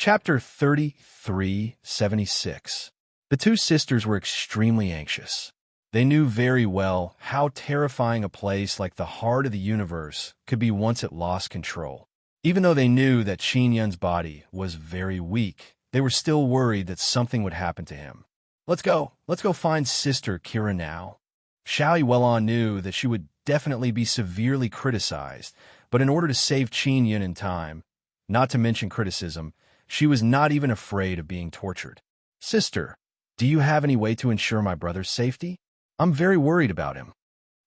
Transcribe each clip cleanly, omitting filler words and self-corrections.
Chapter 3376. The two sisters were extremely anxious. They knew very well how terrifying a place like the heart of the universe could be once it lost control. Even though they knew that Qin Yun's body was very weak, they were still worried that something would happen to him. Let's go find Sister Kira now. Xiao Yuelon knew that she would definitely be severely criticized, but in order to save Qin Yun in time, not to mention criticism, she was not even afraid of being tortured. Sister, do you have any way to ensure my brother's safety? I'm very worried about him.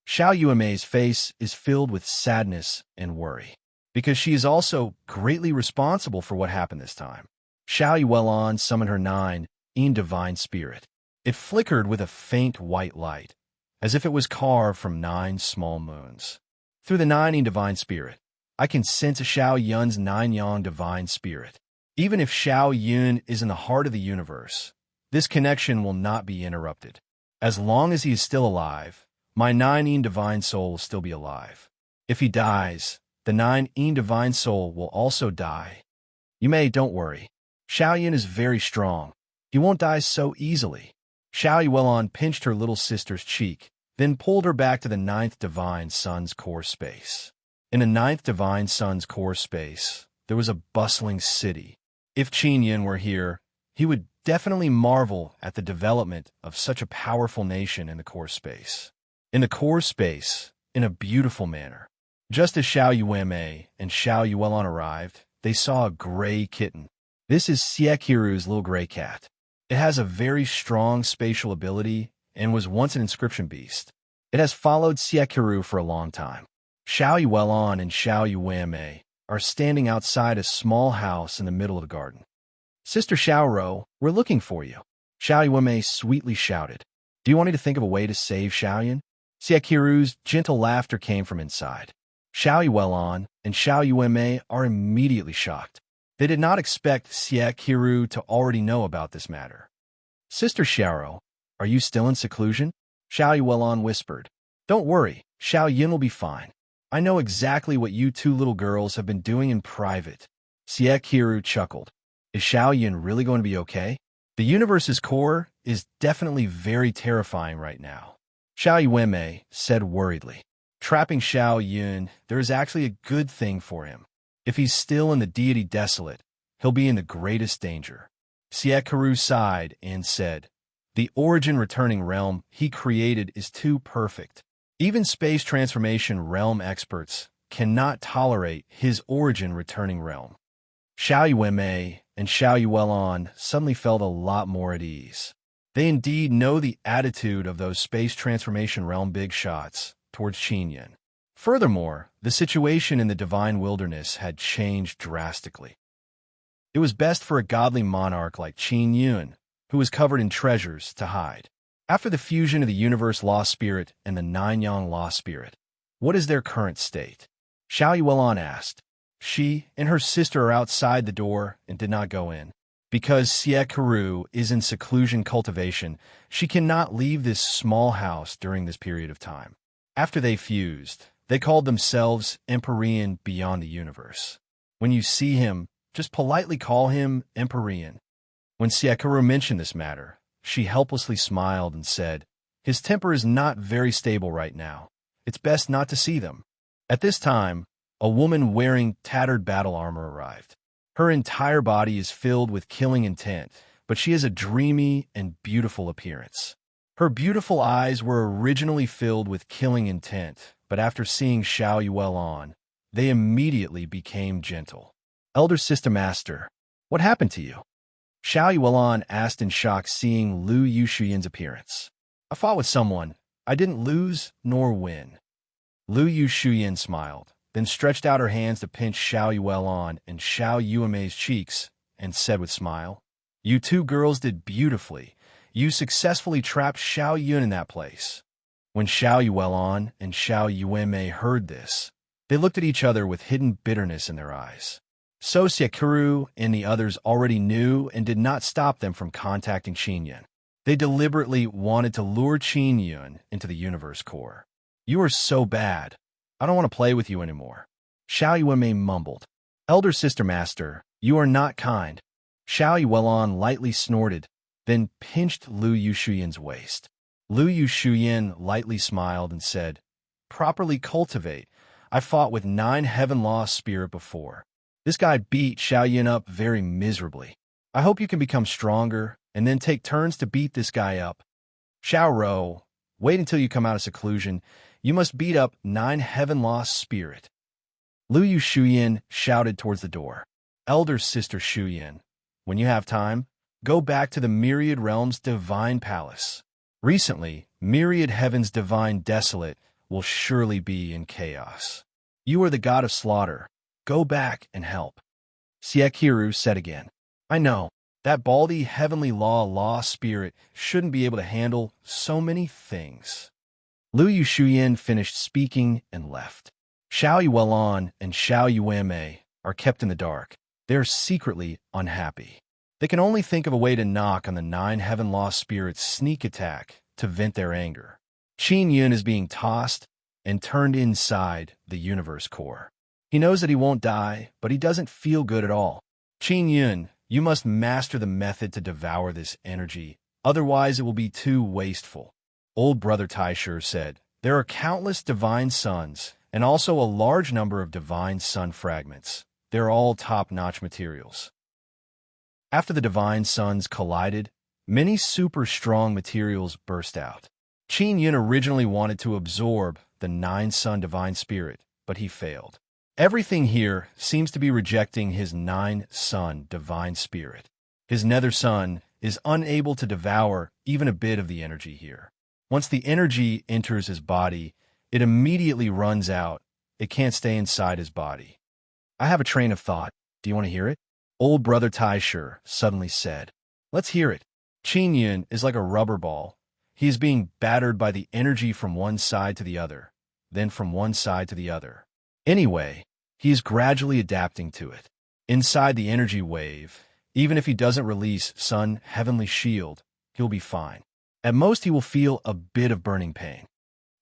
Xiao Yuemei's face is filled with sadness and worry, because she is also greatly responsible for what happened this time. Xiao Yuelon summoned her 9 divine spirit. It flickered with a faint white light, as if it was carved from 9 small moons. Through the 9 divine spirit, I can sense Xiao Yun's 9 yang divine spirit. Even if Xiao Yun is in the heart of the universe, this connection will not be interrupted. As long as he is still alive, my 9 divine soul will still be alive. If he dies, the 9 divine soul will also die. Don't worry. Xiao Yun is very strong. He won't die so easily. Xiao Yuelon pinched her little sister's cheek, then pulled her back to the 9th divine sun's core space. In the 9th divine sun's core space, there was a bustling city. If Qin Yun were here, he would definitely marvel at the development of such a powerful nation in the core space. In the core space, in a beautiful manner. Just as Xiao Yuemei and Xiao Yuelon arrived, they saw a gray kitten. This is Siekiru's little gray cat. It has a very strong spatial ability and was once an inscription beast. It has followed Siekiru for a long time. Xiao Yuelon and Xiao Yuemei are standing outside a small house in the middle of the garden. Sister Xiaoro, we're looking for you. Xiao Yuemei sweetly shouted. Do you want me to think of a way to save Xiaoyan? Siekiru's gentle laughter came from inside. Xiao Yuelon and Xiao Yuemei are immediately shocked. They did not expect Siekiru to already know about this matter. Sister Xiaoro, are you still in seclusion? Xiao Yuelon whispered. Don't worry, Xiao Yun will be fine. I know exactly what you two little girls have been doing in private. Siekiru chuckled. Is Xiao Yun really going to be okay? The universe's core is definitely very terrifying right now. Xiao Yuemei said worriedly. Trapping Xiao Yun, there is actually a good thing for him. If he's still in the deity desolate, he'll be in the greatest danger. Siekiru sighed and said, the origin returning realm he created is too perfect. Even space transformation realm experts cannot tolerate his origin returning realm. Xiao Yuemei and Xiao Yuelon suddenly felt a lot more at ease. They indeed know the attitude of those space transformation realm big shots towards Qin Yun. Furthermore, the situation in the divine wilderness had changed drastically. It was best for a godly monarch like Qin Yun, who was covered in treasures, to hide. After the fusion of the universe lost spirit and the 9 yang lost spirit, what is their current state? Xiao Yuelon asked. She and her sister are outside the door and did not go in. Because Siekiru is in seclusion cultivation, she cannot leave this small house during this period of time. After they fused, they called themselves Empyrean Beyond the Universe. When you see him, just politely call him Empyrean. When Siekiru mentioned this matter, she helplessly smiled and said, his temper is not very stable right now. It's best not to see them. At this time, a woman wearing tattered battle armor arrived. Her entire body is filled with killing intent, but she has a dreamy and beautiful appearance. Her beautiful eyes were originally filled with killing intent, but after seeing Xiao Yuelon, they immediately became gentle. Elder Sister Master, what happened to you? Xiao Yuelon asked in shock, seeing Lu Yushuyan's appearance. I fought with someone. I didn't lose nor win. Lu Yushuyan smiled, then stretched out her hands to pinch Xiao Yuelon and Xiao Yuemei's cheeks, and said with smile, you two girls did beautifully. You successfully trapped Xiao Yun in that place. When Xiao Yuelon and Xiao Yuemei heard this, they looked at each other with hidden bitterness in their eyes. So Siekiru and the others already knew and did not stop them from contacting Qin Yun. They deliberately wanted to lure Qin Yun into the universe core. You are so bad. I don't want to play with you anymore. Xiao Yuemei mumbled. Elder Sister Master, you are not kind. Xiao Yuelon lightly snorted, then pinched Lu Yushuyan's waist. Lu Yushuyan lightly smiled and said, "Properly cultivate. I fought with 9 heaven-lost spirit before. This guy beat Xiao Yin up very miserably. I hope you can become stronger and then take turns to beat this guy up. Xiao Rou, wait until you come out of seclusion. You must beat up 9 heaven-lost spirit." Lu Yushuyan shouted towards the door. "Elder Sister Shuyan, when you have time, go back to the Myriad Realms' Divine Palace. Recently, Myriad Heaven's Divine Desolate will surely be in chaos. You are the god of slaughter. Go back and help." Siekiru said again, "I know, that baldy heavenly law spirit shouldn't be able to handle so many things." Lu Yushuyan finished speaking and left. Xiao Yuelon and Xiao Yueme are kept in the dark. They are secretly unhappy. They can only think of a way to knock on the 9 heaven-lost spirits' sneak attack to vent their anger. Qin Yun is being tossed and turned inside the universe core. He knows that he won't die, but he doesn't feel good at all. "Qin Yun, you must master the method to devour this energy, otherwise it will be too wasteful." Old Brother Taisher said, "There are countless divine suns, and also a large number of divine sun fragments. They're all top-notch materials." After the divine suns collided, many super-strong materials burst out. Qin Yun originally wanted to absorb the 9-sun divine spirit, but he failed. Everything here seems to be rejecting his 9-sun divine spirit. His nether sun is unable to devour even a bit of the energy here. Once the energy enters his body, it immediately runs out. It can't stay inside his body. "I have a train of thought. Do you want to hear it?" Old Brother Taisher suddenly said. "Let's hear it." Qin Yun is like a rubber ball. He is being battered by the energy from one side to the other, then from one side to the other. Anyway, he is gradually adapting to it. Inside the energy wave, even if he doesn't release Sun Heavenly Shield, he'll be fine. At most, he will feel a bit of burning pain.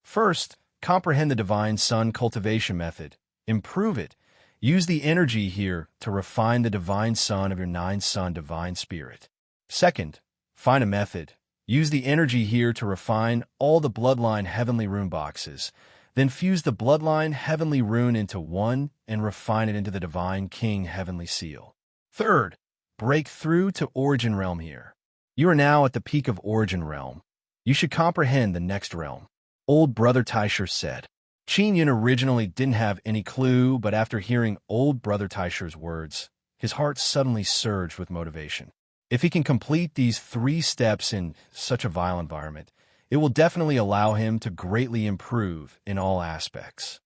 First, comprehend the Divine Sun cultivation method. Improve it. Use the energy here to refine the Divine Sun of your 9-sun Divine Spirit. Second, find a method. Use the energy here to refine all the Bloodline Heavenly Rune boxes. Then fuse the Bloodline Heavenly Rune into one and refine it into the Divine King Heavenly Seal. Third, break through to Origin Realm here. You are now at the peak of Origin Realm. You should comprehend the next realm. Old Brother Taisher said. Qin Yun originally didn't have any clue, but after hearing Old Brother Taisher's words, his heart suddenly surged with motivation. If he can complete these 3 steps in such a vile environment, it will definitely allow him to greatly improve in all aspects.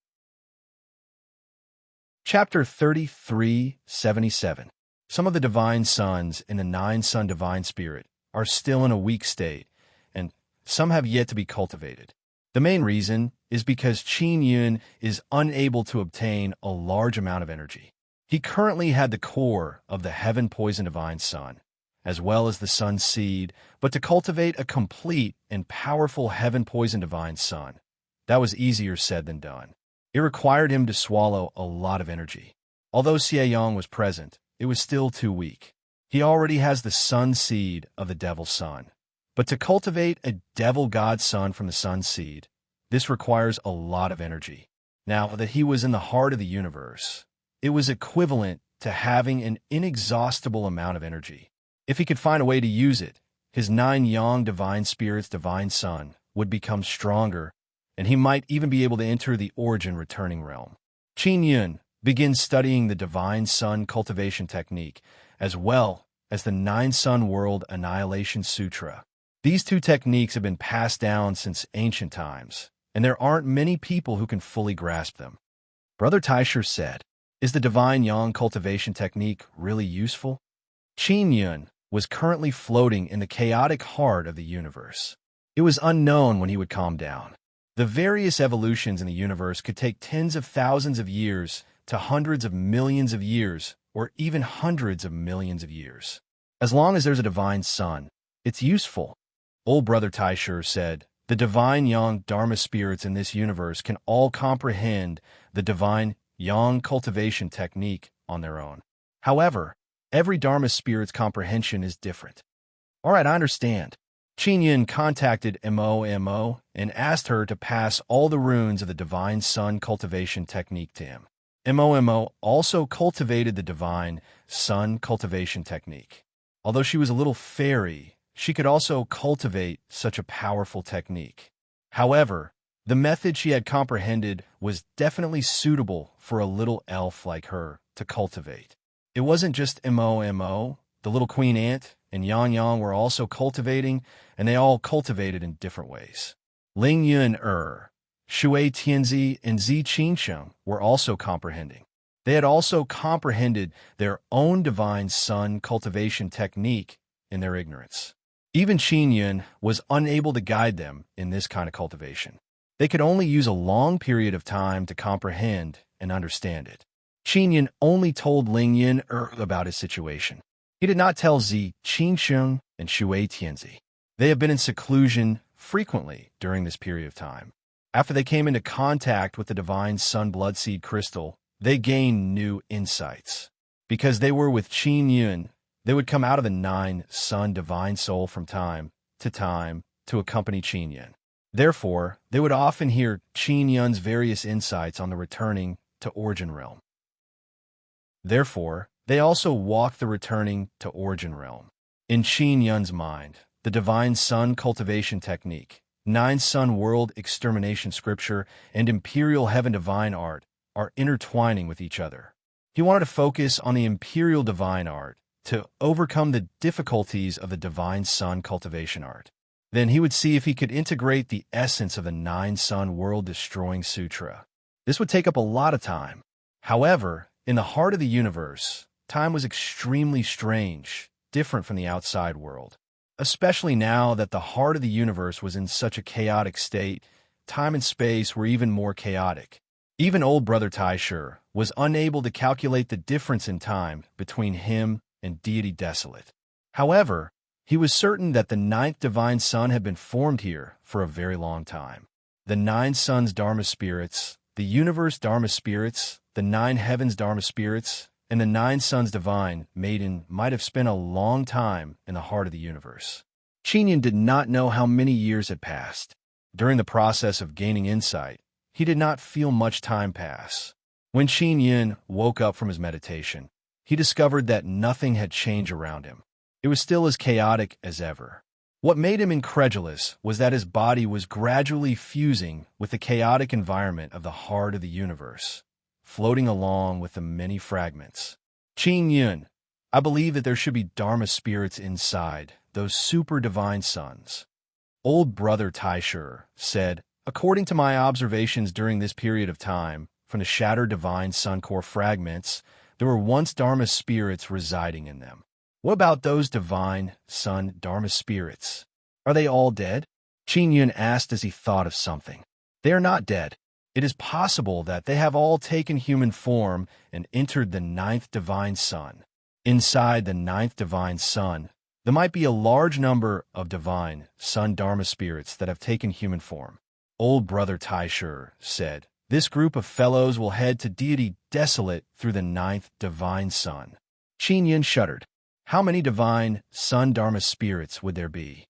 Chapter 3377. Some of the divine suns in the 9-sun divine spirit are still in a weak state, and some have yet to be cultivated. The main reason is because Qin Yun is unable to obtain a large amount of energy. He currently had the core of the Heaven Poison Divine Sun, as well as the Sun Seed, but to cultivate a complete and powerful Heaven Poison Divine Sun, that was easier said than done. It required him to swallow a lot of energy. Although Xie Yang was present, it was still too weak. He already has the Sun Seed of the Devil Sun. But to cultivate a Devil God Sun from the Sun Seed, this requires a lot of energy. Now that he was in the heart of the universe, it was equivalent to having an inexhaustible amount of energy. If he could find a way to use it, his 9 Yang Divine Spirit's Divine Sun would become stronger, and he might even be able to enter the Origin Returning Realm. Qin Yun begins studying the Divine Sun cultivation technique, as well as the 9-Sun World Annihilation Sutra. These 2 techniques have been passed down since ancient times, and there aren't many people who can fully grasp them. Brother Taisher said, "Is the Divine Yang cultivation technique really useful?" Qin Yun was currently floating in the chaotic heart of the universe. It was unknown when he would calm down. The various evolutions in the universe could take tens of thousands of years to hundreds of millions of years, or even hundreds of millions of years. As long as there's a divine sun, it's useful. Old Brother Taisher said, the divine Yang Dharma spirits in this universe can all comprehend the divine Yang cultivation technique on their own. However, Every Dharma spirit's comprehension is different. All right, I understand. Qin Yun contacted Mo and asked her to pass all the runes of the Divine Sun cultivation technique to him. Mo also cultivated the Divine Sun cultivation technique. Although she was a little fairy, she could also cultivate such a powerful technique. However, the method she had comprehended was definitely suitable for a little elf like her to cultivate. It wasn't just Mo, the little queen ant, and Yang were also cultivating, and they all cultivated in different ways. Ling Yun Shui Tianzi, and Zi Qingsheng were also comprehending. They had also comprehended their own Divine Sun cultivation technique in their ignorance. Even Qin Yun was unable to guide them in this kind of cultivation. They could only use a long period of time to comprehend and understand it. Qin Yun only told Ling Yun about his situation. He did not tell Zi Qingsheng and Shui Tianzi. They have been in seclusion frequently during this period of time. After they came into contact with the Divine Sun Bloodseed Crystal, they gained new insights. Because they were with Qin Yun, they would come out of the 9 Sun Divine Soul from time to accompany Qin Yun. Therefore, they would often hear Qin Yun's various insights on the returning to Origin Realm. Therefore, they also walked the returning to Origin Realm. In Qin Yun's mind, the Divine Sun cultivation technique, 9 Sun World Extermination Scripture, and Imperial Heaven Divine Art are intertwining with each other. He wanted to focus on the Imperial Divine Art to overcome the difficulties of the Divine Sun cultivation art. Then he would see if he could integrate the essence of the 9 Sun World-Destroying Sutra. This would take up a lot of time. However, in the heart of the universe, time was extremely strange, different from the outside world. Especially now that the heart of the universe was in such a chaotic state, time and space were even more chaotic. Even old brother Taishu was unable to calculate the difference in time between him and Deity Desolate. However, he was certain that the 9th Divine Sun had been formed here for a very long time. The 9 Suns Dharma Spirits, the Universe Dharma Spirits, the 9 Heavens Dharma Spirits, and the 9 Suns Divine Maiden might have spent a long time in the heart of the universe. Qin Yun did not know how many years had passed. During the process of gaining insight, he did not feel much time pass. When Qin Yun woke up from his meditation, he discovered that nothing had changed around him. It was still as chaotic as ever. What made him incredulous was that his body was gradually fusing with the chaotic environment of the heart of the universe, floating along with the many fragments. Qin Yun, I believe that there should be Dharma spirits inside those super divine suns. Old brother Taishu said, according to my observations during this period of time, from the shattered divine sun core fragments, there were once Dharma spirits residing in them. What about those divine sun Dharma spirits? Are they all dead? Qin Yun asked as he thought of something. They are not dead. It is possible that they have all taken human form and entered the 9th Divine Sun. Inside the 9th Divine Sun, there might be a large number of Divine Sun Dharma spirits that have taken human form. Old brother Taishu said, this group of fellows will head to Deity Desolate through the 9th Divine Sun. Qin Yun shuddered. How many Divine Sun Dharma spirits would there be?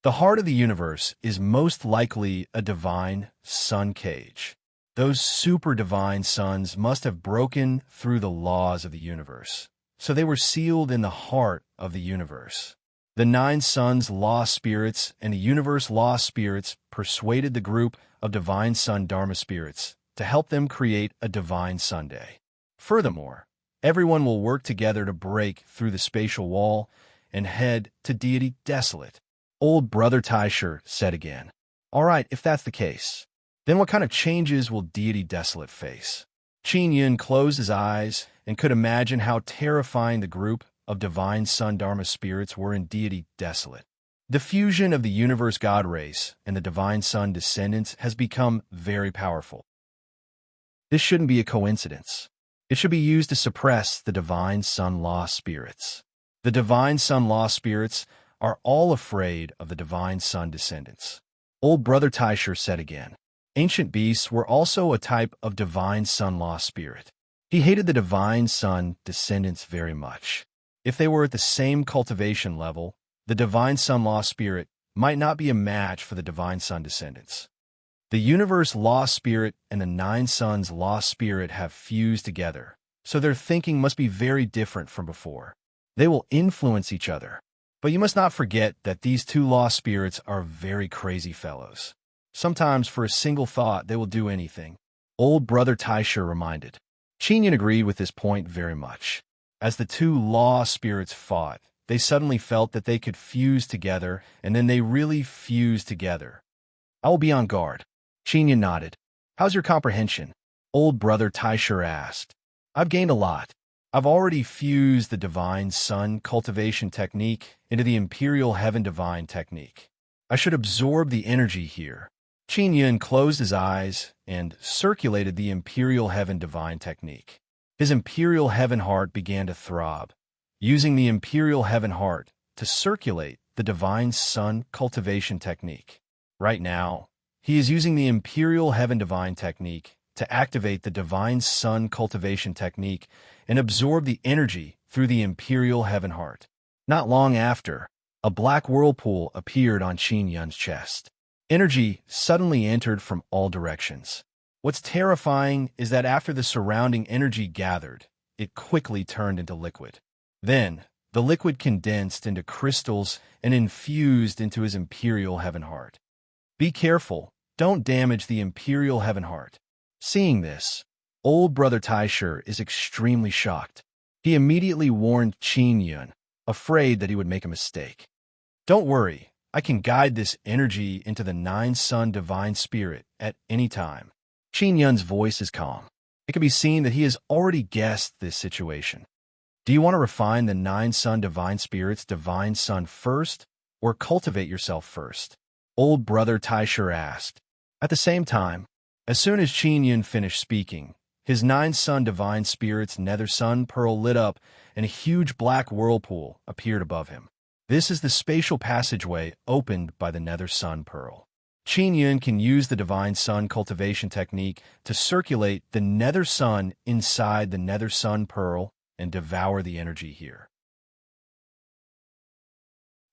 The heart of the universe is most likely a Divine Sun cage. Those super divine suns must have broken through the laws of the universe, so they were sealed in the heart of the universe. The 9 suns lost spirits and the universe lost spirits persuaded the group of Divine Sun Dharma spirits to help them create a Divine Sunday. Furthermore, everyone will work together to break through the spatial wall and head to Deity Desolate. Old brother Taishu said again. All right, if that's the case, then what kind of changes will Deity Desolate face? Qin Yun closed his eyes and could imagine how terrifying the group of Divine Sun Dharma spirits were in Deity Desolate. The fusion of the universe God race and the Divine Sun descendants has become very powerful. This shouldn't be a coincidence. It should be used to suppress the Divine Sun lost spirits. The Divine Sun lost spirits are all afraid of the Divine Sun descendants. Old brother Taishu said again. Ancient beasts were also a type of Divine Sun lost spirit. He hated the Divine Sun descendants very much. If they were at the same cultivation level, the divine sun lost spirit might not be a match for the divine sun descendants. The universe lost spirit and the nine suns lost spirit have fused together, so their thinking must be very different from before. They will influence each other. But you must not forget that these two lost spirits are very crazy fellows. Sometimes for a single thought they will do anything. Old brother Taisha reminded. Qin agreed with this point very much. As the two lost spirits fought, they suddenly felt that they could fuse together, and then they really fused together. I will be on guard. Qin nodded. How's your comprehension? Old brother Taisha asked. I've gained a lot. I've already fused the divine sun cultivation technique into the imperial heaven divine technique. I should absorb the energy here. Qin Yun closed his eyes and circulated the imperial heaven divine technique. His imperial heaven heart began to throb, using the imperial heaven heart to circulate the divine sun cultivation technique. Right now, he is using the imperial heaven divine technique to activate the divine sun cultivation technique and absorb the energy through the imperial heaven heart. Not long after, a black whirlpool appeared on Qin Yun's chest. Energy suddenly entered from all directions. What's terrifying is that after the surrounding energy gathered, it quickly turned into liquid. Then, the liquid condensed into crystals and infused into his imperial heaven heart. Be careful, don't damage the imperial heaven heart. Seeing this, old brother Taisha is extremely shocked. He immediately warned Qin Yun, afraid that he would make a mistake. Don't worry, I can guide this energy into the nine sun divine spirit at any time. Qin Yun's voice is calm. It can be seen that he has already guessed this situation. Do you want to refine the nine sun divine spirit's divine sun first, or cultivate yourself first? Old brother Taisha asked. At the same time, as soon as Qin Yun finished speaking, his nine sun divine spirit's nether sun pearl lit up and a huge black whirlpool appeared above him. This is the spatial passageway opened by the nether sun pearl. Qin Yun can use the divine sun cultivation technique to circulate the nether sun inside the nether sun pearl and devour the energy here.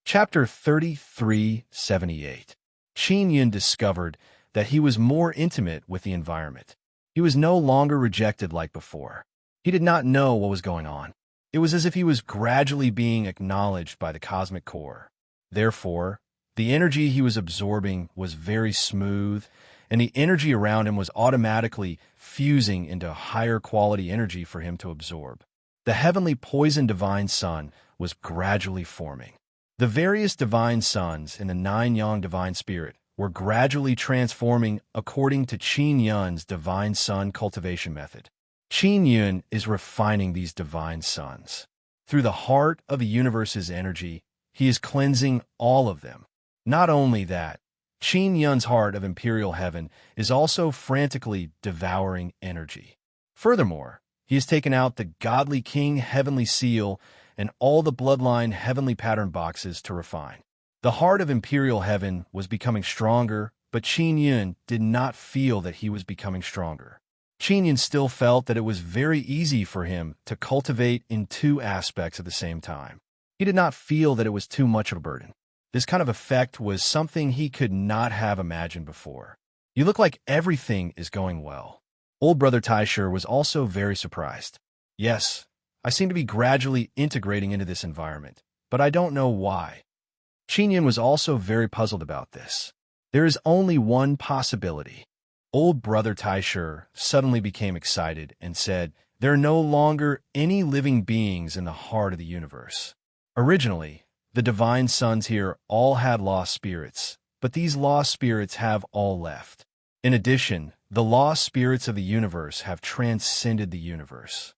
Chapter 3378. Qin Yun discovered that he was more intimate with the environment. He was no longer rejected like before. He did not know what was going on. It was as if he was gradually being acknowledged by the cosmic core. Therefore, the energy he was absorbing was very smooth, and the energy around him was automatically fusing into higher quality energy for him to absorb. The heavenly poison divine sun was gradually forming. The various divine suns in the nine yang divine spirit were gradually transforming according to Qin Yun's divine sun cultivation method. Qin Yun is refining these divine suns. Through the heart of the universe's energy, he is cleansing all of them. Not only that, Qin Yun's heart of imperial heaven is also frantically devouring energy. Furthermore, he has taken out the godly king heavenly seal and all the bloodline heavenly pattern boxes to refine. The heart of imperial heaven was becoming stronger, but Qin Yun did not feel that he was becoming stronger. Qin Yun still felt that it was very easy for him to cultivate in two aspects at the same time. He did not feel that it was too much of a burden. This kind of effect was something he could not have imagined before. You look like everything is going well. Old brother Taisha was also very surprised. Yes, I seem to be gradually integrating into this environment, but I don't know why. Qin Yun was also very puzzled about this. There is only one possibility. Old brother Taisha suddenly became excited and said, there are no longer any living beings in the heart of the universe. Originally, the divine suns here all had lost spirits, but these lost spirits have all left. In addition, the lost spirits of the universe have transcended the universe.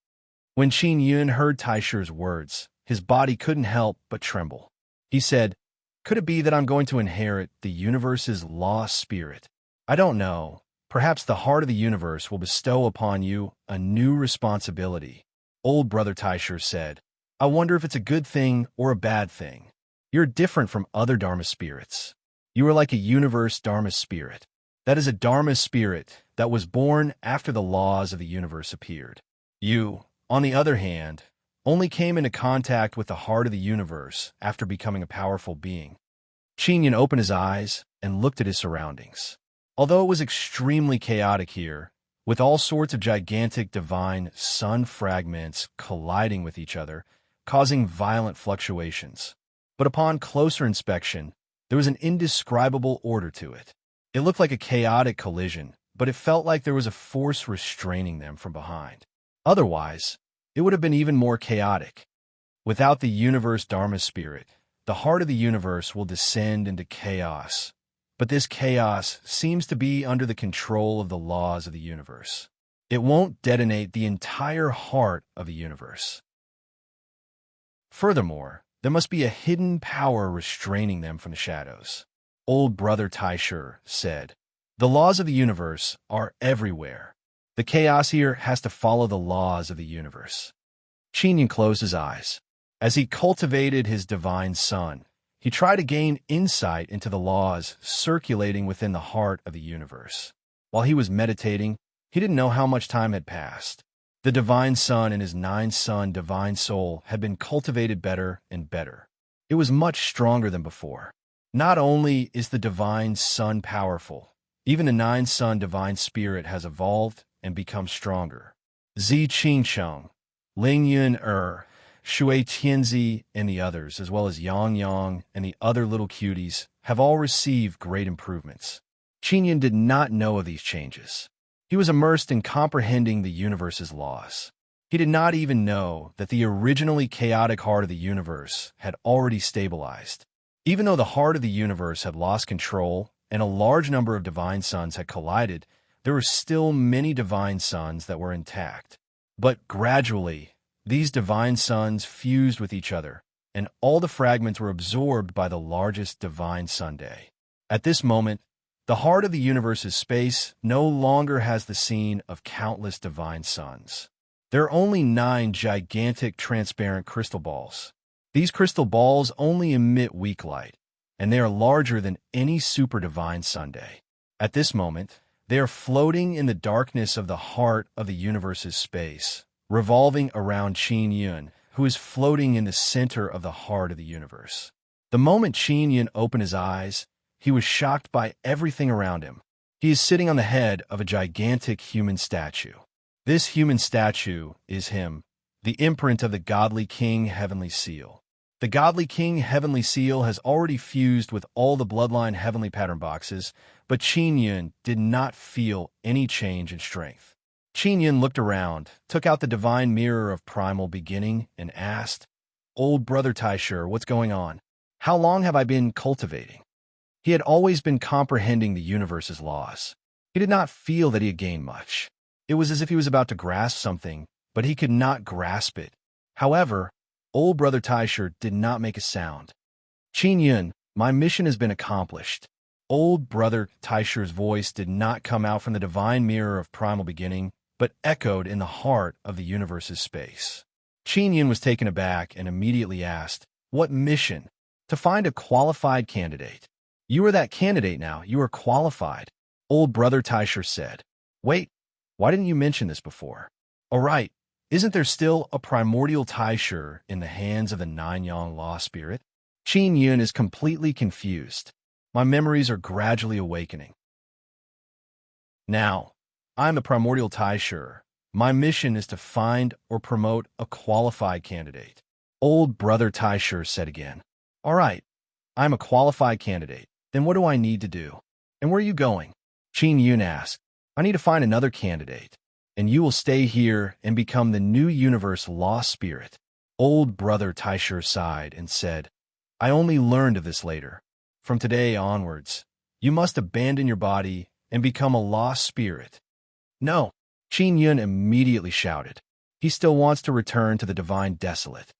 When Qin Yun heard Taisha's words, his body couldn't help but tremble. He said, could it be that I'm going to inherit the universe's lost spirit? I don't know. Perhaps the heart of the universe will bestow upon you a new responsibility. Old brother Taisha said, I wonder if it's a good thing or a bad thing. You're different from other Dharma spirits. You are like a universe Dharma spirit. That is a Dharma spirit that was born after the laws of the universe appeared. You, on the other hand, only came into contact with the heart of the universe after becoming a powerful being. Qin opened his eyes and looked at his surroundings. Although it was extremely chaotic here, with all sorts of gigantic divine sun fragments colliding with each other, causing violent fluctuations. But upon closer inspection, there was an indescribable order to it. It looked like a chaotic collision, but it felt like there was a force restraining them from behind. Otherwise, it would have been even more chaotic. Without the universe Dharma spirit, the heart of the universe will descend into chaos. But this chaos seems to be under the control of the laws of the universe. It won't detonate the entire heart of the universe. Furthermore, there must be a hidden power restraining them from the shadows. Old Brother Taishu said, "The laws of the universe are everywhere. The chaos here has to follow the laws of the universe." Qin closed his eyes. As he cultivated his divine sun, he tried to gain insight into the laws circulating within the heart of the universe. While he was meditating, he didn't know how much time had passed. The divine sun and his nine-sun divine soul had been cultivated better and better. It was much stronger than before. Not only is the divine sun powerful, even the nine-sun divine spirit has evolved and become stronger. Zi Qingcheng, Ling Yun Shui Tianzi, and the others, as well as Yang Yang and the other little cuties, have all received great improvements. Qin did not know of these changes. He was immersed in comprehending the universe's laws. He did not even know that the originally chaotic heart of the universe had already stabilized. Even though the heart of the universe had lost control and a large number of divine suns had collided, there were still many divine suns that were intact. But gradually, these divine suns fused with each other, and all the fragments were absorbed by the largest divine Sunday. At this moment, the heart of the universe's space no longer has the scene of countless divine suns. There are only 9 gigantic transparent crystal balls. These crystal balls only emit weak light, and they are larger than any super divine Sunday. At this moment, they are floating in the darkness of the heart of the universe's space, revolving around Qin Yun, who is floating in the center of the heart of the universe. The moment Qin Yun opened his eyes, he was shocked by everything around him. He is sitting on the head of a gigantic human statue. This human statue is him, the imprint of the godly king heavenly seal. The godly king heavenly seal has already fused with all the bloodline heavenly pattern boxes, but Qin Yun did not feel any change in strength. Qin Yun looked around, took out the divine mirror of primal beginning, and asked, "Old Brother Taishu, what's going on? How long have I been cultivating?" He had always been comprehending the universe's laws. He did not feel that he had gained much. It was as if he was about to grasp something, but he could not grasp it. However, Old Brother Taishu did not make a sound. "Qin Yun, my mission has been accomplished." Old Brother Taishu's voice did not come out from the divine mirror of primal beginning, but echoed in the heart of the universe's space. Qin Yun was taken aback and immediately asked, "What mission?" "To find a qualified candidate." "You are that candidate now. You are qualified," Old Brother Taishu said. "Wait, why didn't you mention this before?" "All right, isn't there still a primordial Taishu in the hands of the Nine-Yang Law Spirit?" Qin Yun is completely confused. "My memories are gradually awakening. Now, I'm the primordial Taishu. My mission is to find or promote a qualified candidate." Old Brother Taishu said again. "All right, I'm a qualified candidate. Then what do I need to do? And where are you going?" Qin Yun asked. "I need to find another candidate, and you will stay here and become the new universe law spirit." Old Brother Taishu sighed and said, "I only learned of this later. From today onwards, you must abandon your body and become a lost spirit." "No," Qin Yun immediately shouted. "He still wants to return to the divine desolate.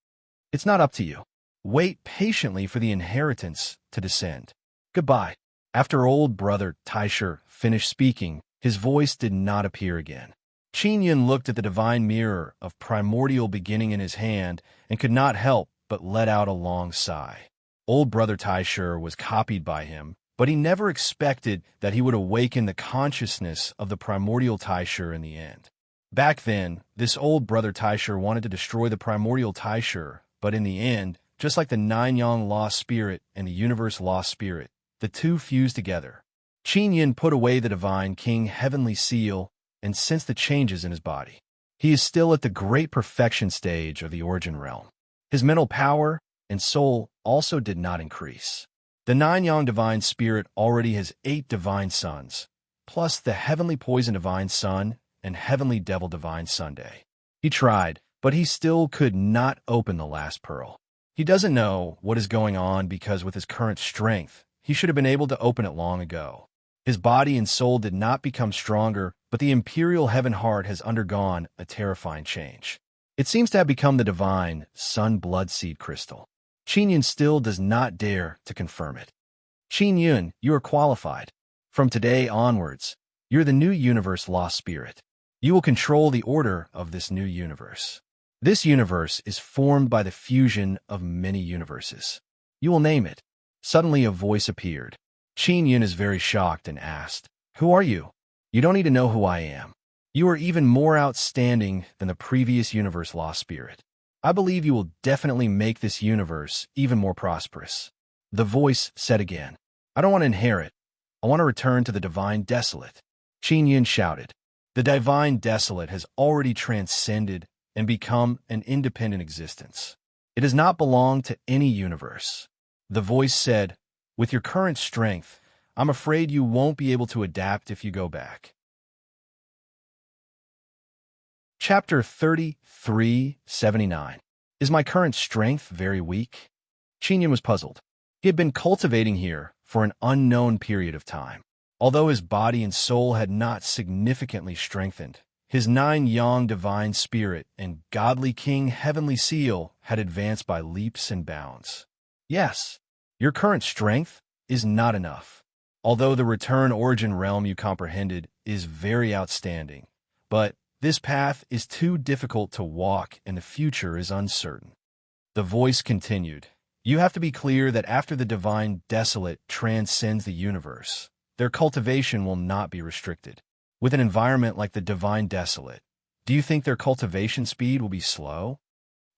It's not up to you. Wait patiently for the inheritance to descend. Goodbye." After Old Brother Taishu finished speaking, his voice did not appear again. Qin Yun looked at the divine mirror of primordial beginning in his hand and could not help but let out a long sigh. Old Brother Taishu was copied by him, but he never expected that he would awaken the consciousness of the primordial Taishu in the end. Back then, this old brother Taisher wanted to destroy the primordial Taisher, but in the end, just like the Nine-Yang lost spirit and the universe lost spirit, the two fused together. Qin Yin put away the divine king heavenly seal and sensed the changes in his body. He is still at the great perfection stage of the origin realm. His mental power and soul also did not increase. The Nine-Yang divine spirit already has 8 divine sons, plus the heavenly poison divine sun and heavenly devil divine Sunday. He tried, but he still could not open the last pearl. He doesn't know what is going on because with his current strength, he should have been able to open it long ago. His body and soul did not become stronger, but the imperial heaven heart has undergone a terrifying change. It seems to have become the divine sun blood seed crystal. Qin Yun still does not dare to confirm it. Qin Yun, you are qualified. From today onwards, you're the new universe lost spirit. You will control the order of this new universe. This universe is formed by the fusion of many universes. You will name it. Suddenly a voice appeared. Qin Yun is very shocked and asked, "Who are you?" "You don't need to know who I am. You are even more outstanding than the previous universe lost spirit. I believe you will definitely make this universe even more prosperous." The voice said again, "I don't want to inherit. I want to return to the divine desolate." Qin Yun shouted. The divine desolate has already transcended and become an independent existence. It does not belong to any universe. The voice said, "With your current strength, I'm afraid you won't be able to adapt if you go back." Chapter 33:79. Is my current strength very weak? Qin Yun was puzzled. He had been cultivating here for an unknown period of time. Although his body and soul had not significantly strengthened, his Nine-Yang divine spirit and godly king heavenly seal had advanced by leaps and bounds. Yes, your current strength is not enough. Although the return origin realm you comprehended is very outstanding, but this path is too difficult to walk and the future is uncertain. The voice continued, "You have to be clear that after the divine desolate transcends the universe, their cultivation will not be restricted. With an environment like the divine desolate, do you think their cultivation speed will be slow?"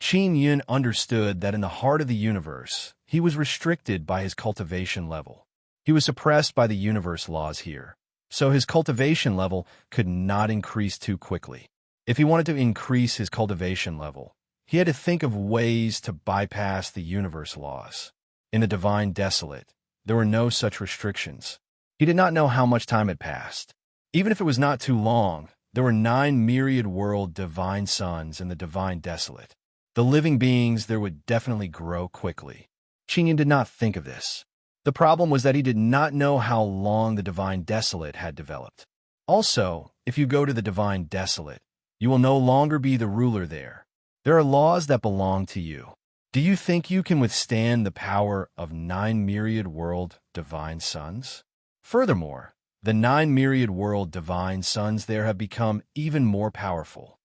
Qin Yun understood that in the heart of the universe, he was restricted by his cultivation level. He was suppressed by the universe laws here, so his cultivation level could not increase too quickly. If he wanted to increase his cultivation level, he had to think of ways to bypass the universe laws. In the divine desolate, there were no such restrictions. He did not know how much time had passed. Even if it was not too long, there were 9 myriad world divine suns in the divine desolate. The living beings there would definitely grow quickly. Qin Yun did not think of this. The problem was that he did not know how long the divine desolate had developed. Also, if you go to the divine desolate, you will no longer be the ruler there. There are laws that belong to you. Do you think you can withstand the power of 9 myriad world divine suns? Furthermore, the 9 myriad world divine suns there have become even more powerful.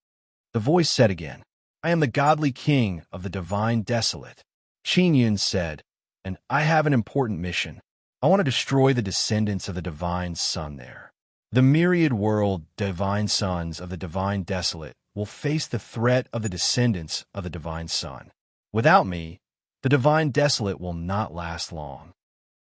The voice said again, "I am the godly king of the divine desolate." Qin Yun said, "And I have an important mission. I want to destroy the descendants of the divine sun there. The myriad world divine suns of the divine desolate will face the threat of the descendants of the divine sun. Without me, the divine desolate will not last long."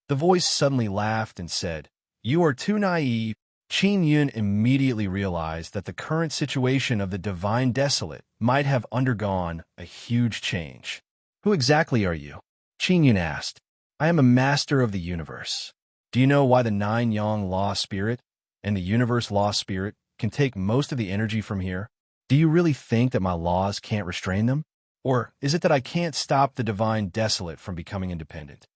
The voice suddenly laughed and said, "You are too naive." Qin Yun immediately realized that the current situation of the divine desolate might have undergone a huge change. "Who exactly are you?" Qin Yun asked. "I am a master of the universe. Do you know why the Nine-Yang law spirit and the universe law spirit can take most of the energy from here? Do you really think that my laws can't restrain them? Or is it that I can't stop the divine desolate from becoming independent?"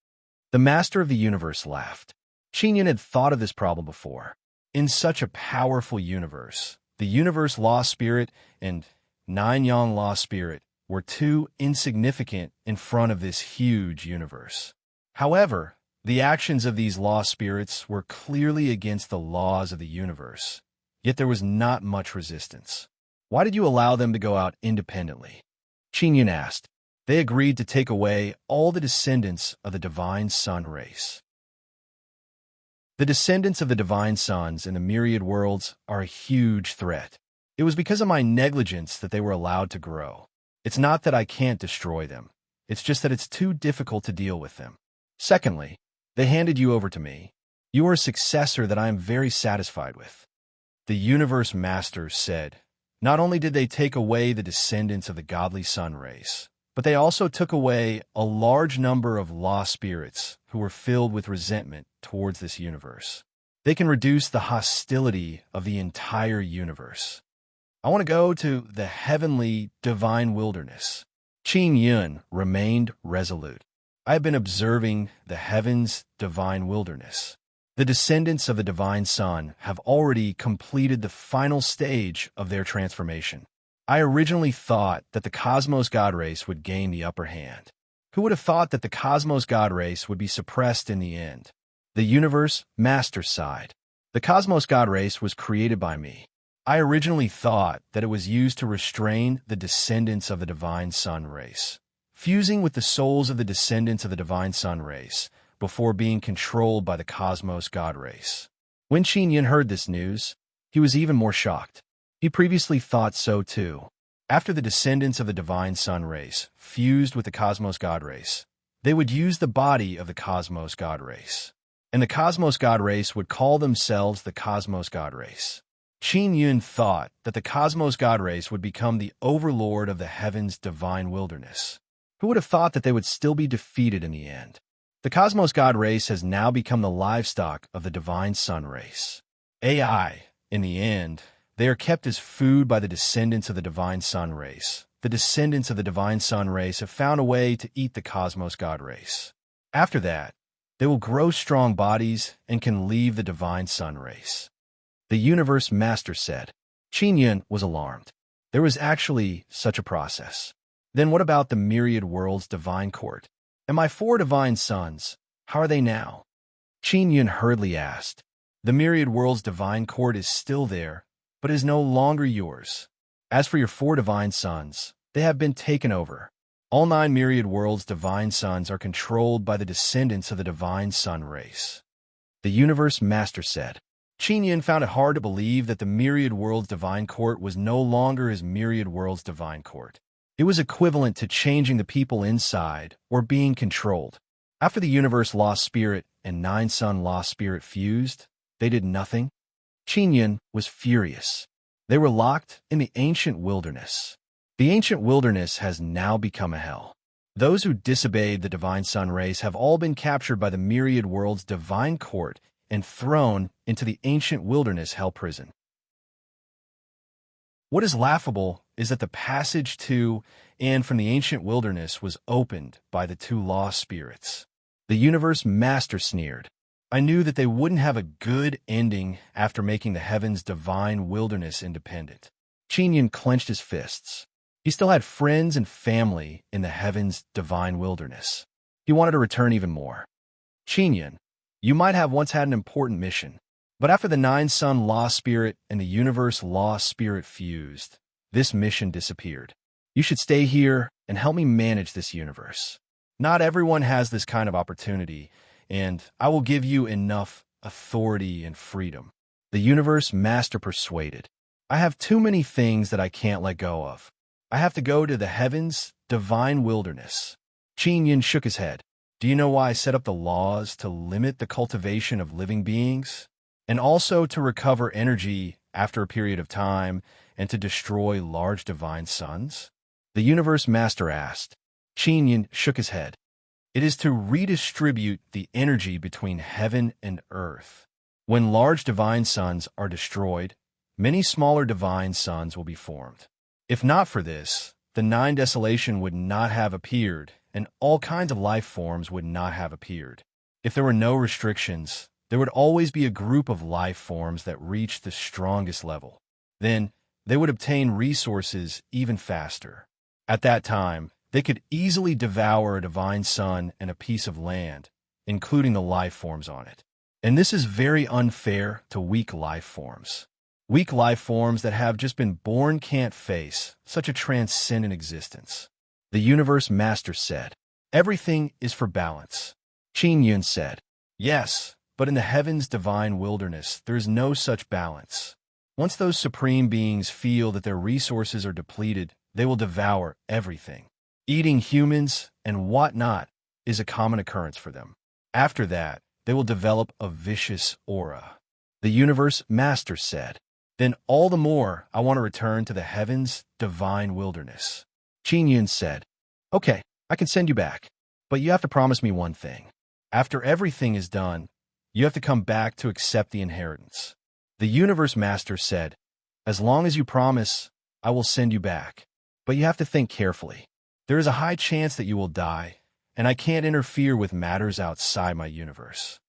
The master of the universe laughed. Qin Yun had thought of this problem before. In such a powerful universe, the universe law spirit and Nine-Yang law spirit were too insignificant in front of this huge universe. However, the actions of these law spirits were clearly against the laws of the universe, yet there was not much resistance. "Why did you allow them to go out independently?" Qin Yun asked. "They agreed to take away all the descendants of the divine sun race." The descendants of the divine suns in the myriad worlds are a huge threat. It was because of my negligence that they were allowed to grow. It's not that I can't destroy them. It's just that it's too difficult to deal with them. Secondly, they handed you over to me. You are a successor that I am very satisfied with. The universe masters said, not only did they take away the descendants of the godly sun race, but they also took away a large number of lost spirits who were filled with resentment towards this universe. They can reduce the hostility of the entire universe. I want to go to the heavenly divine wilderness. Qin Yun remained resolute. I have been observing the heavens divine wilderness. The descendants of the divine sun have already completed the final stage of their transformation. I originally thought that the cosmos god race would gain the upper hand. Who would have thought that the cosmos god race would be suppressed in the end? The universe master sighed. The cosmos god race was created by me. I originally thought that it was used to restrain the descendants of the divine sun race, fusing with the souls of the descendants of the divine sun race before being controlled by the cosmos god race. When Qin Yun heard this news, he was even more shocked. He previously thought so too. After the descendants of the divine sun race fused with the cosmos god race, they would use the body of the cosmos god race, and the cosmos god race would call themselves the cosmos god race. Qin Yun thought that the cosmos god race would become the overlord of the heavens' divine wilderness. Who would have thought that they would still be defeated in the end? The cosmos god race has now become the livestock of the divine sun race. AI, in the end, they are kept as food by the descendants of the divine sun race. The descendants of the divine sun race have found a way to eat the cosmos god race. After that, they will grow strong bodies and can leave the divine sun race. The universe master said. Qin Yun was alarmed. There was actually such a process. Then what about the myriad worlds divine court? And my 4 divine sons, how are they now? Qin Yun hurriedly asked. The myriad worlds divine court is still there, but is no longer yours. As for your 4 divine sons, they have been taken over. All 9 myriad worlds divine sons are controlled by the descendants of the divine sun race. The universe master said. Qin Yun found it hard to believe that the myriad worlds divine court was no longer his myriad worlds divine court. It was equivalent to changing the people inside or being controlled. After the universe lost spirit and 9 sun lost spirit fused, they did nothing. Qin Yun was furious. They were locked in the ancient wilderness. The ancient wilderness has now become a hell. Those who disobeyed the divine sun race have all been captured by the myriad worlds divine court and thrown into the ancient wilderness hell prison. What is laughable is that the passage to and from the ancient wilderness was opened by the 2 lost spirits. The universe master sneered. I knew that they wouldn't have a good ending after making the heavens' divine wilderness independent. Qin Yun clenched his fists. He still had friends and family in the heavens' divine wilderness. He wanted to return even more. Qin Yun, you might have once had an important mission, but after the 9 sun lost spirit and the universe lost spirit fused, this mission disappeared. You should stay here and help me manage this universe. Not everyone has this kind of opportunity, and I will give you enough authority and freedom. The universe master persuaded. I have too many things that I can't let go of. I have to go to the heavens' divine wilderness. Qin Yun shook his head. Do you know why I set up the laws to limit the cultivation of living beings? And also to recover energy after a period of time and to destroy large divine suns? The universe master asked. Qin Yun shook his head. It is to redistribute the energy between heaven and earth. When large divine suns are destroyed, many smaller divine suns will be formed. If not for this, the 9 desolation would not have appeared, and all kinds of life forms would not have appeared. If there were no restrictions, there would always be a group of life forms that reached the strongest level. Then, they would obtain resources even faster. At that time, they could easily devour a divine sun and a piece of land, including the life forms on it. And this is very unfair to weak life forms. Weak life forms that have just been born can't face such a transcendent existence. The universe master said, everything is for balance. Qin Yun said, yes, but in the heavens' divine wilderness, there is no such balance. Once those supreme beings feel that their resources are depleted, they will devour everything. Eating humans and whatnot is a common occurrence for them. After that, they will develop a vicious aura. The universe master said, "Then all the more I want to return to the heavens' divine wilderness." Qin Yun said, "Okay, I can send you back, but you have to promise me one thing. After everything is done, you have to come back to accept the inheritance." The universe master said, "As long as you promise, I will send you back. But you have to think carefully. There is a high chance that you will die, and I can't interfere with matters outside my universe."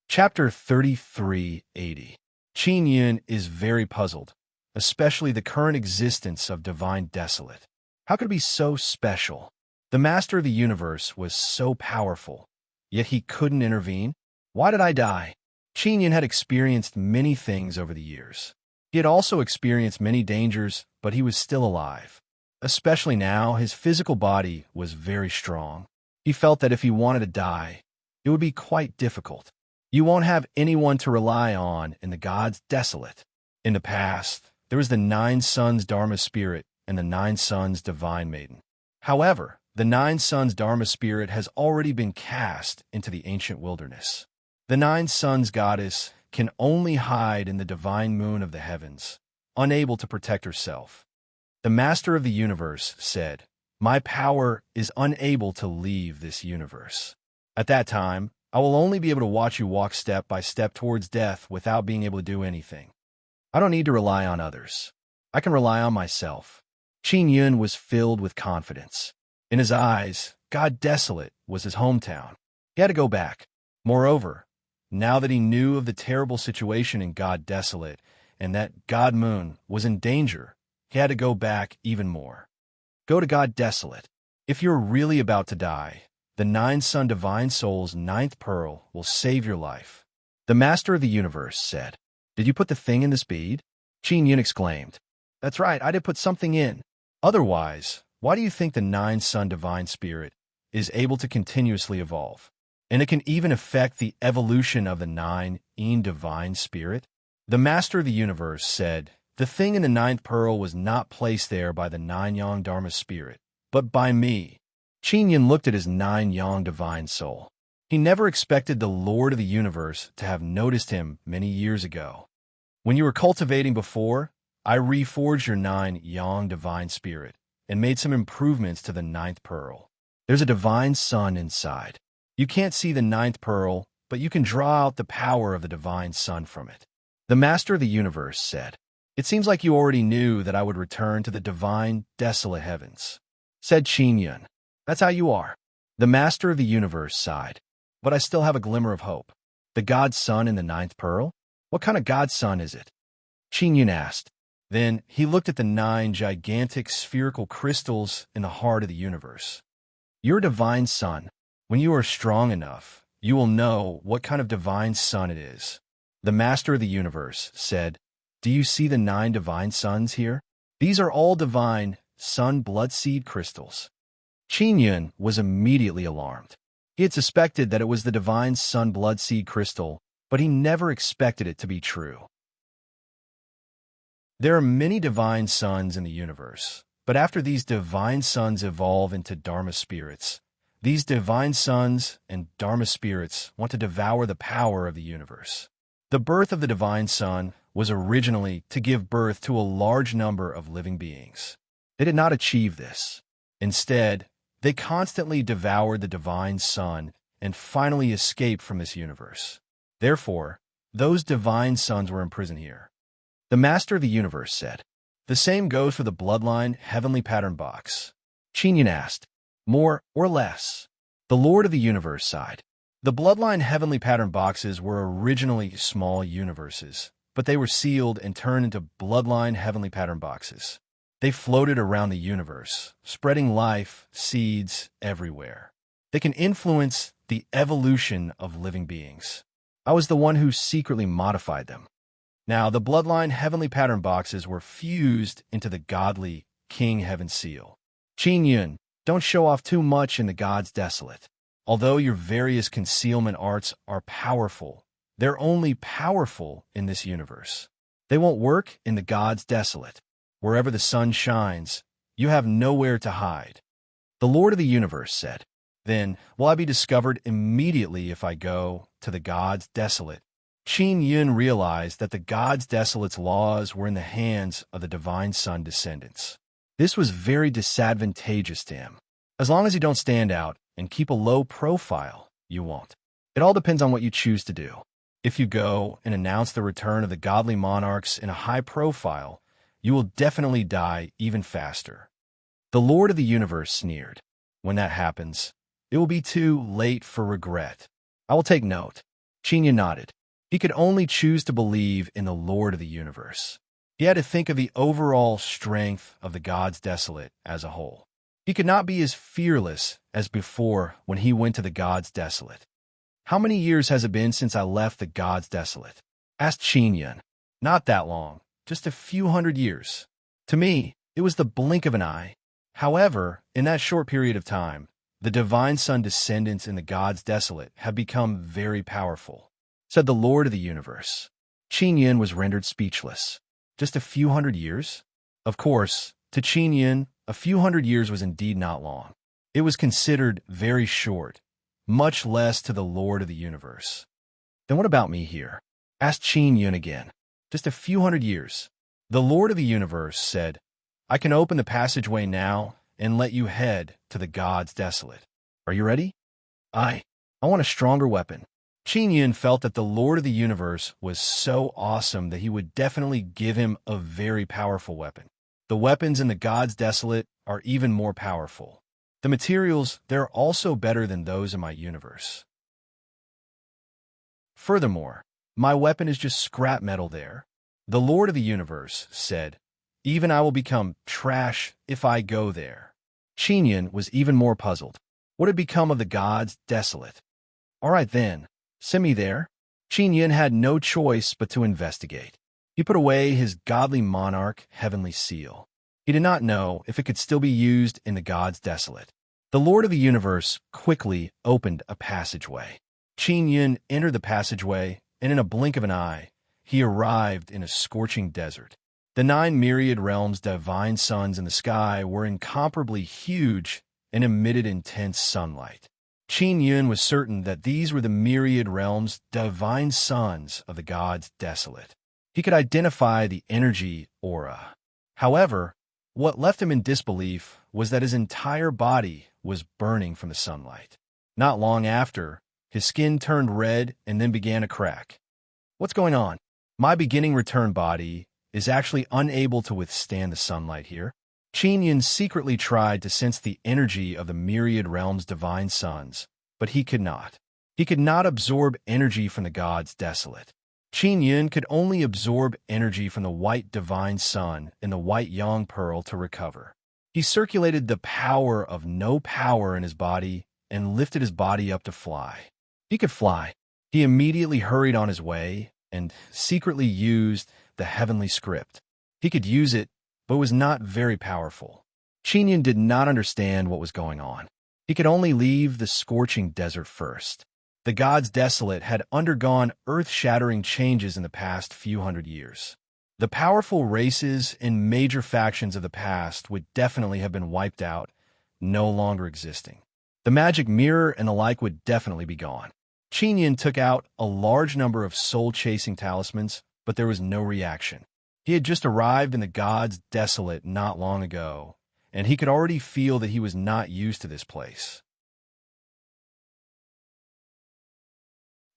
Chapter 3380. Qin Yun is very puzzled, especially the current existence of Divine Desolate. How could it be so special? The Master of the Universe was so powerful, yet he couldn't intervene? Why did I die? Qin Yun had experienced many things over the years. He had also experienced many dangers, but he was still alive. Especially now, his physical body was very strong. He felt that if he wanted to die, it would be quite difficult. You won't have anyone to rely on in the gods desolate. In the past, there was the 9 Sons Dharma Spirit and the 9 Sons Divine Maiden. However, the 9 Sons Dharma Spirit has already been cast into the ancient wilderness. The 9 Sons Goddess can only hide in the divine moon of the heavens, unable to protect herself. The Master of the Universe said, "My power is unable to leave this universe. At that time, I will only be able to watch you walk step by step towards death without being able to do anything. I don't need to rely on others. I can rely on myself." Qin Yun was filled with confidence. In his eyes, God Desolate was his hometown. He had to go back. Moreover, now that he knew of the terrible situation in God Desolate and that God Moon was in danger, he had to go back even more. Go to God Desolate. If you're really about to die, the 9 Sun Divine Soul's 9th pearl will save your life. The Master of the Universe said, "Did you put the thing in this bead?" Qin Yun exclaimed, "That's right, I did put something in. Otherwise, why do you think the 9 Sun Divine Spirit is able to continuously evolve? And it can even affect the evolution of the 9 Yin Divine Spirit?" The Master of the Universe said, "The thing in the 9th pearl was not placed there by the 9 Yang Dharma Spirit, but by me." Qin Yun looked at his 9 Yang Divine Soul. He never expected the Lord of the Universe to have noticed him many years ago. "When you were cultivating before, I reforged your 9 Yang Divine Spirit and made some improvements to the 9th pearl. There's a divine sun inside. You can't see the 9th pearl, but you can draw out the power of the divine sun from it." The Master of the Universe said, "It seems like you already knew that I would return to the divine, desolate heavens." Said Qin Yun, "That's how you are." The Master of the Universe sighed, "But I still have a glimmer of hope. The God Sun in the 9th pearl? What kind of God Sun is it?" Qin Yun asked. Then he looked at the 9 gigantic spherical crystals in the heart of the universe. "Your divine sun. When you are strong enough, you will know what kind of divine sun it is." The Master of the Universe said, "Do you see the 9 divine suns here? These are all divine sun blood seed crystals." Qin Yun was immediately alarmed. He had suspected that it was the divine sun blood seed crystal, but he never expected it to be true. There are many divine suns in the universe, but after these divine suns evolve into Dharma spirits, these divine suns and Dharma spirits want to devour the power of the universe. The birth of the divine sun was originally to give birth to a large number of living beings. They did not achieve this. Instead, they constantly devoured the divine sun and finally escaped from this universe. Therefore, those divine suns were imprisoned here. The Master of the Universe said, "The same goes for the bloodline heavenly pattern box." Qin Yun asked, "More or less?" The Lord of the Universe sighed. The bloodline heavenly pattern boxes were originally small universes, but they were sealed and turned into bloodline heavenly pattern boxes. They floated around the universe, spreading life, seeds everywhere. They can influence the evolution of living beings. I was the one who secretly modified them. Now, the bloodline heavenly pattern boxes were fused into the godly King Heaven Seal. Qin Yun, don't show off too much in the gods desolate. Although your various concealment arts are powerful, They're only powerful in this universe. They won't work in the gods desolate. Wherever the sun shines, you have nowhere to hide. The Lord of the universe said, "Then will I be discovered immediately if I go to the gods desolate." Qin Yun realized that the gods desolate's laws were in the hands of the divine sun descendants. This was very disadvantageous to him. As long as you don't stand out and keep a low profile, you won't. It all depends on what you choose to do. If you go and announce the return of the godly monarchs in a high profile, you will definitely die even faster. The Lord of the universe sneered. When that happens, it will be too late for regret. I will take note. Qin Yun nodded. He could only choose to believe in the Lord of the universe. He had to think of the overall strength of the gods desolate as a whole. He could not be as fearless as before when he went to the gods desolate. "How many years has it been since I left the gods desolate?" asked Qin Yun. "Not that long, just a few hundred years. To me, it was the blink of an eye. However, in that short period of time, the divine sun descendants in the gods desolate have become very powerful," said the Lord of the universe. Qin Yun was rendered speechless. Just a few hundred years? Of course, to Qin Yun, a few hundred years was indeed not long. It was considered very short, much less to the Lord of the universe. "Then what about me here?" asked Qin Yun again. "Just a few hundred years." The Lord of the universe said, "I can open the passageway now and let you head to the gods desolate. Are you ready?" I want a stronger weapon." Qin Yun felt that the Lord of the universe was so awesome that he would definitely give him a very powerful weapon. The weapons in the gods desolate are even more powerful. The materials, they're also better than those in my universe. Furthermore, my weapon is just scrap metal there. The Lord of the universe said, "Even I will become trash if I go there." Qin Yun was even more puzzled. What had become of the gods desolate? "All right then, send me there." Qin Yun had no choice but to investigate. He put away his godly monarch heavenly seal. He did not know if it could still be used in the gods desolate. The Lord of the universe quickly opened a passageway. Qin Yun entered the passageway, and in a blink of an eye, he arrived in a scorching desert. The 9 myriad realms' divine suns in the sky were incomparably huge and emitted intense sunlight. Qin Yun was certain that these were the myriad realms' divine suns of the gods desolate. He could identify the energy aura. However, what left him in disbelief was that his entire body was burning from the sunlight. Not long after, his skin turned red and then began to crack. "What's going on? My beginning return body is actually unable to withstand the sunlight here." Qin Yun secretly tried to sense the energy of the myriad realms' divine suns, but he could not. He could not absorb energy from the gods desolate. Qin Yun could only absorb energy from the white divine sun and the white yang pearl to recover. He circulated the power of no power in his body and lifted his body up to fly. He could fly. He immediately hurried on his way and secretly used the heavenly script. He could use it, but was not very powerful. Qin Yun did not understand what was going on. He could only leave the scorching desert first. The gods desolate had undergone earth-shattering changes in the past few hundred years. The powerful races and major factions of the past would definitely have been wiped out, no longer existing. The magic mirror and the like would definitely be gone. Qin Yun took out a large number of soul-chasing talismans, but there was no reaction. He had just arrived in the gods desolate not long ago, and he could already feel that he was not used to this place.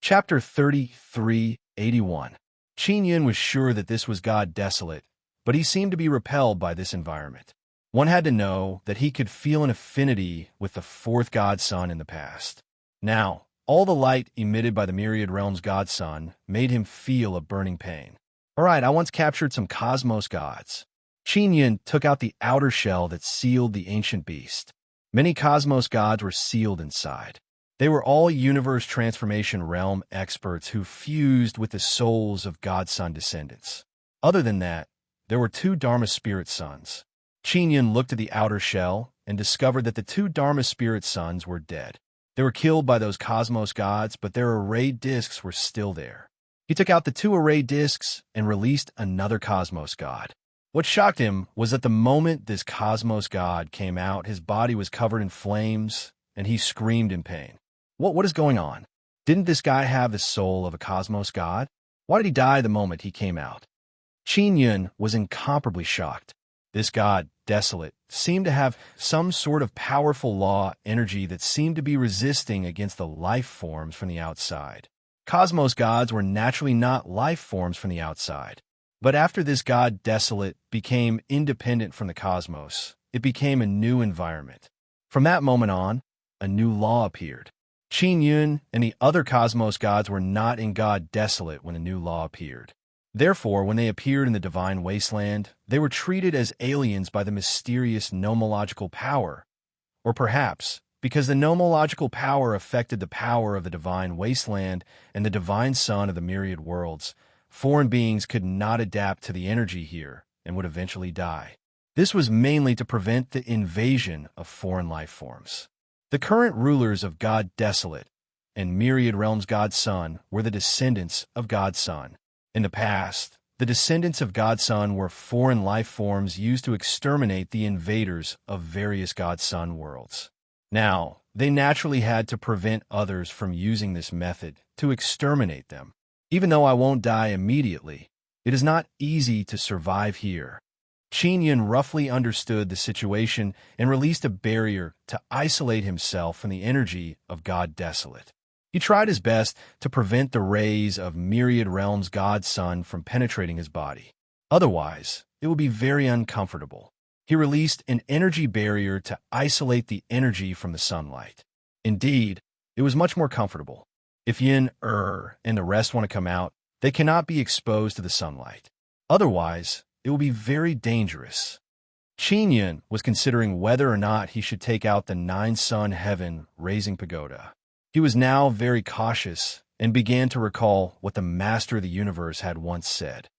Chapter 33:81. Qin Yun was sure that this was God desolate, but he seemed to be repelled by this environment. One had to know that he could feel an affinity with the fourth god sun in the past. Now, all the light emitted by the myriad realms god sun made him feel a burning pain. "All right, I once captured some cosmos gods." Qin Yun took out the outer shell that sealed the ancient beast. Many cosmos gods were sealed inside. They were all universe transformation realm experts who fused with the souls of God Sun descendants. Other than that, there were 2 Dharma spirit sons. Qin Yun looked at the outer shell and discovered that the 2 Dharma spirit sons were dead. They were killed by those cosmos gods, but their arrayed discs were still there. He took out the two array discs and released another cosmos god. What shocked him was that the moment this cosmos god came out, his body was covered in flames, and he screamed in pain. What is going on? Didn't this guy have the soul of a cosmos god? Why did he die the moment he came out? Qin Yun was incomparably shocked. This god, desolate, seemed to have some sort of powerful law energy that seemed to be resisting against the life forms from the outside. Cosmos gods were naturally not life forms from the outside. But after this god, desolate, became independent from the cosmos, it became a new environment. From that moment on, a new law appeared. Qin Yun and the other cosmos gods were not in God desolate when a new law appeared. Therefore, when they appeared in the divine wasteland, they were treated as aliens by the mysterious nomological power. Or perhaps, because the nomological power affected the power of the divine wasteland and the divine sun of the myriad worlds, foreign beings could not adapt to the energy here and would eventually die. This was mainly to prevent the invasion of foreign life forms. The current rulers of God Desolate and myriad realms God Sun were the descendants of God Sun. In the past, the descendants of God Sun were foreign life forms used to exterminate the invaders of various God Sun worlds. Now, they naturally had to prevent others from using this method to exterminate them. Even though I won't die immediately, it is not easy to survive here. Qin Yun roughly understood the situation and released a barrier to isolate himself from the energy of God Desolate. He tried his best to prevent the rays of myriad realms God Sun from penetrating his body. Otherwise, it would be very uncomfortable. He released an energy barrier to isolate the energy from the sunlight. Indeed, it was much more comfortable. If Yin, and the rest want to come out, they cannot be exposed to the sunlight. Otherwise, it will be very dangerous. Qin Yun was considering whether or not he should take out the 9-sun heaven raising pagoda. He was now very cautious and began to recall what the Master of the Universe had once said.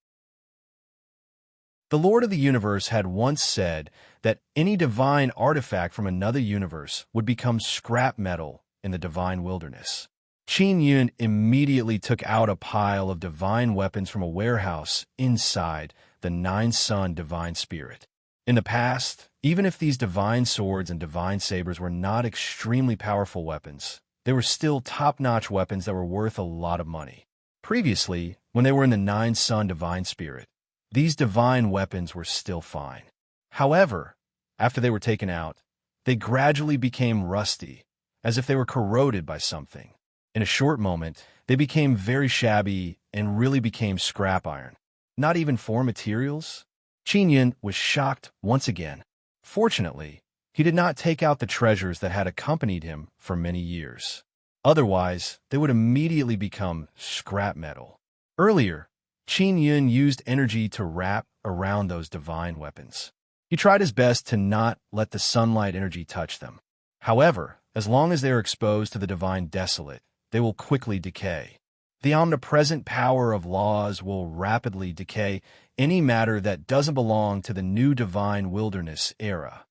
The Lord of the Universe had once said that any divine artifact from another universe would become scrap metal in the divine wilderness. Qin Yun immediately took out a pile of divine weapons from a warehouse inside the 9-sun divine spirit. In the past, even if these divine swords and divine sabers were not extremely powerful weapons, they were still top-notch weapons that were worth a lot of money. Previously, when they were in the 9-sun divine spirit, these divine weapons were still fine. However, after they were taken out, they gradually became rusty, as if they were corroded by something. In a short moment, they became very shabby and really became scrap iron. Not even for materials? Qin Yun was shocked once again. Fortunately, he did not take out the treasures that had accompanied him for many years. Otherwise, they would immediately become scrap metal. Earlier, Qin Yun used energy to wrap around those divine weapons. He tried his best to not let the sunlight energy touch them. However, as long as they are exposed to the divine desolate, they will quickly decay. The omnipresent power of laws will rapidly decay any matter that doesn't belong to the new divine wilderness era.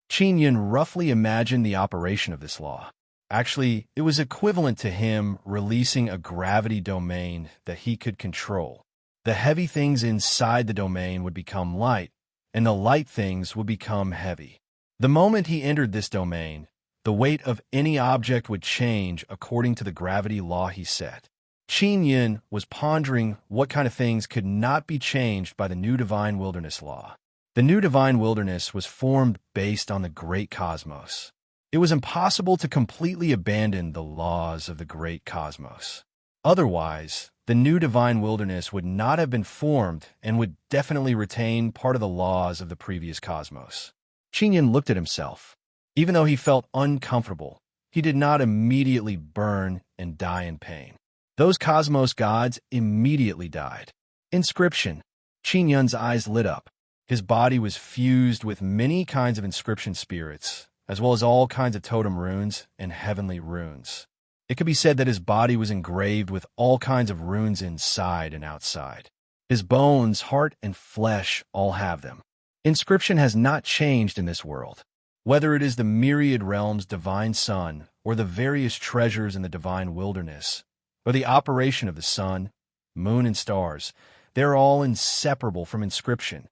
Qin Yun roughly imagined the operation of this law. Actually, it was equivalent to him releasing a gravity domain that he could control. The heavy things inside the domain would become light, and the light things would become heavy. The moment he entered this domain, the weight of any object would change according to the gravity law he set. Qin Yun was pondering what kind of things could not be changed by the new divine wilderness law. The new divine wilderness was formed based on the great cosmos. It was impossible to completely abandon the laws of the great cosmos. Otherwise, the new divine wilderness would not have been formed and would definitely retain part of the laws of the previous cosmos. Qin Yun looked at himself. Even though he felt uncomfortable, he did not immediately burn and die in pain. Those cosmos gods immediately died. Inscription. Qin Yun's eyes lit up. His body was fused with many kinds of inscription spirits, as well as all kinds of totem runes and heavenly runes. It could be said that his body was engraved with all kinds of runes inside and outside. His bones, heart, and flesh all have them. Inscription has not changed in this world. Whether it is the myriad realms' divine sun, or the various treasures in the divine wilderness, or the operation of the sun, moon, and stars. They're all inseparable from inscription.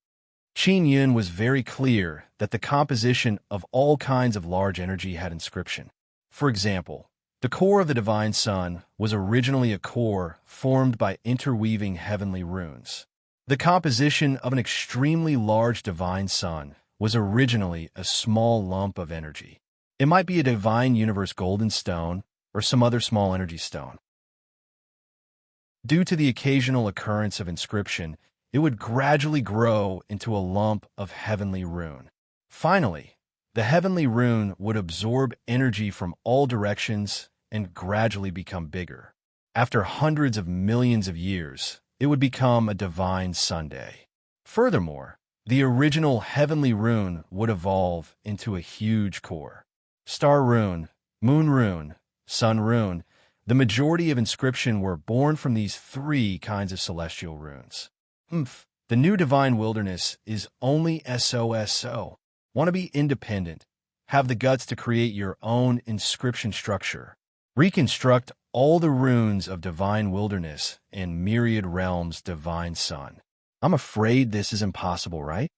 Qin Yun was very clear that the composition of all kinds of large energy had inscription. For example, the core of the divine sun was originally a core formed by interweaving heavenly runes. The composition of an extremely large divine sun was originally a small lump of energy. It might be a divine universe golden stone or some other small energy stone. Due to the occasional occurrence of inscription, it would gradually grow into a lump of heavenly rune. Finally, the heavenly rune would absorb energy from all directions and gradually become bigger. After hundreds of millions of years, it would become a divine Sunday. Furthermore, the original heavenly rune would evolve into a huge core. Star rune, moon rune, sun rune. The majority of inscription were born from these three kinds of celestial runes. The new divine wilderness is only SOSO. Want to be independent? Have the guts to create your own inscription structure. Reconstruct all the runes of divine wilderness and myriad realms divine sun. I'm afraid this is impossible, right?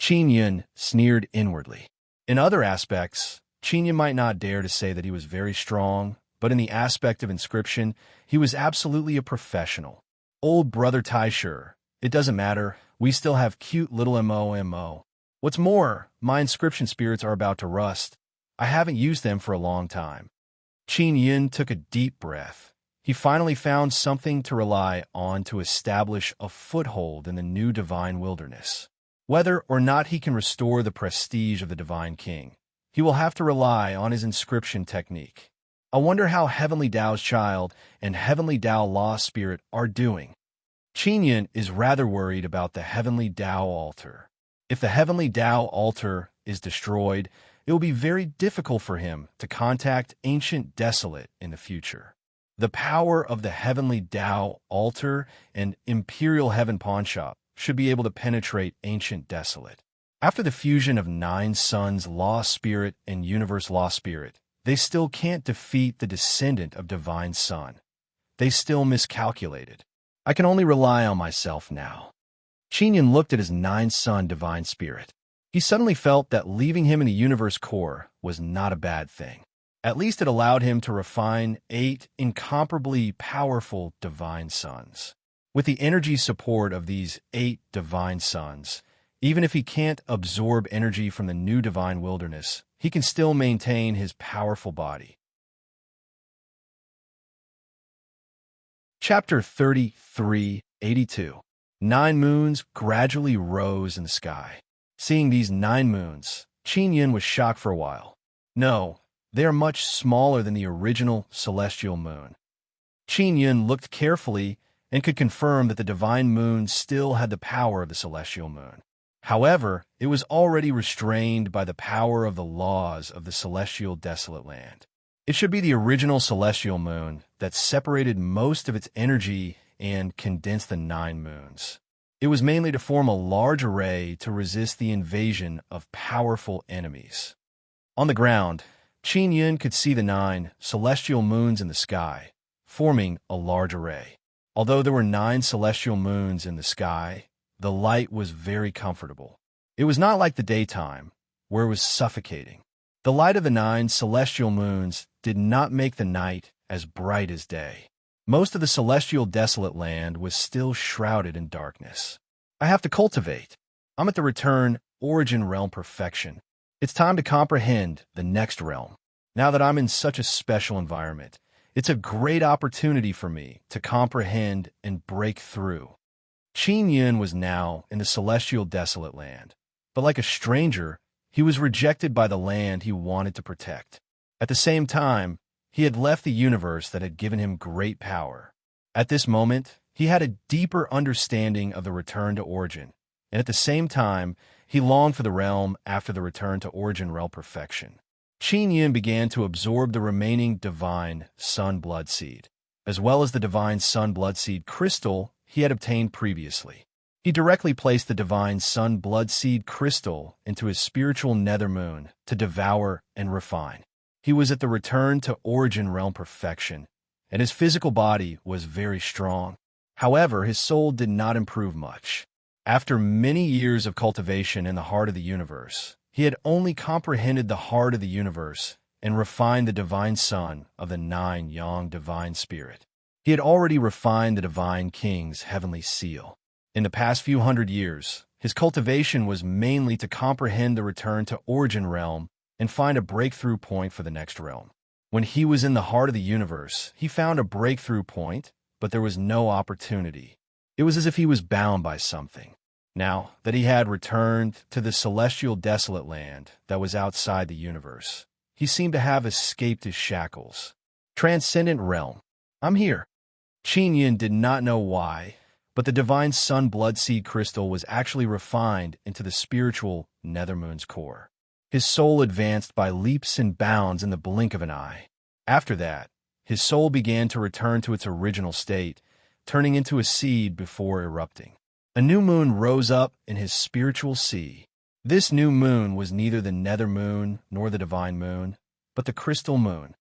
Qin Yun sneered inwardly. In other aspects, Qin Yun might not dare to say that he was very strong, but in the aspect of inscription, he was absolutely a professional. Old brother Taisher, it doesn't matter, we still have cute little MOMO. What's more, my inscription spirits are about to rust. I haven't used them for a long time. Qin Yun took a deep breath. He finally found something to rely on to establish a foothold in the new divine wilderness. Whether or not he can restore the prestige of the divine king, he will have to rely on his inscription technique. I wonder how Heavenly Tao's child and Heavenly Tao Lost Spirit are doing. Qin Yun is rather worried about the Heavenly Tao altar. If the Heavenly Tao altar is destroyed, it will be very difficult for him to contact Ancient Desolate in the future. The power of the Heavenly Tao altar and Imperial Heaven Pawnshop should be able to penetrate Ancient Desolate. After the fusion of Nine Suns Lost Spirit and Universe Lost Spirit, they still can't defeat the descendant of Divine Sun. They still miscalculated. I can only rely on myself now. Qin Yun looked at his Nine-Sun Divine Spirit. He suddenly felt that leaving him in the universe core was not a bad thing. At least it allowed him to refine 8 incomparably powerful Divine Suns. With the energy support of these 8 Divine Suns, even if he can't absorb energy from the new Divine Wilderness, he can still maintain his powerful body. Chapter 33:82. 9 moons gradually rose in the sky. Seeing these 9 moons, Qin Yun was shocked for a while. No, they are much smaller than the original celestial moon. Qin Yun looked carefully and could confirm that the divine moon still had the power of the celestial moon. However, it was already restrained by the power of the laws of the celestial desolate land. It should be the original celestial moon that separated most of its energy and condensed the 9 moons. It was mainly to form a large array to resist the invasion of powerful enemies. On the ground, Qin Yun could see the 9 celestial moons in the sky, forming a large array. Although there were 9 celestial moons in the sky, the light was very comfortable. It was not like the daytime, where it was suffocating. The light of the 9 celestial moons did not make the night as bright as day. Most of the celestial desolate land was still shrouded in darkness. I have to cultivate. I'm at the return origin realm perfection. It's time to comprehend the next realm. Now that I'm in such a special environment, it's a great opportunity for me to comprehend and break through. Qin Yun was now in the celestial desolate land, but like a stranger, he was rejected by the land he wanted to protect. At the same time, he had left the universe that had given him great power. At this moment, he had a deeper understanding of the return to origin, and at the same time, he longed for the realm after the return to origin realm perfection. Qin Yun began to absorb the remaining divine sun blood seed, as well as the divine sun blood seed crystal he had obtained previously. He directly placed the divine sun blood seed crystal into his spiritual nether moon to devour and refine. He was at the return to origin realm perfection, and his physical body was very strong. However, his soul did not improve much. After many years of cultivation in the heart of the universe, he had only comprehended the heart of the universe and refined the divine son of the nine yang divine spirit. He had already refined the divine king's heavenly seal. In the past few hundred years, his cultivation was mainly to comprehend the return to origin realm and find a breakthrough point for the next realm. When he was in the heart of the universe, he found a breakthrough point, but there was no opportunity. It was as if he was bound by something. Now that he had returned to the celestial desolate land that was outside the universe, he seemed to have escaped his shackles. Transcendent realm. I'm here. Qin Yin did not know why, but the divine sun blood seed crystal was actually refined into the spiritual Nethermoon's core. His soul advanced by leaps and bounds in the blink of an eye. After that, his soul began to return to its original state, turning into a seed before erupting. A new moon rose up in his spiritual sea. This new moon was neither the nether moon nor the divine moon, but the crystal moon.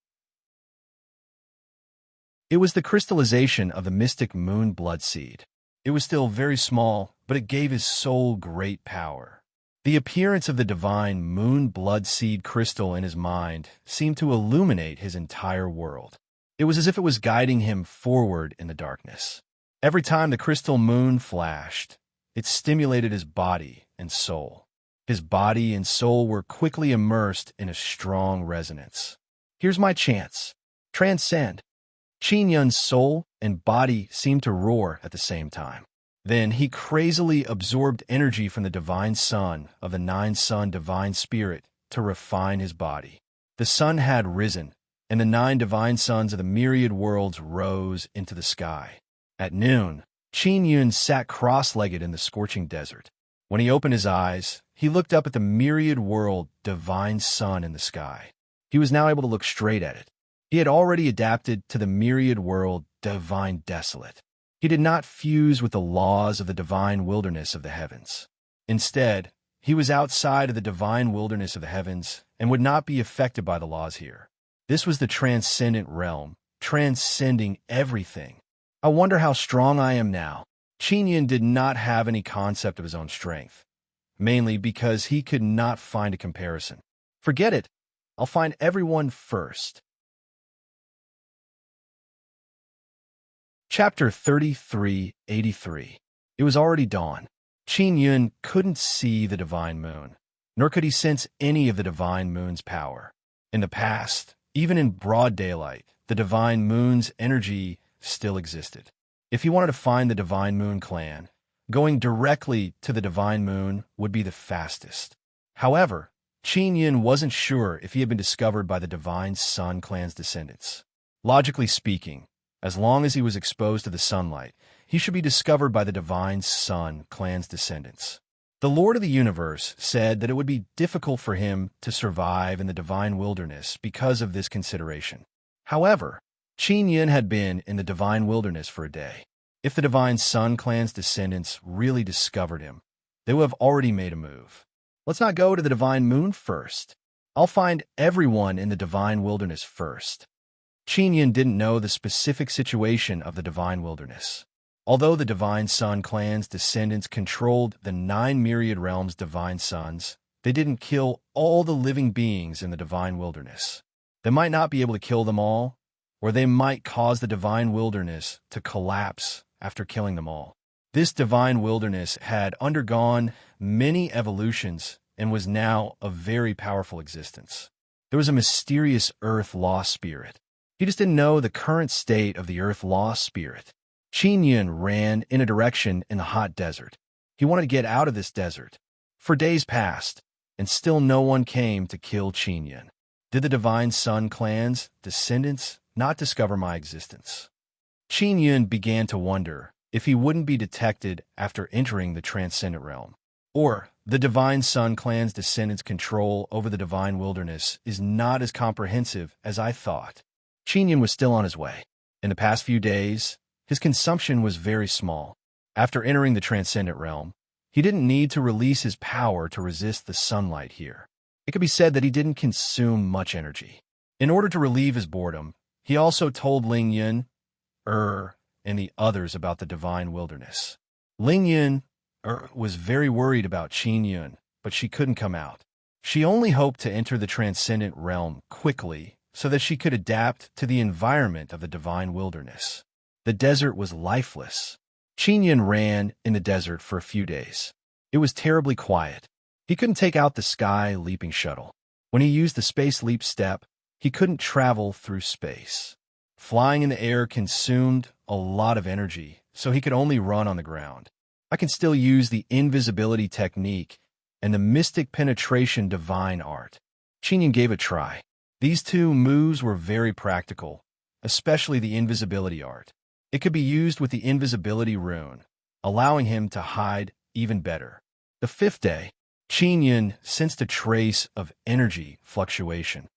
It was the crystallization of the mystic moon blood seed. It was still very small, but it gave his soul great power. The appearance of the divine moon blood seed crystal in his mind seemed to illuminate his entire world. It was as if it was guiding him forward in the darkness. Every time the crystal moon flashed, it stimulated his body and soul. His body and soul were quickly immersed in a strong resonance. Here's my chance. Transcend. Qin Yun's soul and body seemed to roar at the same time. Then he crazily absorbed energy from the divine sun of the nine sun divine spirit to refine his body. The sun had risen, and the nine divine suns of the myriad worlds rose into the sky. At noon, Qin Yun sat cross-legged in the scorching desert. When he opened his eyes, he looked up at the myriad world divine sun in the sky. He was now able to look straight at it. He had already adapted to the myriad world divine desolate. He did not fuse with the laws of the divine wilderness of the heavens. Instead, he was outside of the divine wilderness of the heavens and would not be affected by the laws here. This was the transcendent realm, transcending everything. I wonder how strong I am now. Qin Yin did not have any concept of his own strength, mainly because he could not find a comparison. Forget it. I'll find everyone first. Chapter 3383. It was already dawn. Qin Yun couldn't see the divine moon, nor could he sense any of the divine moon's power. In the past, even in broad daylight, the divine moon's energy still existed. If he wanted to find the divine moon clan, going directly to the divine moon would be the fastest. However, Qin Yun wasn't sure if he had been discovered by the divine sun clan's descendants. Logically speaking, as long as he was exposed to the sunlight, he should be discovered by the divine sun clan's descendants. The Lord of the universe said that it would be difficult for him to survive in the divine wilderness because of this consideration. However, Qin Yin had been in the divine wilderness for a day. If the divine sun clan's descendants really discovered him, they would have already made a move. Let's not go to the divine moon first. I'll find everyone in the divine wilderness first. Qin Yin didn't know the specific situation of the divine wilderness. Although the divine sun clan's descendants controlled the 9 myriad realms' divine suns, they didn't kill all the living beings in the divine wilderness. They might not be able to kill them all, or they might cause the divine wilderness to collapse after killing them all. This divine wilderness had undergone many evolutions and was now a very powerful existence. There was a mysterious earth law spirit. He just didn't know the current state of the earth law spirit. Qin Yun ran in a direction in the hot desert. He wanted to get out of this desert. For days passed, and still no one came to kill Qin Yun. Did the divine sun clan's descendants not discover my existence? Qin Yun began to wonder if he wouldn't be detected after entering the transcendent realm. Or the divine sun clan's descendants' control over the divine wilderness is not as comprehensive as I thought. Qin Yun was still on his way. In the past few days, his consumption was very small. After entering the transcendent realm, he didn't need to release his power to resist the sunlight here. It could be said that he didn't consume much energy. In order to relieve his boredom, he also told Ling Yun, and the others about the divine wilderness. Ling Yun was very worried about Qin Yun, but she couldn't come out. She only hoped to enter the transcendent realm quickly so that she could adapt to the environment of the divine wilderness. The desert was lifeless. Qin Yun ran in the desert for a few days. It was terribly quiet. He couldn't take out the sky leaping shuttle. When he used the space leap step, he couldn't travel through space. Flying in the air consumed a lot of energy, so he could only run on the ground. I can still use the invisibility technique and the mystic penetration divine art. Qin Yun gave a try. These two moves were very practical, especially the invisibility art. It could be used with the invisibility rune, allowing him to hide even better. The fifth day, Qin Yun sensed a trace of energy fluctuation.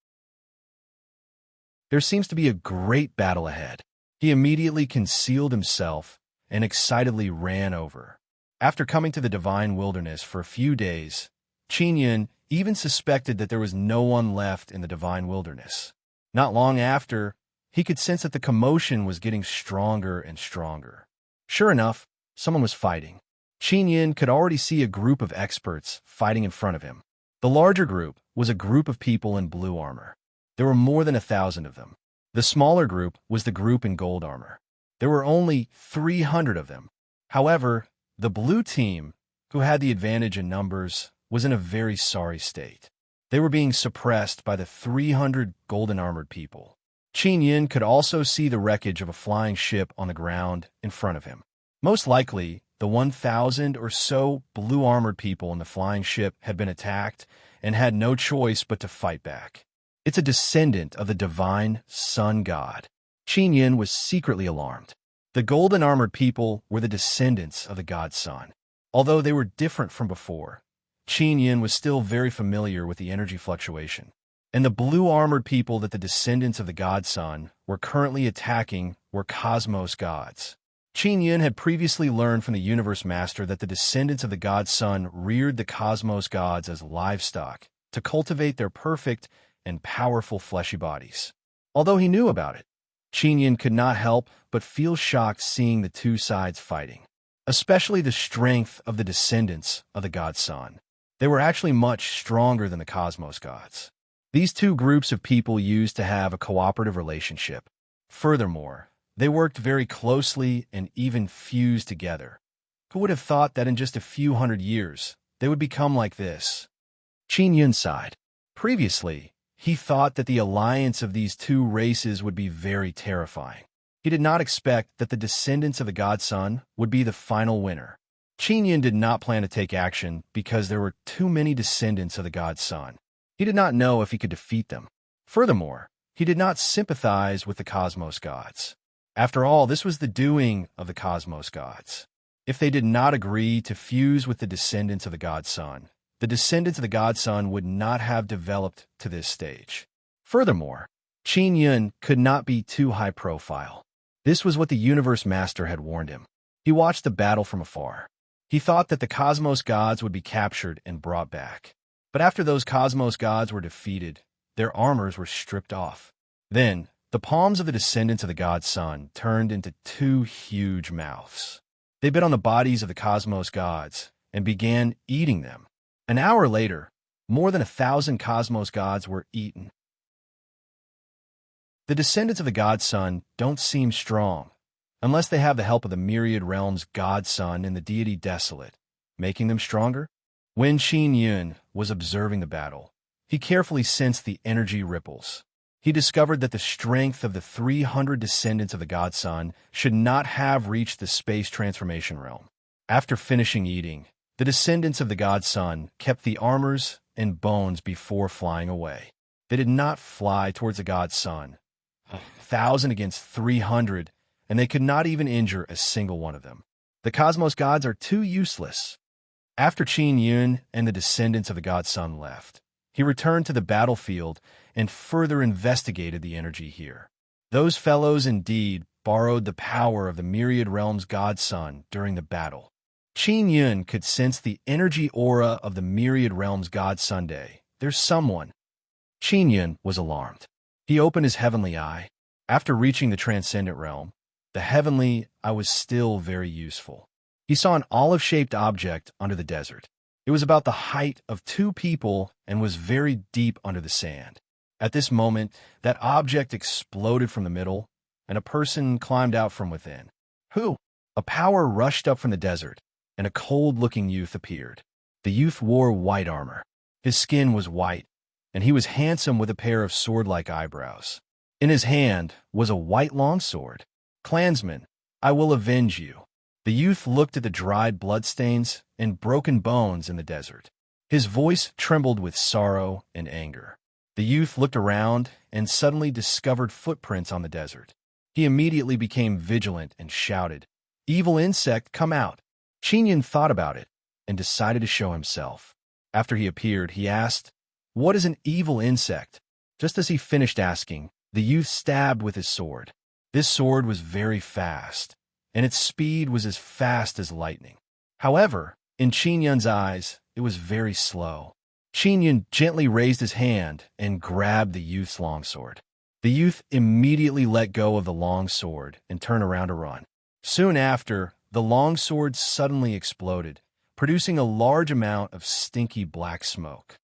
There seems to be a great battle ahead. He immediately concealed himself and excitedly ran over. After coming to the divine wilderness for a few days, Qin Yun even suspected that there was no one left in the divine wilderness. Not long after, he could sense that the commotion was getting stronger and stronger. Sure enough, someone was fighting. Qin Yun could already see a group of experts fighting in front of him. The larger group was a group of people in blue armor. There were more than 1,000 of them. The smaller group was the group in gold armor. There were only 300 of them. However, the blue team, who had the advantage in numbers, was in a very sorry state. They were being suppressed by the 300 golden-armored people. Qin Yun could also see the wreckage of a flying ship on the ground in front of him. Most likely, the 1,000 or so blue-armored people in the flying ship had been attacked and had no choice but to fight back. It's a descendant of the divine sun god. Qin Yun was secretly alarmed. The golden-armored people were the descendants of the god sun. Although they were different from before, Qin Yun was still very familiar with the energy fluctuation. And the blue-armored people that the descendants of the god sun were currently attacking were cosmos gods. Qin Yun had previously learned from the universe master that the descendants of the god sun reared the cosmos gods as livestock to cultivate their perfect and powerful fleshy bodies. Although he knew about it, Qin Yun could not help but feel shocked seeing the two sides fighting, especially the strength of the descendants of the god sun. They were actually much stronger than the cosmos gods. These two groups of people used to have a cooperative relationship. Furthermore, they worked very closely and even fused together. Who would have thought that in just a few hundred years, they would become like this? Qin Yun sighed. Previously, he thought that the alliance of these two races would be very terrifying. He did not expect that the descendants of the god sun would be the final winner. Qin Yun did not plan to take action because there were too many descendants of the god sun. He did not know if he could defeat them. Furthermore, he did not sympathize with the cosmos gods. After all, this was the doing of the cosmos gods. If they did not agree to fuse with the descendants of the god sun, the descendants of the god sun would not have developed to this stage. Furthermore, Qin Yun could not be too high profile. This was what the universe master had warned him. He watched the battle from afar. He thought that the cosmos gods would be captured and brought back. But after those cosmos gods were defeated, their armors were stripped off. Then, the palms of the descendants of the god sun turned into two huge mouths. They bit on the bodies of the cosmos gods and began eating them. An hour later, more than 1,000 cosmos gods were eaten. The descendants of the god sun don't seem strong, unless they have the help of the myriad realms god sun and the deity desolate, making them stronger. When Qin Yun was observing the battle, he carefully sensed the energy ripples. He discovered that the strength of the 300 descendants of the god sun should not have reached the space transformation realm. After finishing eating, the descendants of the god sun kept the armors and bones before flying away. They did not fly towards the god sun. 1,000 against 300, and they could not even injure a single one of them. The cosmos gods are too useless. After Qin Yun and the descendants of the god sun left, he returned to the battlefield and further investigated the energy here. Those fellows indeed borrowed the power of the myriad realms god sun during the battle. Qin Yun could sense the energy aura of the myriad realms god Sunday. There's someone. Qin Yun was alarmed. He opened his heavenly eye. After reaching the transcendent realm, The heavenly, I was still very useful. He saw an olive-shaped object under the desert. It was about the height of 2 people and was very deep under the sand. At this moment, that object exploded from the middle, and a person climbed out from within. Who? A power rushed up from the desert, and a cold-looking youth appeared. The youth wore white armor. His skin was white, and he was handsome with a pair of sword-like eyebrows. In his hand was a white longsword. "Clansman, I will avenge you." The youth looked at the dried bloodstains and broken bones in the desert. His voice trembled with sorrow and anger. The youth looked around and suddenly discovered footprints on the desert. He immediately became vigilant and shouted, "Evil insect, come out!" Qin thought about it and decided to show himself. After he appeared, he asked, "What is an evil insect?" Just as he finished asking, the youth stabbed with his sword. This sword was very fast, and its speed was as fast as lightning. However, in Qin eyes, it was very slow. Qin gently raised his hand and grabbed the youth's longsword. The youth immediately let go of the longsword and turned around to run. Soon after, the longsword suddenly exploded, producing a large amount of stinky black smoke.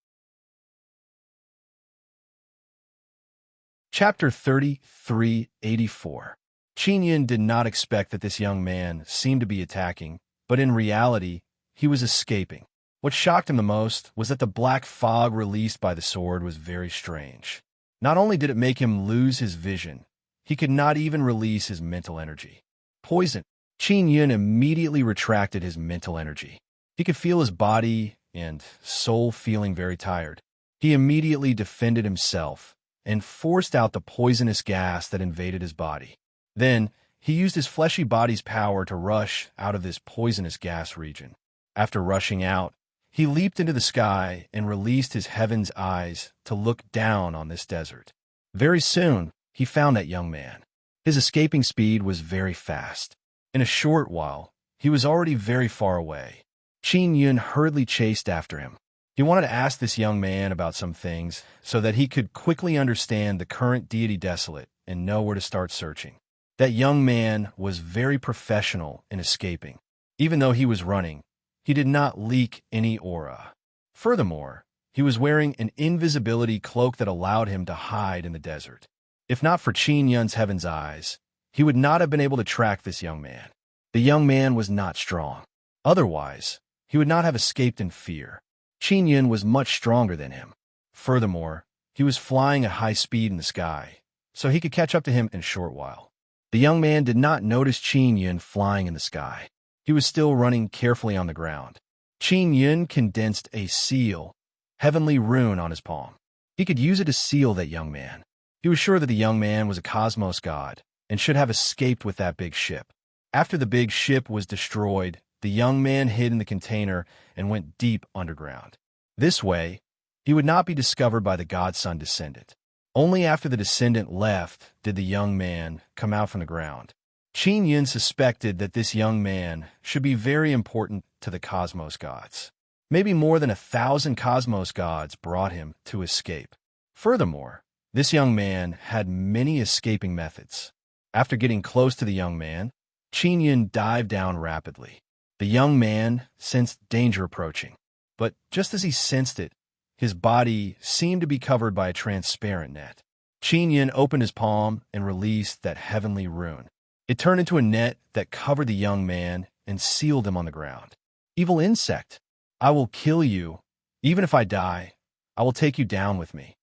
Chapter 33:84. Qin did not expect that this young man seemed to be attacking, but in reality, he was escaping. What shocked him the most was that the black fog released by the sword was very strange. Not only did it make him lose his vision, he could not even release his mental energy. Poison. Qin immediately retracted his mental energy. He could feel his body and soul feeling very tired. He immediately defended himself and forced out the poisonous gas that invaded his body. Then, he used his fleshy body's power to rush out of this poisonous gas region. After rushing out, he leaped into the sky and released his heaven's eyes to look down on this desert. Very soon, he found that young man. His escaping speed was very fast. In a short while, he was already very far away. Qin hurriedly chased after him. He wanted to ask this young man about some things so that he could quickly understand the current deity desolate and know where to start searching. That young man was very professional in escaping. Even though he was running, he did not leak any aura. Furthermore, he was wearing an invisibility cloak that allowed him to hide in the desert. If not for Qin's heaven's eyes, he would not have been able to track this young man. The young man was not strong. Otherwise, he would not have escaped in fear. Qin was much stronger than him. Furthermore, he was flying at high speed in the sky, so he could catch up to him in a short while. The young man did not notice Qin flying in the sky. He was still running carefully on the ground. Qin condensed a seal, heavenly rune on his palm. He could use it to seal that young man. He was sure that the young man was a cosmos god and should have escaped with that big ship. After the big ship was destroyed, the young man hid in the container and went deep underground. This way, he would not be discovered by the godson descendant. Only after the descendant left did the young man come out from the ground. Qin suspected that this young man should be very important to the cosmos gods. Maybe more than 1,000 cosmos gods brought him to escape. Furthermore, this young man had many escaping methods. After getting close to the young man, Qin dived down rapidly. The young man sensed danger approaching, but just as he sensed it, his body seemed to be covered by a transparent net. Qin opened his palm and released that heavenly rune. It turned into a net that covered the young man and sealed him on the ground. "Evil insect, I will kill you. Even if I die, I will take you down with me."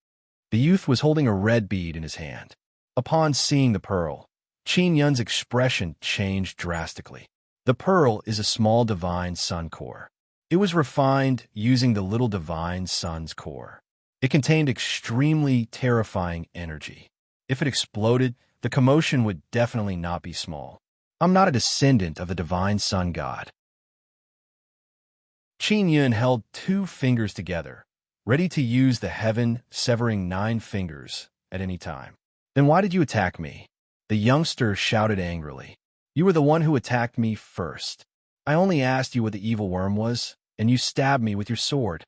The youth was holding a red bead in his hand. Upon seeing the pearl, Qin's expression changed drastically. The pearl is a small divine sun core. It was refined using the little divine sun's core. It contained extremely terrifying energy. If it exploded, the commotion would definitely not be small. I'm not a descendant of the divine sun god. Qin held 2 fingers together, ready to use the heaven severing 9 fingers at any time. "Then why did you attack me?" The youngster shouted angrily. "You were the one who attacked me first. I only asked you what the evil worm was, and you stabbed me with your sword."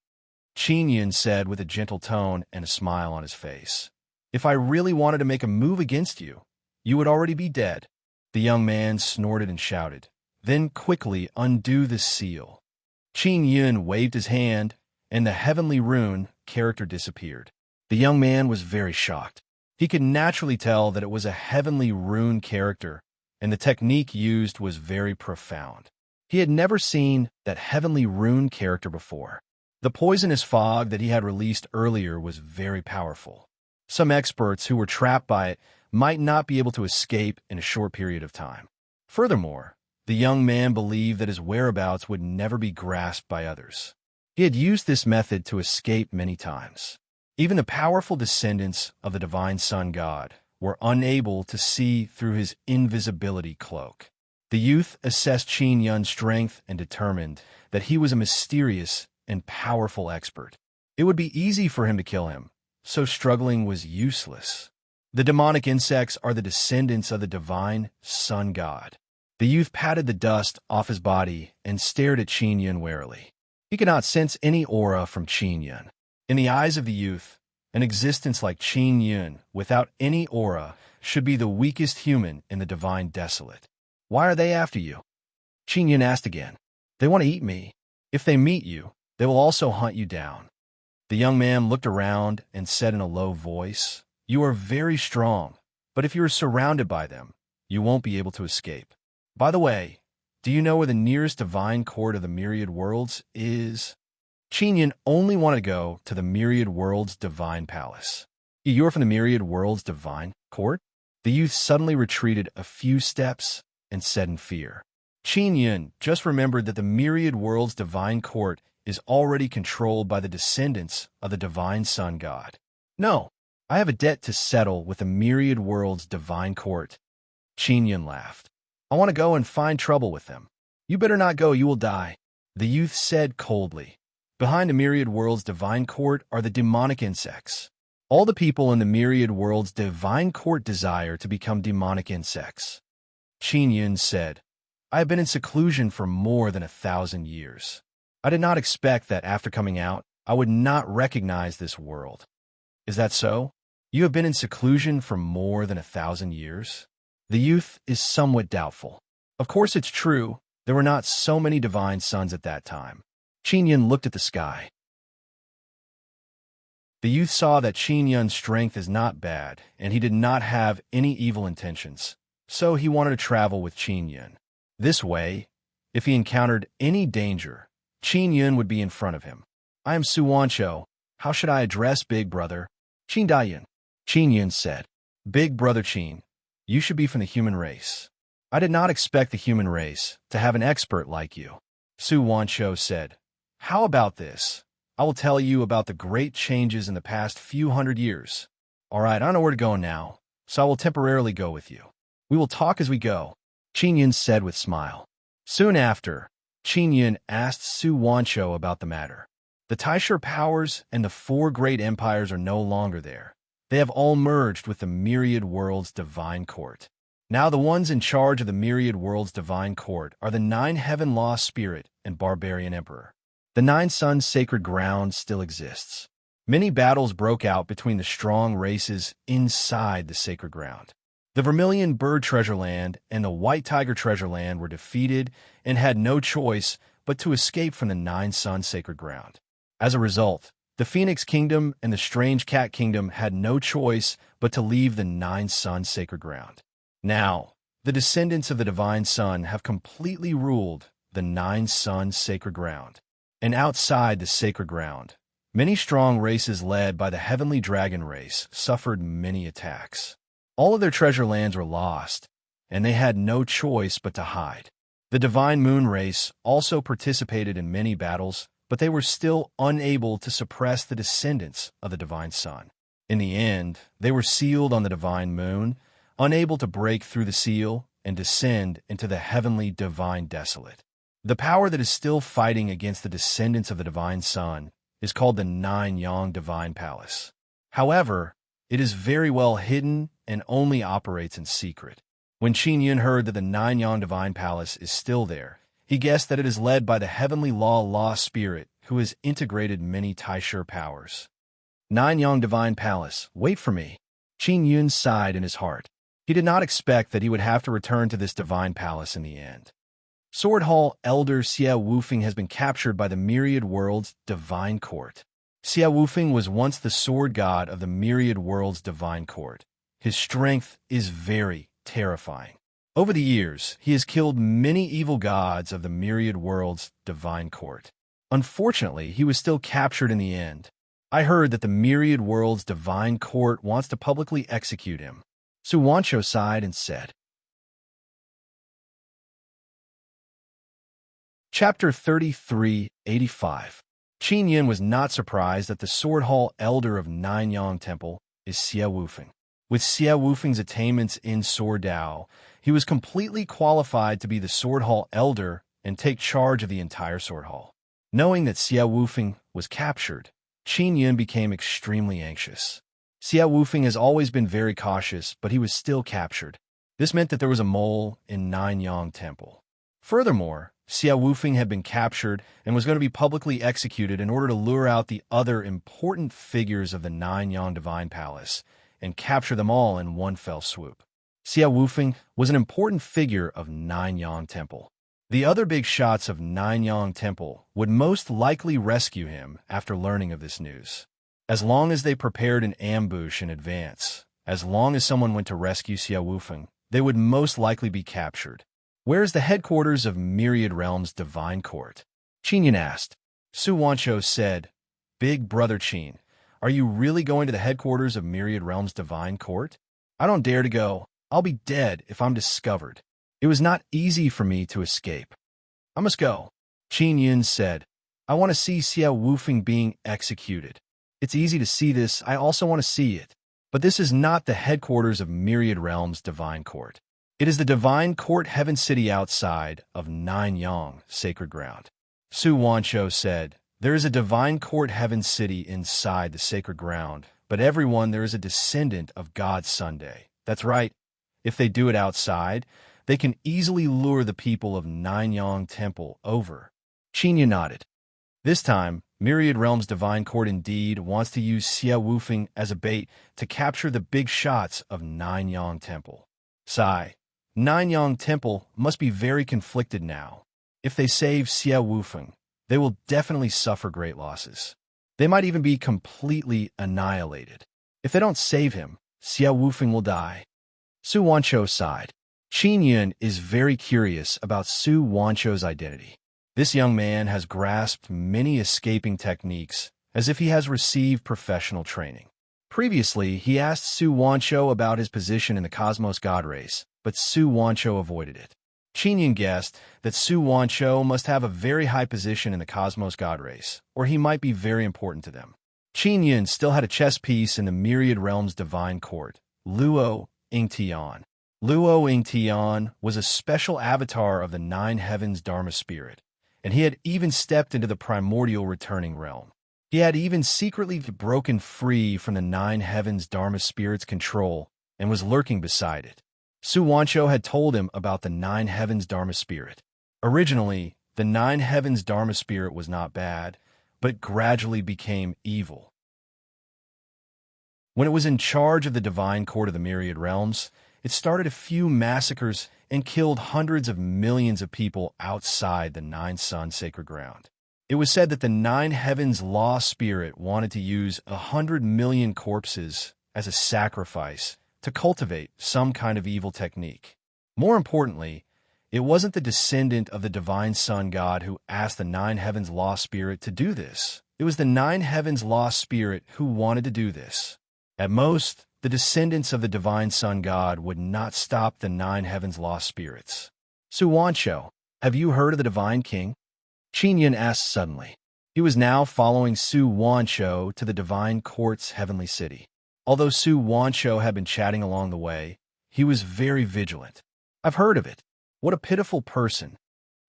Qin said with a gentle tone and a smile on his face. "If I really wanted to make a move against you, you would already be dead." The young man snorted and shouted, "Then quickly undo the seal." Qin Yun waved his hand, and the heavenly rune character disappeared. The young man was very shocked. He could naturally tell that it was a heavenly rune character, and the technique used was very profound. He had never seen that heavenly rune character before. The poisonous fog that he had released earlier was very powerful. Some experts who were trapped by it might not be able to escape in a short period of time. Furthermore, the young man believed that his whereabouts would never be grasped by others. He had used this method to escape many times. Even the powerful descendants of the divine sun god were unable to see through his invisibility cloak. The youth assessed Qin Yun's strength and determined that he was a mysterious and powerful expert. It would be easy for him to kill him, so struggling was useless. The demonic insects are the descendants of the divine sun god. The youth patted the dust off his body and stared at Qin Yun warily. He could not sense any aura from Qin Yun. In the eyes of the youth, an existence like Qin Yun without any aura should be the weakest human in the divine desolate. "Why are they after you?" Qin Yun asked again. "They want to eat me. If they meet you, they will also hunt you down." The young man looked around and said in a low voice, "You are very strong, but if you are surrounded by them, you won't be able to escape. By the way, do you know where the nearest divine court of the myriad worlds is?" Qin Yun only wanted to go to the myriad worlds divine palace. "You're from the myriad worlds divine court?" The youth suddenly retreated a few steps and said in fear. Qin Yun just remembered that the myriad worlds divine court is already controlled by the descendants of the divine sun god. "No, I have a debt to settle with the myriad worlds divine court." Qin Yun laughed. "I want to go and find trouble with them." "You better not go, you will die," the youth said coldly. "Behind the myriad worlds divine court are the demonic insects. All the people in the myriad worlds divine court desire to become demonic insects." Qin Yun said, "I have been in seclusion for more than 1,000 years. I did not expect that after coming out, I would not recognize this world." "Is that so? You have been in seclusion for more than 1,000 years?" The youth is somewhat doubtful. Of course it's true, there were not so many divine suns at that time. Qin Yun looked at the sky. The youth saw that Qin Yun's strength is not bad, and he did not have any evil intentions, so he wanted to travel with Qin Yun. This way, if he encountered any danger, Qin Yun would be in front of him. "I am Su Wancho. How should I address Big Brother?" "Qin Dayun," Qin Yun said. "Big Brother Qin, you should be from the human race. I did not expect the human race to have an expert like you." Su Wancho said, "How about this? I will tell you about the great changes in the past few hundred years." "All right, I don't know where to go now, so I will temporarily go with you. We will talk as we go," Qin Yun said with a smile. Soon after, Qin Yun asked Su Wancho about the matter. The Taisher powers and the 4 great empires are no longer there. They have all merged with the myriad worlds divine court. Now the ones in charge of the myriad worlds divine court are the 9 heaven lost spirit and barbarian emperor. The 9 suns sacred ground still exists. Many battles broke out between the strong races inside the sacred ground. The Vermilion Bird Treasure Land and the White Tiger Treasure Land were defeated and had no choice but to escape from the 9 sun sacred ground. As a result, the Phoenix Kingdom and the Strange Cat Kingdom had no choice but to leave the 9 sun sacred ground. Now, the descendants of the divine sun have completely ruled the 9 sun sacred ground. And outside the sacred ground, many strong races led by the heavenly dragon race suffered many attacks. All of their treasure lands were lost, and they had no choice but to hide. The divine moon race also participated in many battles, but they were still unable to suppress the descendants of the divine sun. In the end, they were sealed on the divine moon, unable to break through the seal and descend into the heavenly divine desolate. The power that is still fighting against the descendants of the divine sun is called the 9 Yang Divine Palace. However, it is very well hidden and only operates in secret. When Qin Yun heard that the 9 Yang Divine Palace is still there, he guessed that it is led by the heavenly law spirit who has integrated many Taisher powers. 9 Yang Divine Palace, wait for me. Qin Yun sighed in his heart. He did not expect that he would have to return to this divine palace in the end. Sword Hall Elder Xia Wufeng has been captured by the Myriad World's divine court. Xia Wufeng was once the sword god of the Myriad World's divine court. His strength is very terrifying. Over the years, he has killed many evil gods of the Myriad World's divine court. Unfortunately, he was still captured in the end. I heard that the Myriad World's divine court wants to publicly execute him. Su Wancho sighed and said. Chapter 3385. Qin Yin was not surprised that the Sword Hall Elder of Nanyang Temple is Xia Wufeng. With Xia Wufeng's attainments in Sword Dao, he was completely qualified to be the Sword Hall Elder and take charge of the entire Sword Hall. Knowing that Xia Wufeng was captured, Qin Yin became extremely anxious. Xia Wufeng has always been very cautious, but he was still captured. This meant that there was a mole in Nanyang Temple. Furthermore, Xia Wufeng had been captured and was going to be publicly executed in order to lure out the other important figures of the Nanyang Divine Palace and capture them all in one fell swoop. Xia Wufeng was an important figure of Nanyang Temple. The other big shots of Nanyang Temple would most likely rescue him after learning of this news. As long as they prepared an ambush in advance, as long as someone went to rescue Xia Wufeng, they would most likely be captured. Where is the headquarters of Myriad Realm's divine court? Qin Yin asked. Su Wancho said, Big Brother Qin, are you really going to the headquarters of Myriad Realm's divine court? I don't dare to go. I'll be dead if I'm discovered. It was not easy for me to escape. I must go. Qin Yin said, I want to see Xia Wufeng being executed. It's easy to see this, I also want to see it. But this is not the headquarters of Myriad Realm's divine court. It is the divine court Heaven City outside of Nanyang, sacred ground. Su Wancho said, There is a divine court Heaven City inside the sacred ground, but everyone there is a descendant of God Sunday. That's right. If they do it outside, they can easily lure the people of Nanyang Temple over. Qin Yin nodded. This time, Myriad Realm's divine court indeed wants to use Xia Wufeng as a bait to capture the big shots of Nanyang Temple. Sigh. Nanyang Temple must be very conflicted now. If they save Xia Wufeng, they will definitely suffer great losses. They might even be completely annihilated. If they don't save him, Xia Wufeng will die. Su Wancho sighed. Qin Yin is very curious about Su Wancho's identity. This young man has grasped many escaping techniques as if he has received professional training. Previously, he asked Su Wancho about his position in the Cosmos God race, but Su Wancho avoided it. Qin Yin guessed that Su Wancho must have a very high position in the Cosmos God race, or he might be very important to them. Qin Yin still had a chess piece in the Myriad Realm's divine court, Luo Yingtian. Luo Yingtian was a special avatar of the Nine Heavens Dharma Spirit, and he had even stepped into the primordial returning realm. He had even secretly broken free from the Nine Heavens Dharma Spirit's control and was lurking beside it. Su Wancho had told him about the Nine Heavens Dharma Spirit. Originally, the Nine Heavens Dharma Spirit was not bad, but gradually became evil. When it was in charge of the divine court of the Myriad Realms, it started a few massacres and killed hundreds of millions of people outside the Nine Sun sacred ground. It was said that the Nine Heavens Law Spirit wanted to use 100 million corpses as a sacrifice to cultivate some kind of evil technique. More importantly, it wasn't the descendant of the divine sun god who asked the Nine Heavens Law Spirit to do this. It was the Nine Heavens Law Spirit who wanted to do this. At most, the descendants of the divine sun god would not stop the Nine Heavens Law Spirits. Su Wancho, have you heard of the Divine King? Qin Yin asked suddenly. He was now following Su Wancho to the divine court's heavenly city. Although Su Wancho had been chatting along the way, he was very vigilant. I've heard of it. What a pitiful person.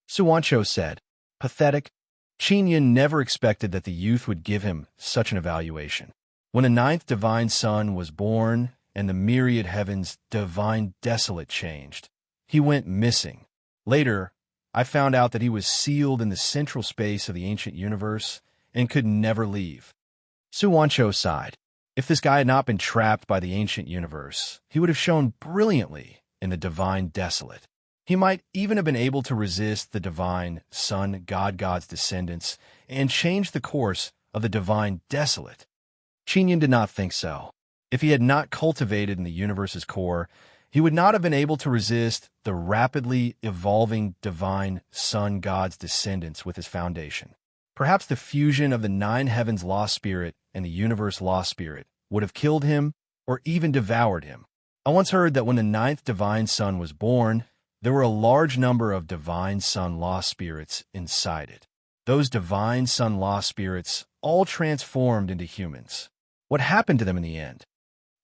Su Wancho said. Pathetic. Qin Yin never expected that the youth would give him such an evaluation. When the ninth divine sun was born and the myriad heavens divine desolate changed, he went missing. Later, I found out that he was sealed in the central space of the ancient universe and could never leave. Su Wancho sighed. If this guy had not been trapped by the ancient universe, he would have shone brilliantly in the divine desolate. He might even have been able to resist the divine sun god's descendants and change the course of the divine desolate. Qin did not think so. If he had not cultivated in the universe's core, he would not have been able to resist the rapidly evolving divine sun god's descendants with his foundation. Perhaps the fusion of the nine heavens lost spirit and the universe lost spirit would have killed him or even devoured him. I once heard that when the ninth divine sun was born, there were a large number of divine sun lost spirits inside it. Those divine sun lost spirits all transformed into humans. What happened to them in the end?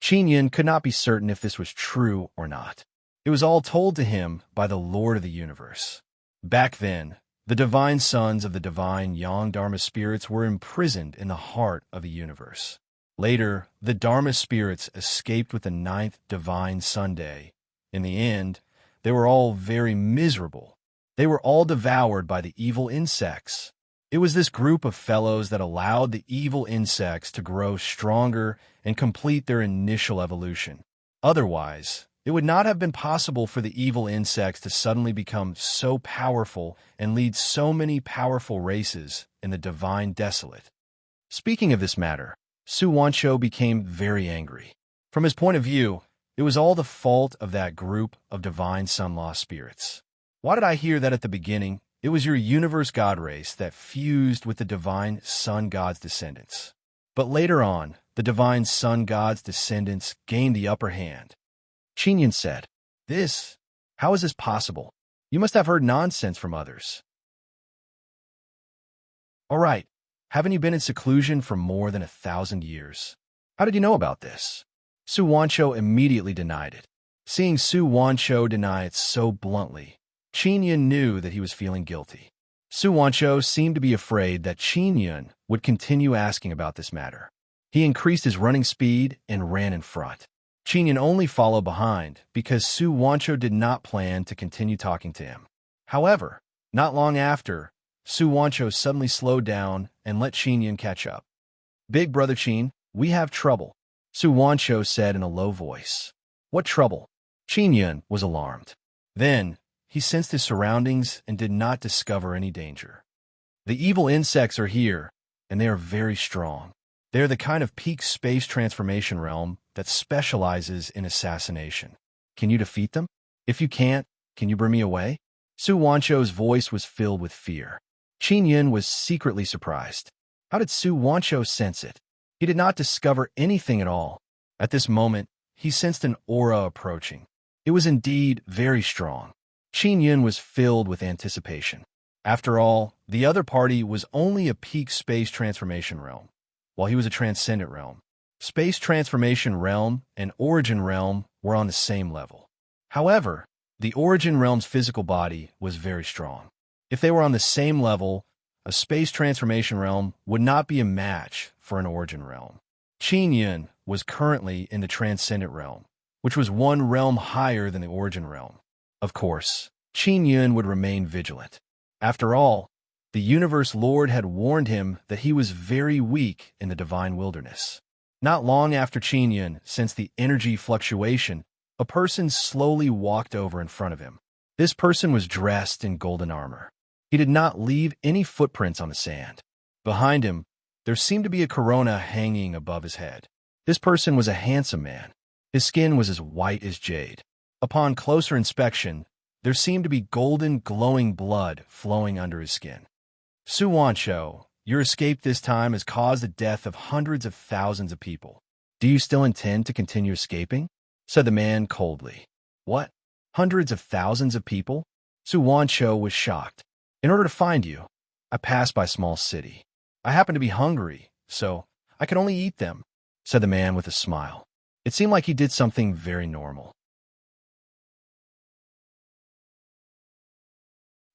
Qin could not be certain if this was true or not. It was all told to him by the Lord of the universe. Back then, the divine sons of the divine yang Dharma spirits were imprisoned in the heart of the universe. Later, the Dharma spirits escaped with the ninth divine sun day. In the end, they were all very miserable. They were all devoured by the evil insects. It was this group of fellows that allowed the evil insects to grow stronger and complete their initial evolution. Otherwise, it would not have been possible for the evil insects to suddenly become so powerful and lead so many powerful races in the divine desolate. Speaking of this matter, Su Wancho became very angry. From his point of view, it was all the fault of that group of divine sun-lost spirits. Why did I hear that at the beginning? It was your universe god race that fused with the divine sun god's descendants. But later on, the divine sun god's descendants gained the upper hand. Qin said, How is this possible? You must have heard nonsense from others. All right, haven't you been in seclusion for more than 1,000 years? How did you know about this? Su Wancho immediately denied it. Seeing Su Wancho deny it so bluntly, Qin knew that he was feeling guilty. Su Wancho seemed to be afraid that Qin would continue asking about this matter. He increased his running speed and ran in front. Qin only followed behind because Su Wancho did not plan to continue talking to him. However, not long after, Su Wancho suddenly slowed down and let Qin catch up. Big brother Qin, we have trouble, Su Wancho said in a low voice. What trouble? Qin was alarmed. Then, he sensed his surroundings and did not discover any danger. The evil insects are here, and they are very strong. They are the kind of peak space transformation realm that specializes in assassination. Can you defeat them? If you can't, can you bring me away? Su Wancho's voice was filled with fear. Qin was secretly surprised. How did Su Wancho sense it? He did not discover anything at all. At this moment, he sensed an aura approaching. It was indeed very strong. Qin was filled with anticipation. After all, the other party was only a peak space transformation realm, while he was a transcendent realm. Space transformation realm and origin realm were on the same level. However, the origin realm's physical body was very strong. If they were on the same level, a space transformation realm would not be a match for an origin realm. Qin was currently in the transcendent realm, which was one realm higher than the origin realm. Of course, Qin would remain vigilant. After all, the Universe Lord had warned him that he was very weak in the divine wilderness. Not long after Qin sensed the energy fluctuation, a person slowly walked over in front of him. This person was dressed in golden armor. He did not leave any footprints on the sand. Behind him, there seemed to be a corona hanging above his head. This person was a handsome man. His skin was as white as jade. Upon closer inspection, there seemed to be golden, glowing blood flowing under his skin. Su Wancho, your escape this time has caused the death of hundreds of thousands of people. Do you still intend to continue escaping? Said the man coldly. What? Hundreds of thousands of people? Su Wancho was shocked. In order to find you, I passed by a small city. I happened to be hungry, so I could only eat them, said the man with a smile. It seemed like he did something very normal.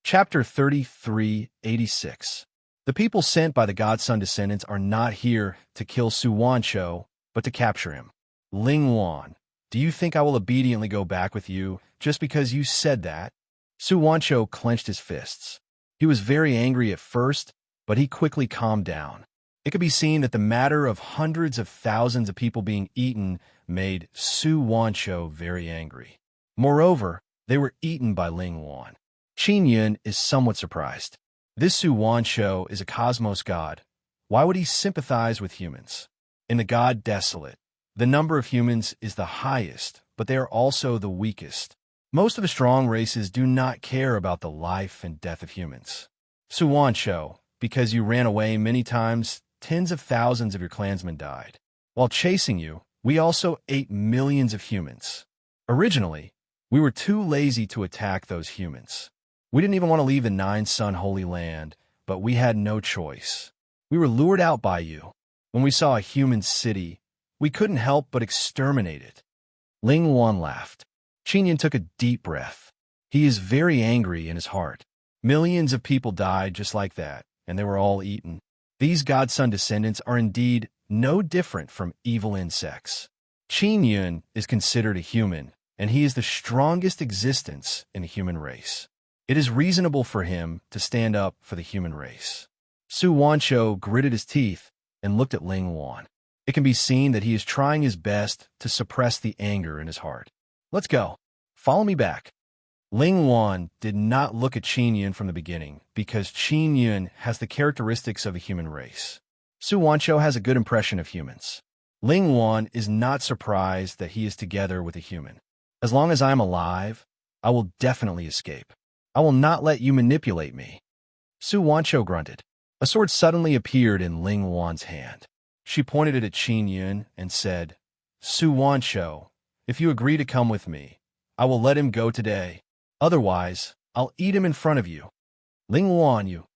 Chapter 3386. The people sent by the Godson descendants are not here to kill Su Wancho, but to capture him. Ling Wan, do you think I will obediently go back with you just because you said that? Su Wancho clenched his fists. He was very angry at first, but he quickly calmed down. It could be seen that the matter of hundreds of thousands of people being eaten made Su Wancho very angry. Moreover, they were eaten by Ling Wan. Qin Yun is somewhat surprised. This Su Wancho is a cosmos god. Why would he sympathize with humans? In the god Desolate, the number of humans is the highest, but they are also the weakest. Most of the strong races do not care about the life and death of humans. Su Wancho, because you ran away many times, tens of thousands of your clansmen died. While chasing you, we also ate millions of humans. Originally, we were too lazy to attack those humans. We didn't even want to leave the Nine-Sun Holy Land, but we had no choice. We were lured out by you. When we saw a human city, we couldn't help but exterminate it. Ling Wan laughed. Qin Yun took a deep breath. He is very angry in his heart. Millions of people died just like that, and they were all eaten. These godson descendants are indeed no different from evil insects. Qin Yun is considered a human, and he is the strongest existence in the human race. It is reasonable for him to stand up for the human race. Su Wancho gritted his teeth and looked at Ling Wan. It can be seen that he is trying his best to suppress the anger in his heart. Let's go. Follow me back. Ling Wan did not look at Qin Yun from the beginning because Qin Yun has the characteristics of a human race. Su Wancho has a good impression of humans. Ling Wan is not surprised that he is together with a human. As long as I am alive, I will definitely escape. I will not let you manipulate me. Su Wancho grunted. A sword suddenly appeared in Ling Wan's hand. She pointed it at Qin Yun and said, Su Wancho, if you agree to come with me, I will let him go today. Otherwise, I'll eat him in front of you. Ling Wan, you.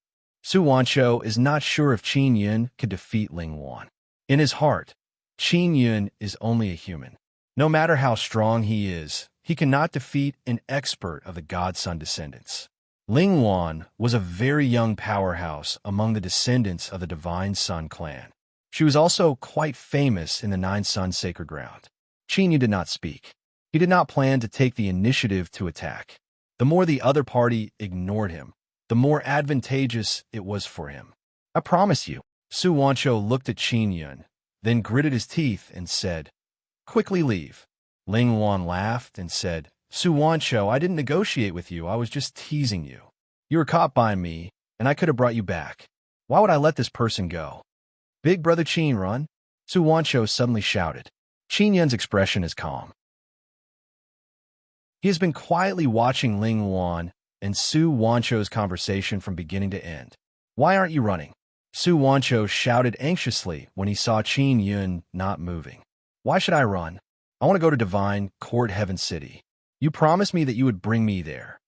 Su Wancho is not sure if Qin Yun could defeat Ling Wan. In his heart, Qin Yun is only a human. No matter how strong he is, he cannot defeat an expert of the godson descendants. Ling Wan was a very young powerhouse among the descendants of the Divine Sun clan. She was also quite famous in the Nine-Sun sacred ground. Qin Yun did not speak. He did not plan to take the initiative to attack. The more the other party ignored him, the more advantageous it was for him. I promise you. Su Wancho looked at Qin Yun, then gritted his teeth and said, Quickly leave. Ling Wan laughed and said, Su Wancho, I didn't negotiate with you. I was just teasing you. You were caught by me, and I could have brought you back. Why would I let this person go? Big brother Qin, run. Su Wancho suddenly shouted. Qin Yun's expression is calm. He has been quietly watching Ling Wan and Su Wancho's conversation from beginning to end. Why aren't you running? Su Wancho shouted anxiously when he saw Qin Yun not moving. Why should I run? I want to go to Divine Court Heaven City. You promised me that you would bring me there.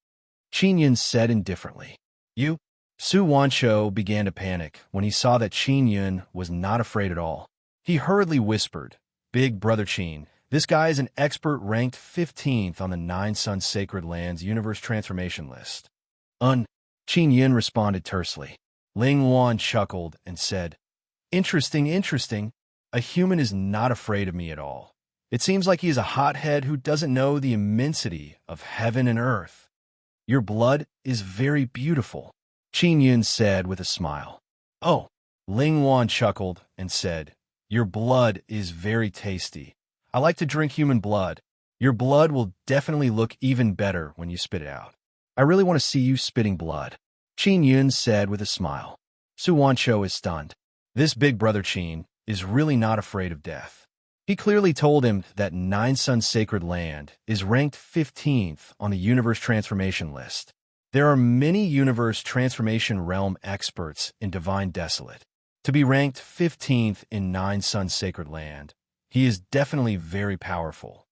Qin Yun said indifferently. You? Su Wancho began to panic when he saw that Qin Yun was not afraid at all. He hurriedly whispered, Big brother Qin, this guy is an expert ranked 15th on the Nine-Sun Sacred Lands Universe Transformation list. Qin Yun responded tersely. Ling Wan chuckled and said, Interesting, interesting. A human is not afraid of me at all. It seems like he is a hothead who doesn't know the immensity of heaven and earth. Your blood is very beautiful, Qin Yun said with a smile. Oh, Ling Wan chuckled and said, Your blood is very tasty. I like to drink human blood. Your blood will definitely look even better when you spit it out. I really want to see you spitting blood, Qin Yun said with a smile. Su Wancho is stunned. This big brother Qin is really not afraid of death. He clearly told him that Nine-Sun Sacred Land is ranked 15th on the Universe Transformation list. There are many Universe Transformation Realm experts in Divine Desolate. To be ranked 15th in Nine-Sun Sacred Land, he is definitely very powerful.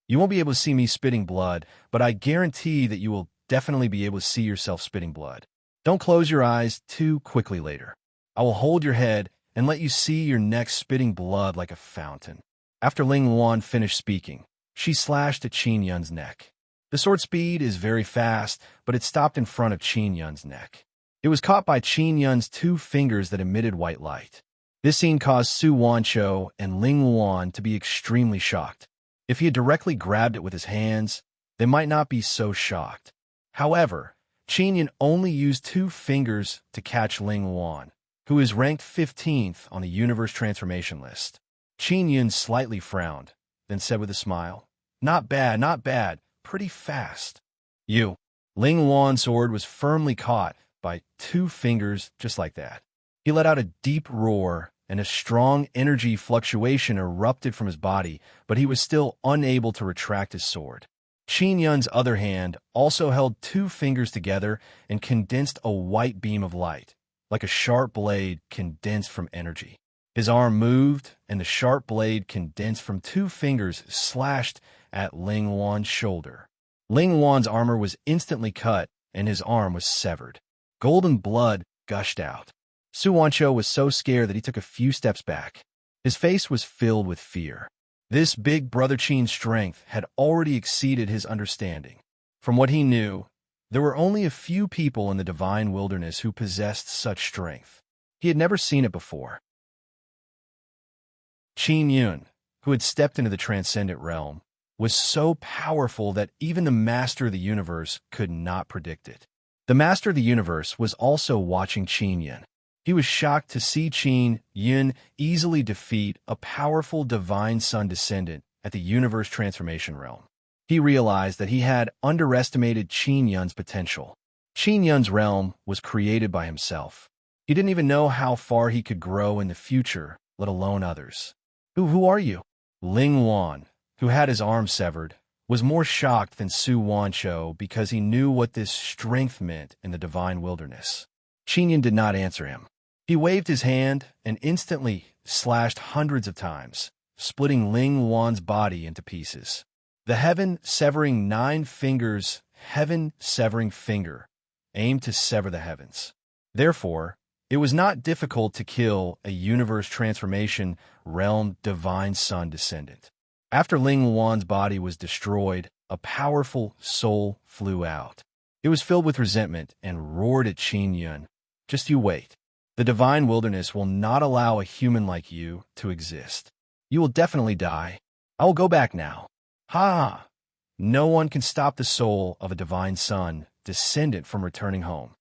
You won't be able to see me spitting blood, but I guarantee that you will definitely be able to see yourself spitting blood. Don't close your eyes too quickly later. I will hold your head and let you see your neck spitting blood like a fountain. After Ling Wan finished speaking, she slashed at Qin Yun's neck. The sword speed is very fast, but it stopped in front of Qin Yun's neck. It was caught by Qin Yun's two fingers that emitted white light. This scene caused Su Wancho and Ling Wan to be extremely shocked. If he had directly grabbed it with his hands, they might not be so shocked. However, Qin Yun only used two fingers to catch Ling Wan, who is ranked 15th on the universe transformation list. Qin Yun slightly frowned, then said with a smile, "Not bad, not bad. Pretty fast." "You." Ling Wan's sword was firmly caught by 2 fingers just like that. He let out a deep roar, and a strong energy fluctuation erupted from his body, but he was still unable to retract his sword. Qin Yun's other hand also held 2 fingers together and condensed a white beam of light, like a sharp blade condensed from energy. His arm moved, and the sharp blade condensed from 2 fingers slashed at Ling Wan's shoulder. Ling Wan's armor was instantly cut, and his arm was severed. Golden blood gushed out. Su Wancho was so scared that he took a few steps back. His face was filled with fear. This big brother Qin's strength had already exceeded his understanding. From what he knew, there were only a few people in the divine wilderness who possessed such strength. He had never seen it before. Qin Yun, who had stepped into the transcendent realm, was so powerful that even the Master of the Universe could not predict it. The Master of the Universe was also watching Qin Yun. He was shocked to see Qin Yun easily defeat a powerful divine sun descendant at the universe transformation realm. He realized that he had underestimated Qin Yun's potential. Qin Yun's realm was created by himself. He didn't even know how far he could grow in the future, let alone others. Who are you?" Ling Wan, who had his arm severed, was more shocked than Su Wancho because he knew what this strength meant in the divine wilderness. Qin Yun did not answer him. He waved his hand and instantly slashed hundreds of times, splitting Ling Wan's body into pieces. The heaven-severing 9 fingers, heaven-severing finger, aimed to sever the heavens. Therefore, it was not difficult to kill a universe transformation realm divine sun descendant. After Ling Wan's body was destroyed, a powerful soul flew out. It was filled with resentment and roared at Qin Yun. "Just you wait. The divine wilderness will not allow a human like you to exist. You will definitely die. I will go back now. Ha! No one can stop the soul of a divine sun descendant from returning home."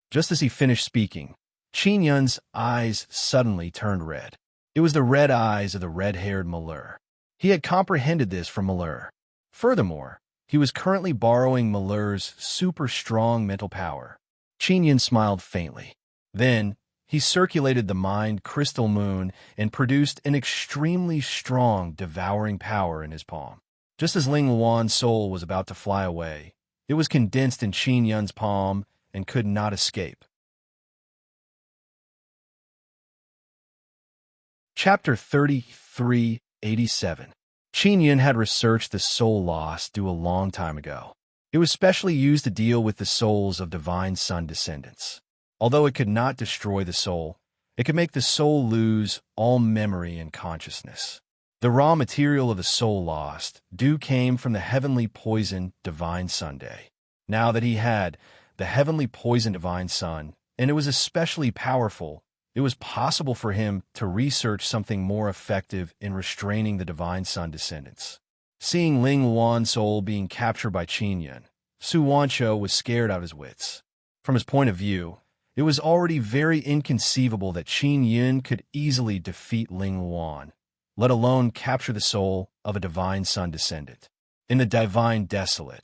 Just as he finished speaking, Qin Yun's eyes suddenly turned red. It was the red eyes of the red-haired Malheur. He had comprehended this from Malheur. Furthermore, he was currently borrowing Malheur's super-strong mental power. Qin Yun smiled faintly. Then, he circulated the mind crystal moon and produced an extremely strong devouring power in his palm. Just as Ling Wan's soul was about to fly away, it was condensed in Qin Yun's palm and could not escape. Chapter 3387. Qin Yun had researched the soul loss due a long time ago. It was specially used to deal with the souls of divine sun descendants. Although it could not destroy the soul, it could make the soul lose all memory and consciousness. The raw material of the soul lost due came from the heavenly poison divine Sunday. Now that he had the heavenly poison divine sun, and it was especially powerful, it was possible for him to research something more effective in restraining the divine sun descendants. Seeing Ling Wan's soul being captured by Qin Yun, Su Wancho was scared out of his wits. From his point of view, it was already very inconceivable that Qin Yun could easily defeat Ling Wan, let alone capture the soul of a divine sun descendant. In the divine desolate,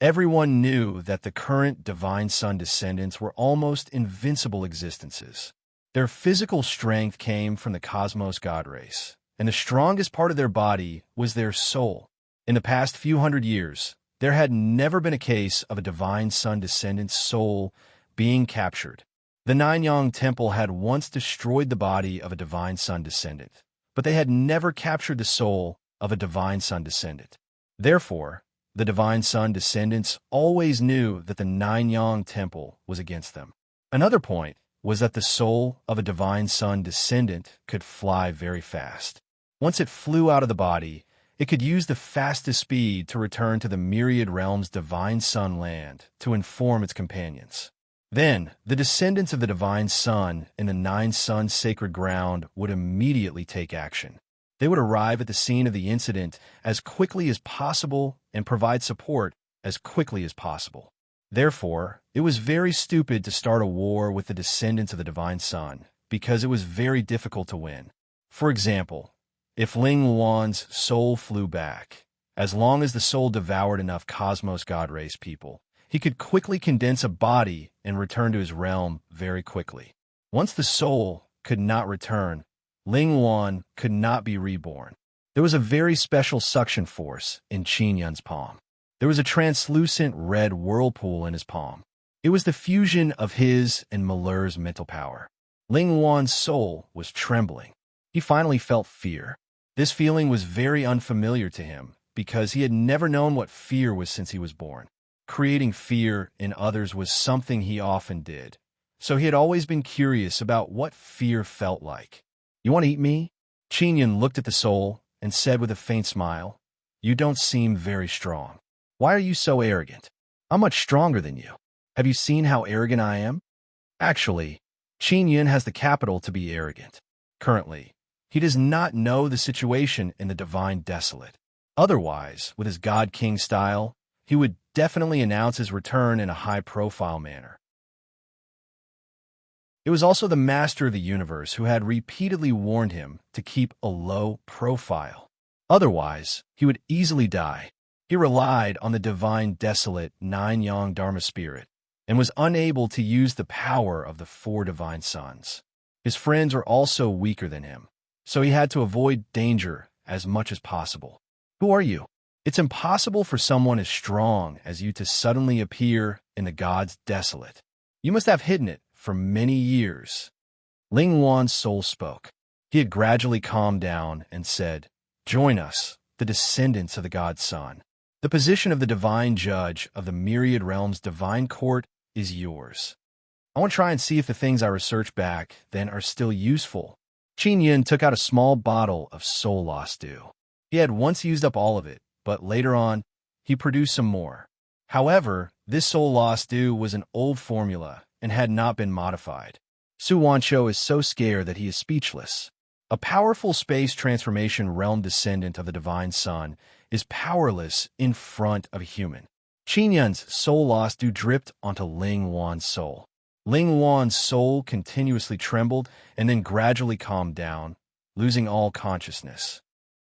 everyone knew that the current divine sun descendants were almost invincible existences. Their physical strength came from the cosmos god race, and the strongest part of their body was their soul. In the past few hundred years, there had never been a case of a divine sun descendant's soul being captured. The Nanyang Temple had once destroyed the body of a divine sun descendant, but they had never captured the soul of a divine sun descendant. Therefore, the divine sun descendants always knew that the Nanyang Temple was against them. Another point was that the soul of a divine sun descendant could fly very fast. Once it flew out of the body, it could use the fastest speed to return to the myriad realms' divine sun land to inform its companions. Then, the descendants of the divine sun in the 9 sun sacred ground would immediately take action. They would arrive at the scene of the incident as quickly as possible and provide support as quickly as possible. Therefore, it was very stupid to start a war with the descendants of the divine sun, because it was very difficult to win. For example, if Ling Wan's soul flew back, as long as the soul devoured enough cosmos god race people, he could quickly condense a body and return to his realm very quickly. Once the soul could not return, Ling Wan could not be reborn. There was a very special suction force in Qin Yun's palm. There was a translucent red whirlpool in his palm. It was the fusion of his and Malur's mental power. Ling Wan's soul was trembling. He finally felt fear. This feeling was very unfamiliar to him because he had never known what fear was since he was born. Creating fear in others was something he often did, so he had always been curious about what fear felt like. "You want to eat me?" Qin Yun looked at the soul and said with a faint smile, "You don't seem very strong. Why are you so arrogant? I'm much stronger than you. Have you seen how arrogant I am?" Actually, Qin Yun has the capital to be arrogant. Currently, he does not know the situation in the Divine Desolate. Otherwise, with his God King style, he would definitely announce his return in a high-profile manner. It was also the Master of the Universe who had repeatedly warned him to keep a low profile. Otherwise, he would easily die. He relied on the Divine Desolate Nine-Yang Dharma Spirit and was unable to use the power of the four Divine Sons. His friends were also weaker than him, so he had to avoid danger as much as possible. "Who are you?" It's impossible for someone as strong as you to suddenly appear in the God's Desolate. You must have hidden it for many years. Ling Wan's soul spoke. He had gradually calmed down and said, "Join us, the descendants of the God's Son. The position of the Divine Judge of the Myriad Realms' Divine Court is yours. I want to try and see if the things I researched back then are still useful." Qin Yun took out a small bottle of soul lost dew. He had once used up all of it, but later on, he produced some more. However, this soul lost dew was an old formula and had not been modified. Su Wanshou is so scared that he is speechless. A powerful space transformation realm descendant of the Divine Sun is powerless in front of a human. Qin Yun's soul lost dew dripped onto Ling Wan's soul. Ling Wan's soul continuously trembled and then gradually calmed down, losing all consciousness.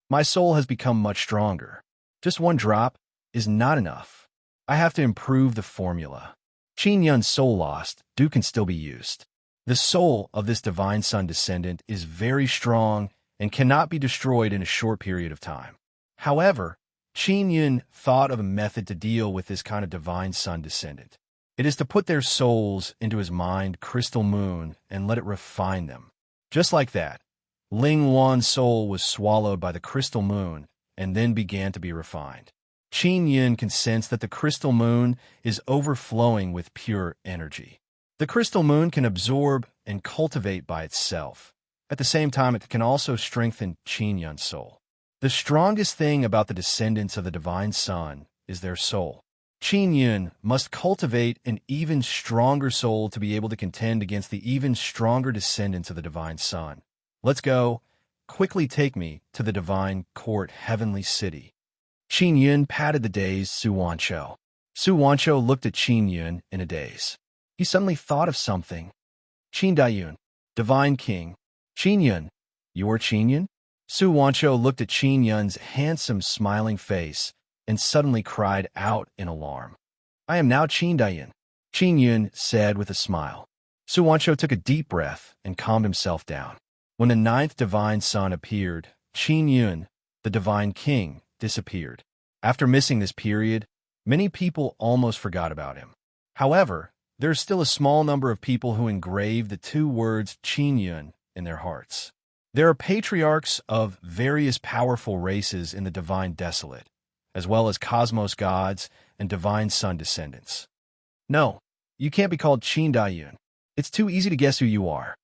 "My soul has become much stronger. Just one drop is not enough. I have to improve the formula." Qin Yun's soul lost dew can still be used. The soul of this Divine Sun descendant is very strong and cannot be destroyed in a short period of time. However, Qin Yun thought of a method to deal with this kind of Divine Sun descendant. It is to put their souls into his mind crystal moon and let it refine them. Just like that, Ling Wan's soul was swallowed by the crystal moon and then began to be refined. Qin Yun can sense that the crystal moon is overflowing with pure energy. The crystal moon can absorb and cultivate by itself. At the same time, it can also strengthen Qin Yun's soul. The strongest thing about the descendants of the Divine Sun is their soul. Qin Yun must cultivate an even stronger soul to be able to contend against the even stronger descendants of the Divine Sun. "Let's go. Quickly take me to the Divine Court Heavenly City." Qin Yun patted the dazed Su Wanshou. Su Wanshou looked at Qin Yun in a daze. He suddenly thought of something. "Qin Dayun, Divine King." "Qin Yun, you're Qin Yun?" Su Wanshou looked at Qin Yun's handsome, smiling face and suddenly cried out in alarm. "I am now Qin Dayun," Qin Yun said with a smile. Su Wanshou took a deep breath and calmed himself down. When the ninth Divine Sun appeared, Qin Yun, the Divine King, disappeared. After missing this period, many people almost forgot about him. However, there is still a small number of people who engrave the two words Qin Yun in their hearts. There are patriarchs of various powerful races in the Divine Desolate, as well as cosmos gods and Divine Sun descendants. "No, you can't be called Qin Dayun. It's too easy to guess who you are."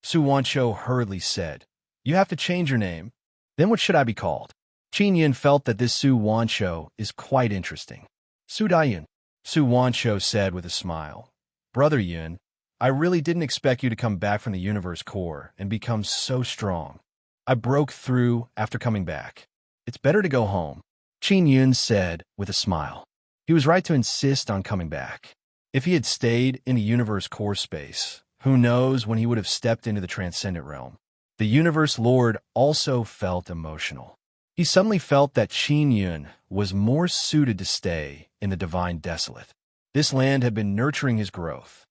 Su Wanshou hurriedly said, "You have to change your name. Then what should I be called?" Qin Yun felt that this Su Wanshou is quite interesting. "Su Dayun," Su Wanshou said with a smile. "Brother Yun, I really didn't expect you to come back from the universe core and become so strong. I broke through after coming back. It's better to go home," Qin Yun said with a smile. He was right to insist on coming back. If he had stayed in the universe core space, Who knows when he would have stepped into the transcendent realm? The Universe Lord also felt emotional. He suddenly felt that Qin Yun was more suited to stay in the Divine Desolate. This land had been nurturing his growth.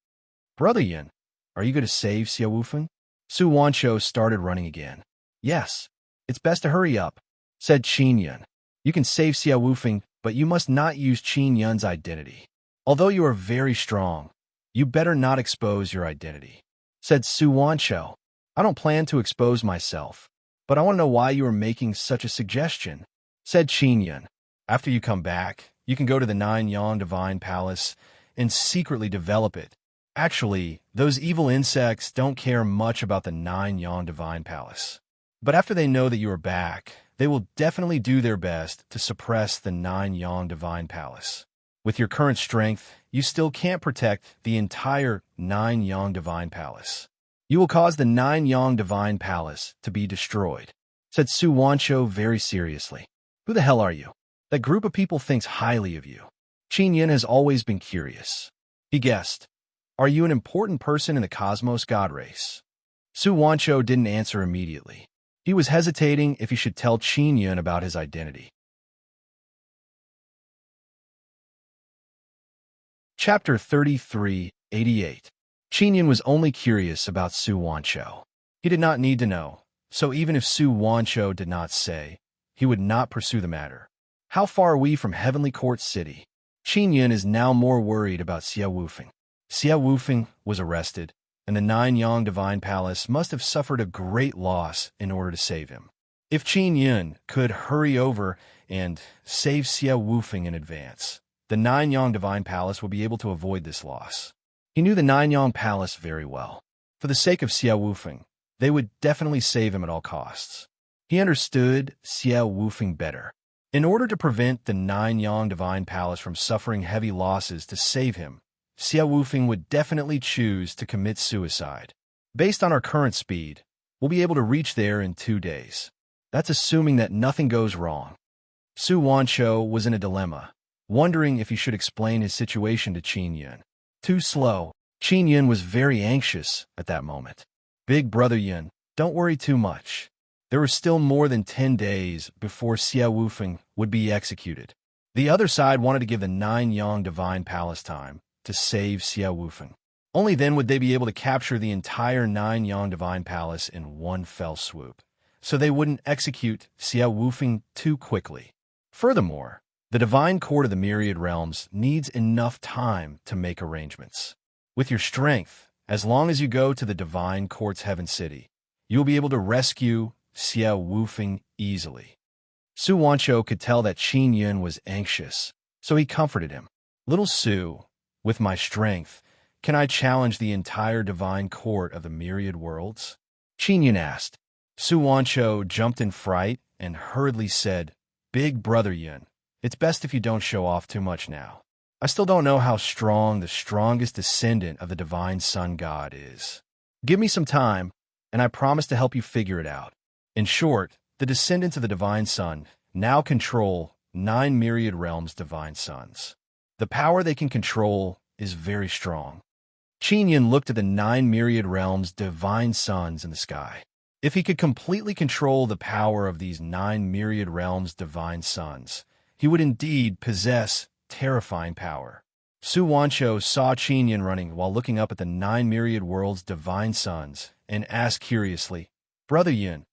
Brother Yun, are you going to save Xiao Wufeng? Su Wanshou started running again. Yes, it's best to hurry up, said Qin Yun. You can save Xiao Wufeng, but you must not use Qin Yun's identity. Although you are very strong, you better not expose your identity, said Su Wanshou. I don't plan to expose myself, but I want to know why you are making such a suggestion, said Qin Yun. After you come back, you can go to the Nine Yang Divine Palace and secretly develop it. Actually, those evil insects don't care much about the Nine Yang Divine Palace. But after they know that you are back, they will definitely do their best to suppress the Nine Yang Divine Palace. With your current strength, you still can't protect the entire Nine Yang Divine Palace. You will cause the Nine Yang Divine Palace to be destroyed, said Su Wanshou very seriously. Who the hell are you? That group of people thinks highly of you. Qin Yun has always been curious. He guessed, are you an important person in the cosmos god race? Su Wanshou didn't answer immediately. He was hesitating if he should tell Qin Yun about his identity. Chapter 3388. Qin Yun was only curious about Su Wanshou. He did not need to know, so even if Su Wanshou did not say, he would not pursue the matter. How far are we from Heavenly Court City? Qin Yun is now more worried about Xiao Wufeng. Xiao Wufeng was arrested, and the Nine Yang Divine Palace must have suffered a great loss in order to save him. If Qin Yun could hurry over and save Xiao Wufeng in advance, the Nine Yang Divine Palace would be able to avoid this loss. He knew the Nine Yang Palace very well. For the sake of Xiao Wufeng, they would definitely save him at all costs. He understood Xiao Wufeng better. In order to prevent the Nine Yang Divine Palace from suffering heavy losses to save him, Xiao Wufeng would definitely choose to commit suicide. Based on our current speed, we'll be able to reach there in 2 days. That's assuming that nothing goes wrong. Su Wanshou was in a dilemma, wondering if he should explain his situation to Qin Yun. Too slow. Qin Yun was very anxious at that moment. Big brother Yun, don't worry too much. There were still more than 10 days before Xiao Wufeng would be executed. The other side wanted to give the Nine Yang Divine Palace time to save Xiao Wufeng. Only then would they be able to capture the entire Nine Yang Divine Palace in one fell swoop, so they wouldn't execute Xiao Wufeng too quickly. Furthermore, the Divine Court of the Myriad Realms needs enough time to make arrangements. With your strength, as long as you go to the Divine Court's Heaven City, you will be able to rescue Xiao Wufeng easily. Su Wanshou could tell that Qin Yun was anxious, so he comforted him. Little Su, with my strength, can I challenge the entire Divine Court of the Myriad Worlds? Qin Yun asked. Su Wanshou jumped in fright and hurriedly said, Big brother Yun, it's best if you don't show off too much now. I still don't know how strong the strongest descendant of the Divine Sun God is. Give me some time, and I promise to help you figure it out. In short, the descendants of the Divine Sun now control 9 myriad realms' divine suns. The power they can control is very strong. Qin Yun looked at the 9 myriad realms' divine suns in the sky. If he could completely control the power of these 9 myriad realms' divine suns, he would indeed possess terrifying power. Su Wanshou saw Qin Yun running while looking up at the 9 myriad worlds' divine suns and asked curiously, Brother Yun,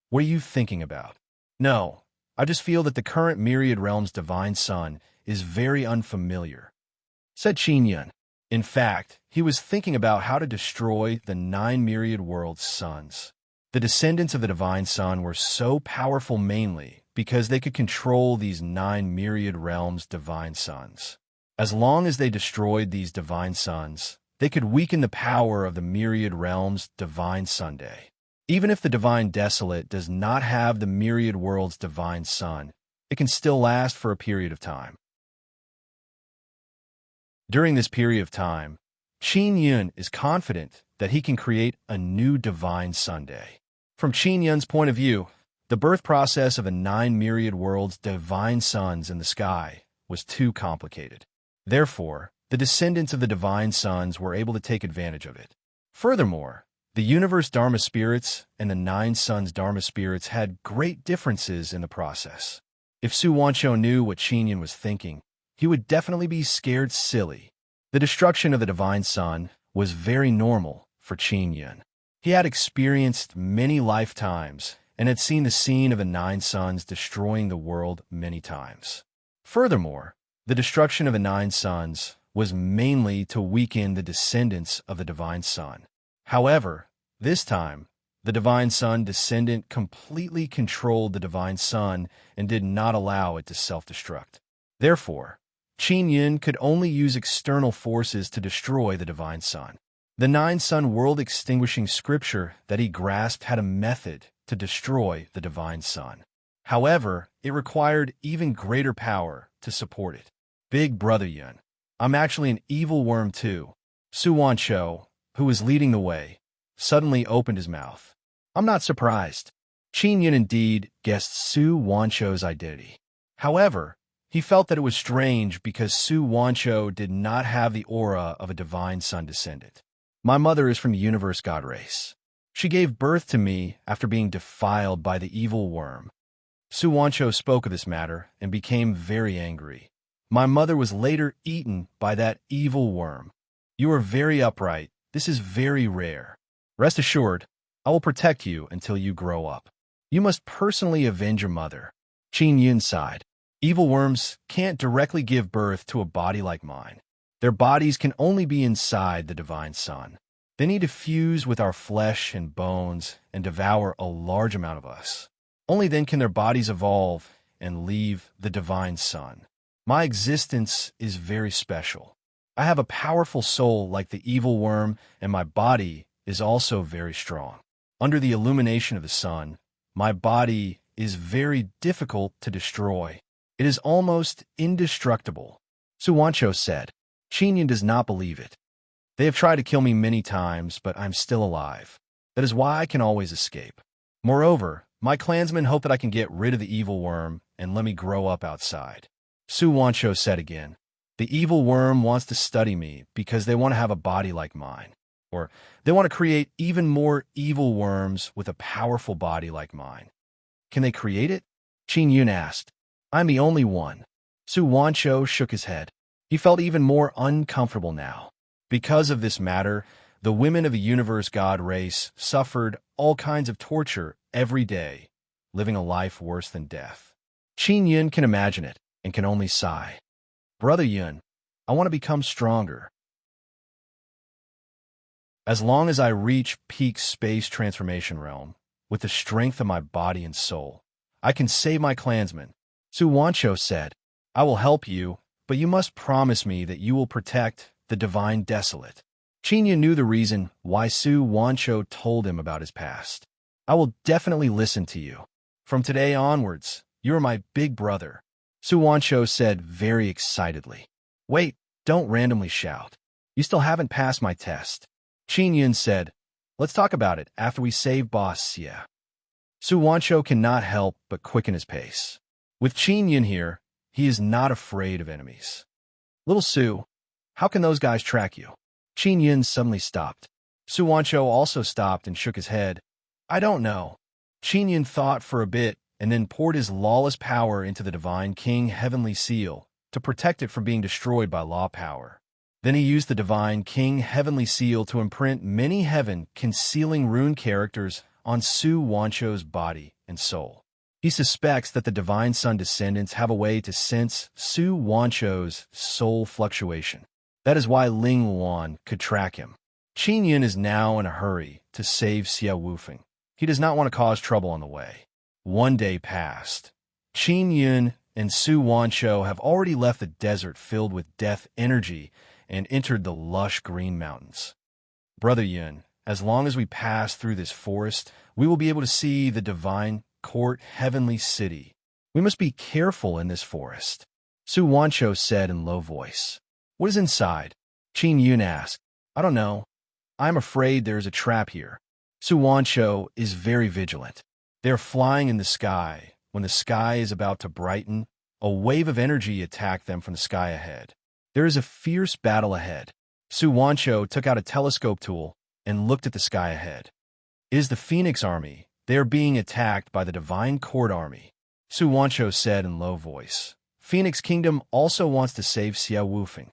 what are you thinking about? No, I just feel that the current myriad realms' divine sun is very unfamiliar, said Qin Yun. In fact, he was thinking about how to destroy the 9 myriad worlds' suns. The descendants of the divine sun were so powerful mainly because they could control these 9 myriad realms' divine suns. As long as they destroyed these divine suns, they could weaken the power of the myriad realms' divine Sunday. Even if the divine desolate does not have the myriad world's divine sun, it can still last for a period of time. During this period of time, Qin Yun is confident that he can create a new divine Sunday. From Qin Yun's point of view, the birth process of the 9 myriad worlds' divine suns in the sky was too complicated. Therefore, the descendants of the divine suns were able to take advantage of it. Furthermore, the universe Dharma spirits and the 9 suns Dharma spirits had great differences in the process. If Su Wancho knew what Qin was thinking, he would definitely be scared silly. The destruction of the divine sun was very normal for Qin. He had experienced many lifetimes and had seen the scene of the 9 suns destroying the world many times. Furthermore, the destruction of the 9 suns was mainly to weaken the descendants of the divine sun. However, this time, the divine sun descendant completely controlled the divine sun and did not allow it to self-destruct. Therefore, Qin could only use external forces to destroy the divine sun. The 9 sun world-extinguishing scripture that he grasped had a method to destroy the divine sun. However, it required even greater power to support it. Big Brother Yun, I'm actually an evil worm too. Su Wancho, who was leading the way, suddenly opened his mouth. I'm not surprised. Qin indeed guessed Su Wancho's identity. However, he felt that it was strange because Su Wancho did not have the aura of a divine sun descendant. My mother is from the universe god race. She gave birth to me after being defiled by the evil worm. Su Wancho spoke of this matter and became very angry. My mother was later eaten by that evil worm. You are very upright. This is very rare. Rest assured, I will protect you until you grow up. You must personally avenge your mother. Qin sighed. Evil worms can't directly give birth to a body like mine. Their bodies can only be inside the divine sun. They need to fuse with our flesh and bones and devour a large amount of us. Only then can their bodies evolve and leave the divine sun. My existence is very special. I have a powerful soul like the evil worm, and my body is also very strong. Under the illumination of the sun, my body is very difficult to destroy. It is almost indestructible. Su Wancho said. Qin does not believe it. They have tried to kill me many times, but I'm still alive. That is why I can always escape. Moreover, my clansmen hope that I can get rid of the evil worm and let me grow up outside. Su Wancho said again, the evil worm wants to study me because they want to have a body like mine. Or they want to create even more evil worms with a powerful body like mine. Can they create it? Qin asked. I'm the only one. Su Wancho shook his head. He felt even more uncomfortable now. Because of this matter, the women of the universe god race suffered all kinds of torture every day, living a life worse than death. Qin can imagine it and can only sigh. Brother Yun, I want to become stronger. As long as I reach peak space transformation realm, with the strength of my body and soul, I can save my clansmen. Su Wancho said, I will help you, but you must promise me that you will protect the divine desolate. Qin knew the reason why Su Wancho told him about his past. I will definitely listen to you. From today onwards, you are my big brother. Su Wancho said very excitedly. Wait, don't randomly shout. You still haven't passed my test. Qin said, let's talk about it after we save Boss Xie. Su Wancho cannot help but quicken his pace. With Qin here, he is not afraid of enemies. Little Su, how can those guys track you? Qin suddenly stopped. Su Wancho also stopped and shook his head. I don't know. Qin thought for a bit and then poured his lawless power into the Divine King Heavenly Seal to protect it from being destroyed by law power. Then he used the Divine King Heavenly Seal to imprint many heaven-concealing rune characters on Su Wancho's body and soul. He suspects that the Divine Sun descendants have a way to sense Su Wancho's soul fluctuation. That is why Ling Luan could track him. Qin is now in a hurry to save Xie Wufeng. He does not want to cause trouble on the way. One day passed. Qin and Su Wancho have already left the desert filled with death energy and entered the lush green mountains. Brother Yun, as long as we pass through this forest, we will be able to see the divine court heavenly city. We must be careful in this forest. Su Wancho said in low voice. What is inside? Qin asked. I don't know. I'm afraid there is a trap here. Su Wancho is very vigilant. They are flying in the sky. When the sky is about to brighten, a wave of energy attacked them from the sky ahead. There is a fierce battle ahead. Su Wancho took out a telescope tool and looked at the sky ahead. It is the Phoenix Army. They are being attacked by the Divine Court Army, Su Wancho said in low voice. Phoenix Kingdom also wants to save Xiao Wufeng.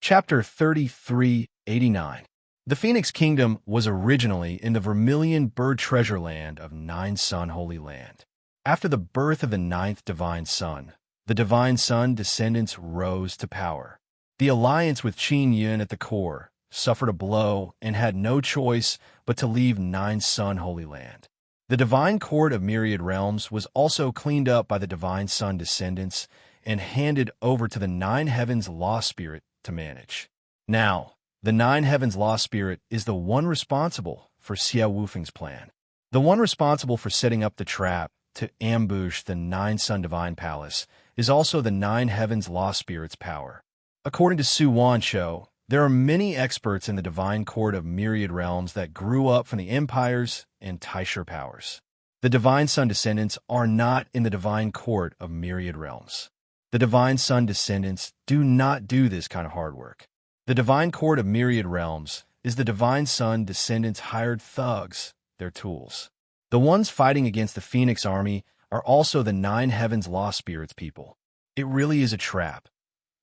Chapter 3389. The Phoenix Kingdom was originally in the Vermilion Bird Treasure Land of Nine Sun Holy Land. After the birth of the ninth Divine Sun, the Divine Sun descendants rose to power. The alliance with Qin Yun at the core suffered a blow and had no choice but to leave Nine Sun Holy Land. The Divine Court of Myriad Realms was also cleaned up by the Divine Sun descendants and handed over to the Nine Heavens Lost Spirit to manage. Now, the Nine Heavens Lost Spirit is the one responsible for Xiao Wufeng's plan, the one responsible for setting up the trap to ambush the Nine Sun Divine Palace is also the Nine Heavens Lost Spirit's power. According to Su Wancho, there are many experts in the Divine Court of Myriad Realms that grew up from the empires and Taisher powers. The Divine Sun descendants are not in the Divine Court of Myriad Realms. The Divine Sun descendants do not do this kind of hard work. The Divine Court of Myriad Realms is the Divine Sun descendants' hired thugs, their tools. The ones fighting against the Phoenix Army are also the Nine Heavens Lost Spirits people. It really is a trap.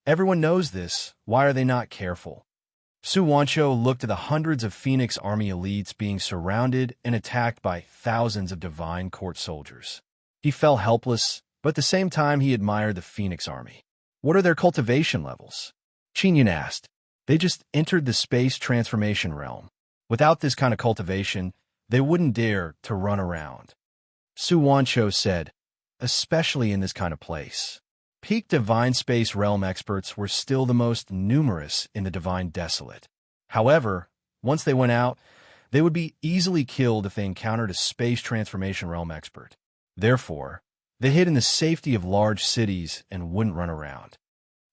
Everyone knows this. Why are they not careful? Su Wancho looked at the hundreds of Phoenix Army elites being surrounded and attacked by thousands of Divine Court soldiers. He felt helpless, but at the same time he admired the Phoenix Army. What are their cultivation levels? Qin Yun asked. They just entered the space transformation realm. Without this kind of cultivation, they wouldn't dare to run around. Su Wancho said, especially in this kind of place. Peak Divine Space Realm experts were still the most numerous in the Divine Desolate. However, once they went out, they would be easily killed if they encountered a Space Transformation Realm expert. Therefore, they hid in the safety of large cities and wouldn't run around.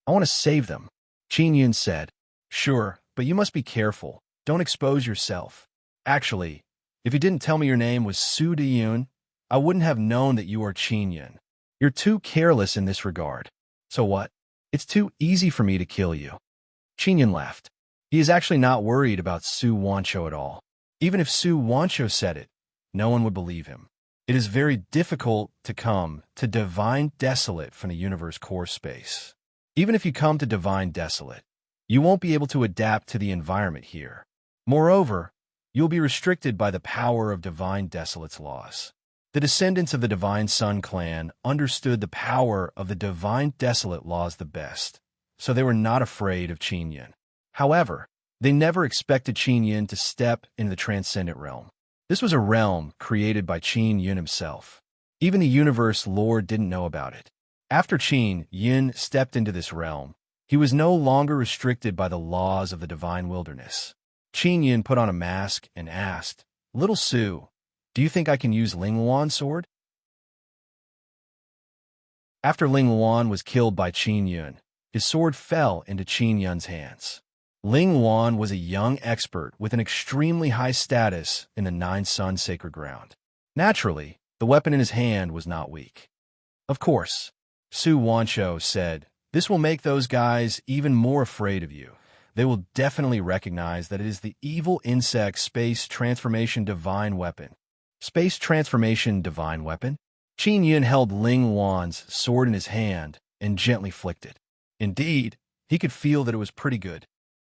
I want to save them, Qin Yun said. Sure, but you must be careful. Don't expose yourself. Actually, if you didn't tell me your name was Su Diyun, I wouldn't have known that you are Qin Yun. You're too careless in this regard. So what? It's too easy for me to kill you. Qin Yun laughed. He is actually not worried about Su Wancho at all. Even if Su Wancho said it, no one would believe him. It is very difficult to come to Divine Desolate from the universe core space. Even if you come to Divine Desolate, you won't be able to adapt to the environment here. Moreover, you'll be restricted by the power of Divine Desolate's laws. The descendants of the Divine Sun clan understood the power of the Divine Desolate laws the best, so they were not afraid of Qin Yun. However, they never expected Qin Yun to step into the Transcendent Realm. This was a realm created by Qin Yun himself. Even the Universe Lord didn't know about it. After Qin Yun stepped into this realm, he was no longer restricted by the laws of the Divine Wilderness. Qin Yun put on a mask and asked, Little Su, do you think I can use Ling Luan's sword? After Ling Luan was killed by Qin Yun, his sword fell into Qin Yun's hands. Ling Luan was a young expert with an extremely high status in the Nine Sun Sacred Ground. Naturally, the weapon in his hand was not weak. Of course, Su Wancho said, this will make those guys even more afraid of you. They will definitely recognize that it is the evil insect Space Transformation Divine Weapon. Space Transformation Divine Weapon? Qin Yun held Ling Luan's sword in his hand and gently flicked it. Indeed, he could feel that it was pretty good.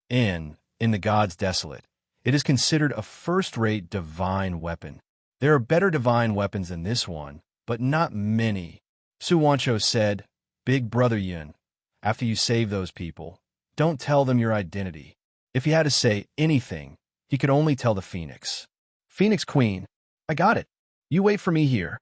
In the Gods Desolate, it is considered a first-rate divine weapon. There are better divine weapons than this one, but not many. Su Wancho said, Big Brother Yun, after you save those people, don't tell them your identity. If he had to say anything, he could only tell the Phoenix. Phoenix Queen, I got it. You wait for me here.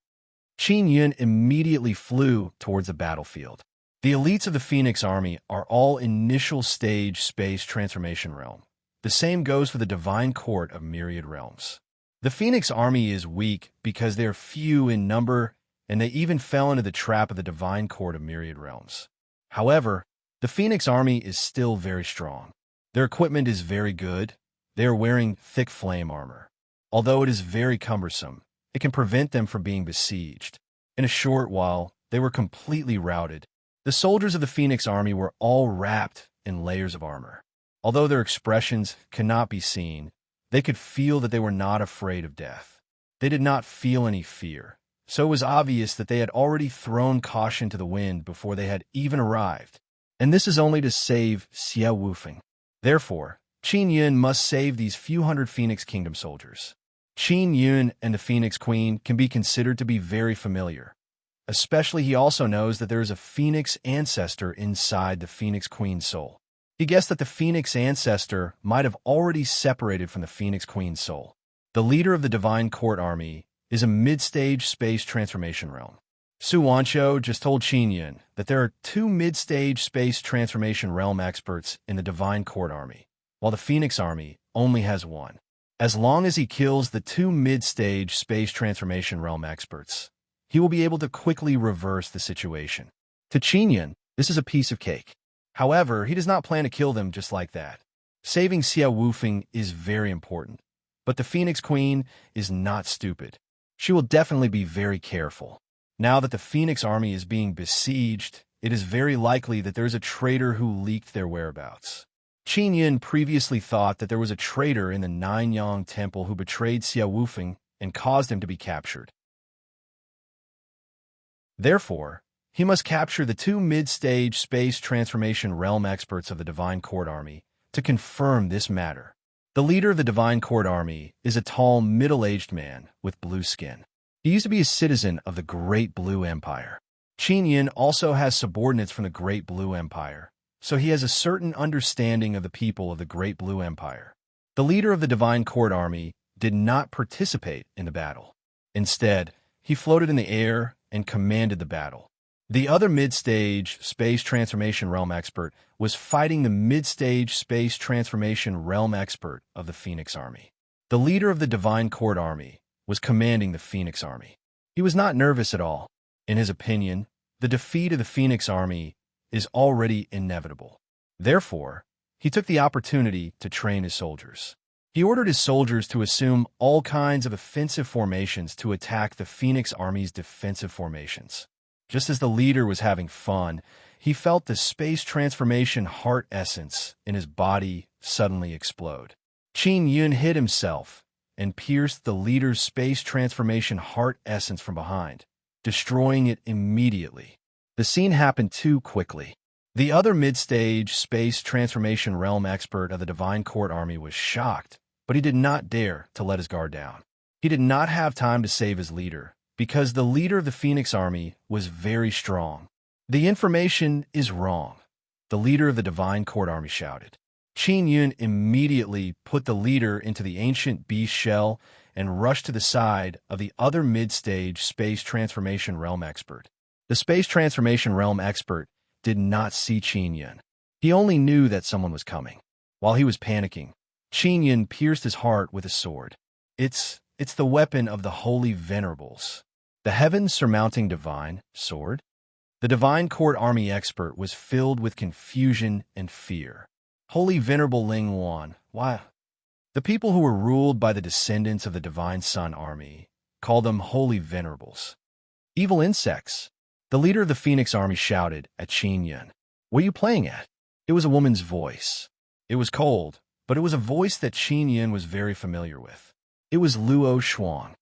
Qin Yun immediately flew towards the battlefield. The elites of the Phoenix Army are all initial stage space transformation realm. The same goes for the Divine Court of Myriad Realms. The Phoenix Army is weak because they are few in number, and they even fell into the trap of the Divine Court of Myriad Realms. However, the Phoenix Army is still very strong. Their equipment is very good. They are wearing thick flame armor. Although it is very cumbersome, it can prevent them from being besieged. In a short while, they were completely routed. The soldiers of the Phoenix Army were all wrapped in layers of armor. Although their expressions cannot be seen, they could feel that they were not afraid of death. They did not feel any fear, so it was obvious that they had already thrown caution to the wind before they had even arrived. And this is only to save Xie Wufeng. Therefore, Qin Yun must save these few hundred Phoenix Kingdom soldiers. Qin Yun and the Phoenix Queen can be considered to be very familiar. Especially he also knows that there is a Phoenix ancestor inside the Phoenix Queen's soul. He guessed that the Phoenix ancestor might have already separated from the Phoenix Queen's soul. The leader of the Divine Court Army is a mid-stage space transformation realm. Su Wancho just told Qin Yun that there are 2 mid-stage space transformation realm experts in the Divine Court Army, while the Phoenix Army only has 1. As long as he kills the 2 mid-stage space transformation realm experts, he will be able to quickly reverse the situation. To Qin Yun, this is a piece of cake. However, he does not plan to kill them just like that. Saving Xie Wufeng is very important, but the Phoenix Queen is not stupid. She will definitely be very careful. Now that the Phoenix Army is being besieged, it is very likely that there is a traitor who leaked their whereabouts. Qin Yun previously thought that there was a traitor in the Nanyang Temple who betrayed Xie Wufeng and caused him to be captured. Therefore, he must capture the 2 mid-stage space transformation realm experts of the Divine Court Army to confirm this matter. The leader of the Divine Court Army is a tall, middle-aged man with blue skin. He used to be a citizen of the Great Blue Empire. Qin Yun also has subordinates from the Great Blue Empire, so he has a certain understanding of the people of the Great Blue Empire. The leader of the Divine Court Army did not participate in the battle. Instead, he floated in the air and commanded the battle. The other mid-stage space transformation realm expert was fighting the mid-stage space transformation realm expert of the Phoenix Army. The leader of the Divine Court Army was commanding the Phoenix Army. He was not nervous at all. In his opinion, the defeat of the Phoenix Army is already inevitable. Therefore, he took the opportunity to train his soldiers. He ordered his soldiers to assume all kinds of offensive formations to attack the Phoenix Army's defensive formations. Just as the leader was having fun, he felt the space transformation heart essence in his body suddenly explode. Qin Yun hid himself and pierced the leader's space transformation heart essence from behind, destroying it immediately. The scene happened too quickly. The other mid-stage space transformation realm expert of the Divine Court Army was shocked, but he did not dare to let his guard down. He did not have time to save his leader, because the leader of the Phoenix Army was very strong. The information is wrong, the leader of the Divine Court Army shouted. Qin Yun immediately put the leader into the ancient beast shell and rushed to the side of the other mid-stage space transformation realm expert. The space transformation realm expert did not see Qin Yun. He only knew that someone was coming. While he was panicking, Qin Yun pierced his heart with a sword. It's the weapon of the Holy Venerables. The heaven-surmounting divine sword? The Divine Court Army expert was filled with confusion and fear. Holy Venerable Ling Wan, why? The people who were ruled by the descendants of the Divine Sun Army called them Holy Venerables. Evil insects. The leader of the Phoenix Army shouted at Qin Yun. What are you playing at? It was a woman's voice. It was cold, but it was a voice that Qin Yun was very familiar with. It was Luo Shuang.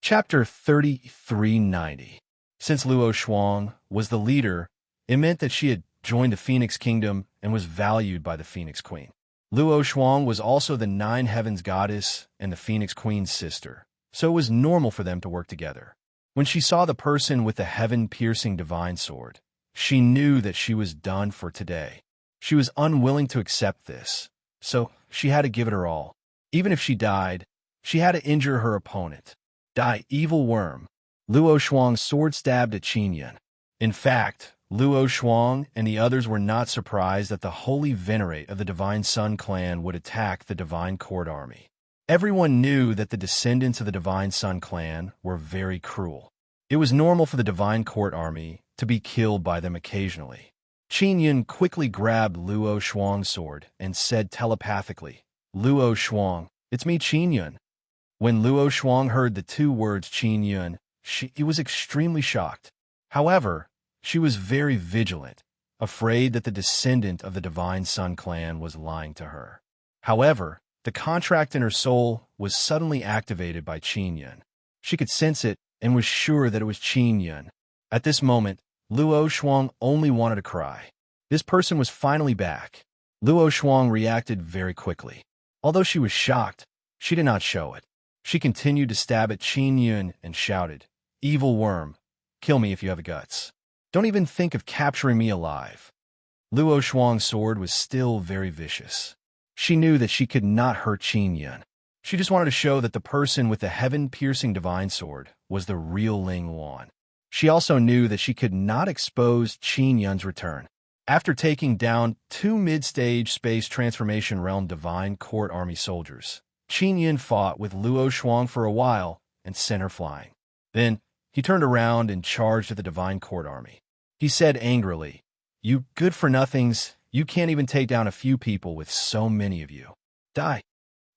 Chapter 3390. Since Luo Shuang was the leader, it meant that she had joined the Phoenix Kingdom and was valued by the Phoenix Queen. Luo Shuang was also the Nine Heavens goddess and the Phoenix Queen's sister, so it was normal for them to work together. When she saw the person with the heaven-piercing divine sword, she knew that she was done for today. She was unwilling to accept this, so she had to give it her all. Even if she died, she had to injure her opponent. Die, evil worm. Luo Shuang's sword stabbed at Qin Yun. In fact, Luo Shuang and the others were not surprised that the Holy Venerate of the Divine Sun clan would attack the Divine Court Army. Everyone knew that the descendants of the Divine Sun clan were very cruel. It was normal for the Divine Court Army to be killed by them occasionally. Qin Yun quickly grabbed Luo Shuang's sword and said telepathically, Luo Shuang, it's me, Qin Yun. When Luo Shuang heard the 2 words Qin Yun, he was extremely shocked. However, she was very vigilant, afraid that the descendant of the Divine Sun clan was lying to her. However, the contract in her soul was suddenly activated by Qin Yun. She could sense it and was sure that it was Qin Yun. At this moment, Luo Shuang only wanted to cry. This person was finally back. Luo Shuang reacted very quickly. Although she was shocked, she did not show it. She continued to stab at Qin Yun and shouted, "Evil worm, kill me if you have the guts. Don't even think of capturing me alive." Luo Shuang's sword was still very vicious. She knew that she could not hurt Qin Yun. She just wanted to show that the person with the heaven-piercing divine sword was the real Ling Luan. She also knew that she could not expose Qin Yun's return. After taking down 2 mid-stage space transformation realm divine court army soldiers, Qin Yun fought with Luo Shuang for a while and sent her flying. Then, he turned around and charged at the divine court army. He said angrily, "You good-for-nothings, you can't even take down a few people with so many of you. Die."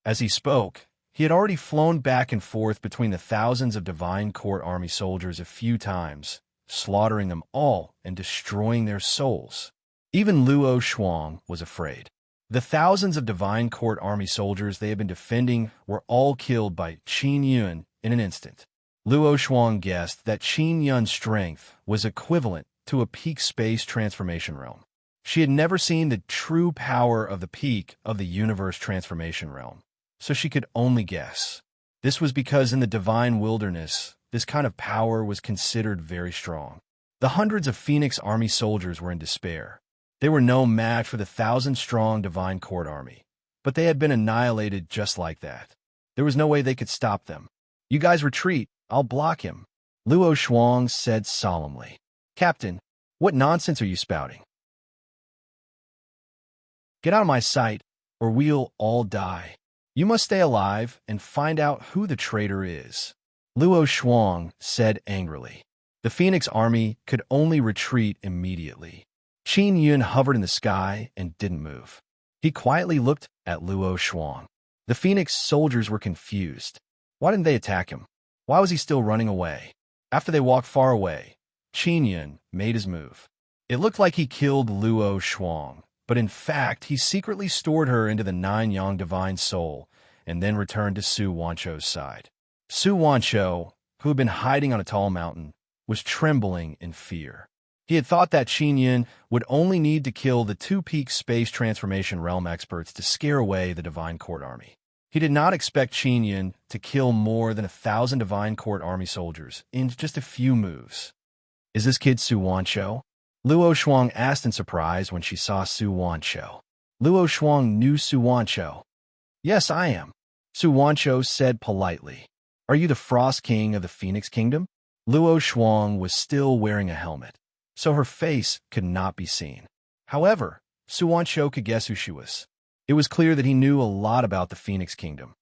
As he spoke, he had already flown back and forth between the thousands of divine court army soldiers a few times, slaughtering them all and destroying their souls. Even Luo Shuang was afraid. The thousands of divine court army soldiers they had been defending were all killed by Qin Yun in an instant. Luo Shuang guessed that Qin Yun's strength was equivalent to a peak space transformation realm. She had never seen the true power of the peak of the universe transformation realm, so she could only guess. This was because in the divine wilderness, this kind of power was considered very strong. The hundreds of Phoenix army soldiers were in despair. They were no match for the 1,000-strong divine court army, but they had been annihilated just like that. There was no way they could stop them. "You guys retreat, I'll block him," Luo Shuang said solemnly. "Captain, what nonsense are you spouting? Get out of my sight, or we'll all die. You must stay alive and find out who the traitor is," Luo Shuang said angrily. The Phoenix army could only retreat immediately. Qin Yun hovered in the sky and didn't move. He quietly looked at Luo Shuang. The Phoenix soldiers were confused. Why didn't they attack him? Why was he still running away? After they walked far away, Qin Yun made his move. It looked like he killed Luo Shuang, but in fact, he secretly stored her into the 9-yang divine soul and then returned to Su Wancho's side. Su Wancho, who had been hiding on a tall mountain, was trembling in fear. He had thought that Qin Yun would only need to kill the 2 peak space transformation realm experts to scare away the divine court army. He did not expect Qin Yun to kill more than 1,000 divine court army soldiers in just a few moves. "Is this kid Su Wancho?" Luo Shuang asked in surprise when she saw Su Wancho. Luo Shuang knew Su Wancho. "Yes, I am," Su Wancho said politely. "Are you the Frost King of the Phoenix Kingdom?" Luo Shuang was still wearing a helmet, so her face could not be seen. However, Su Wancho could guess who she was. It was clear that he knew a lot about the Phoenix Kingdom.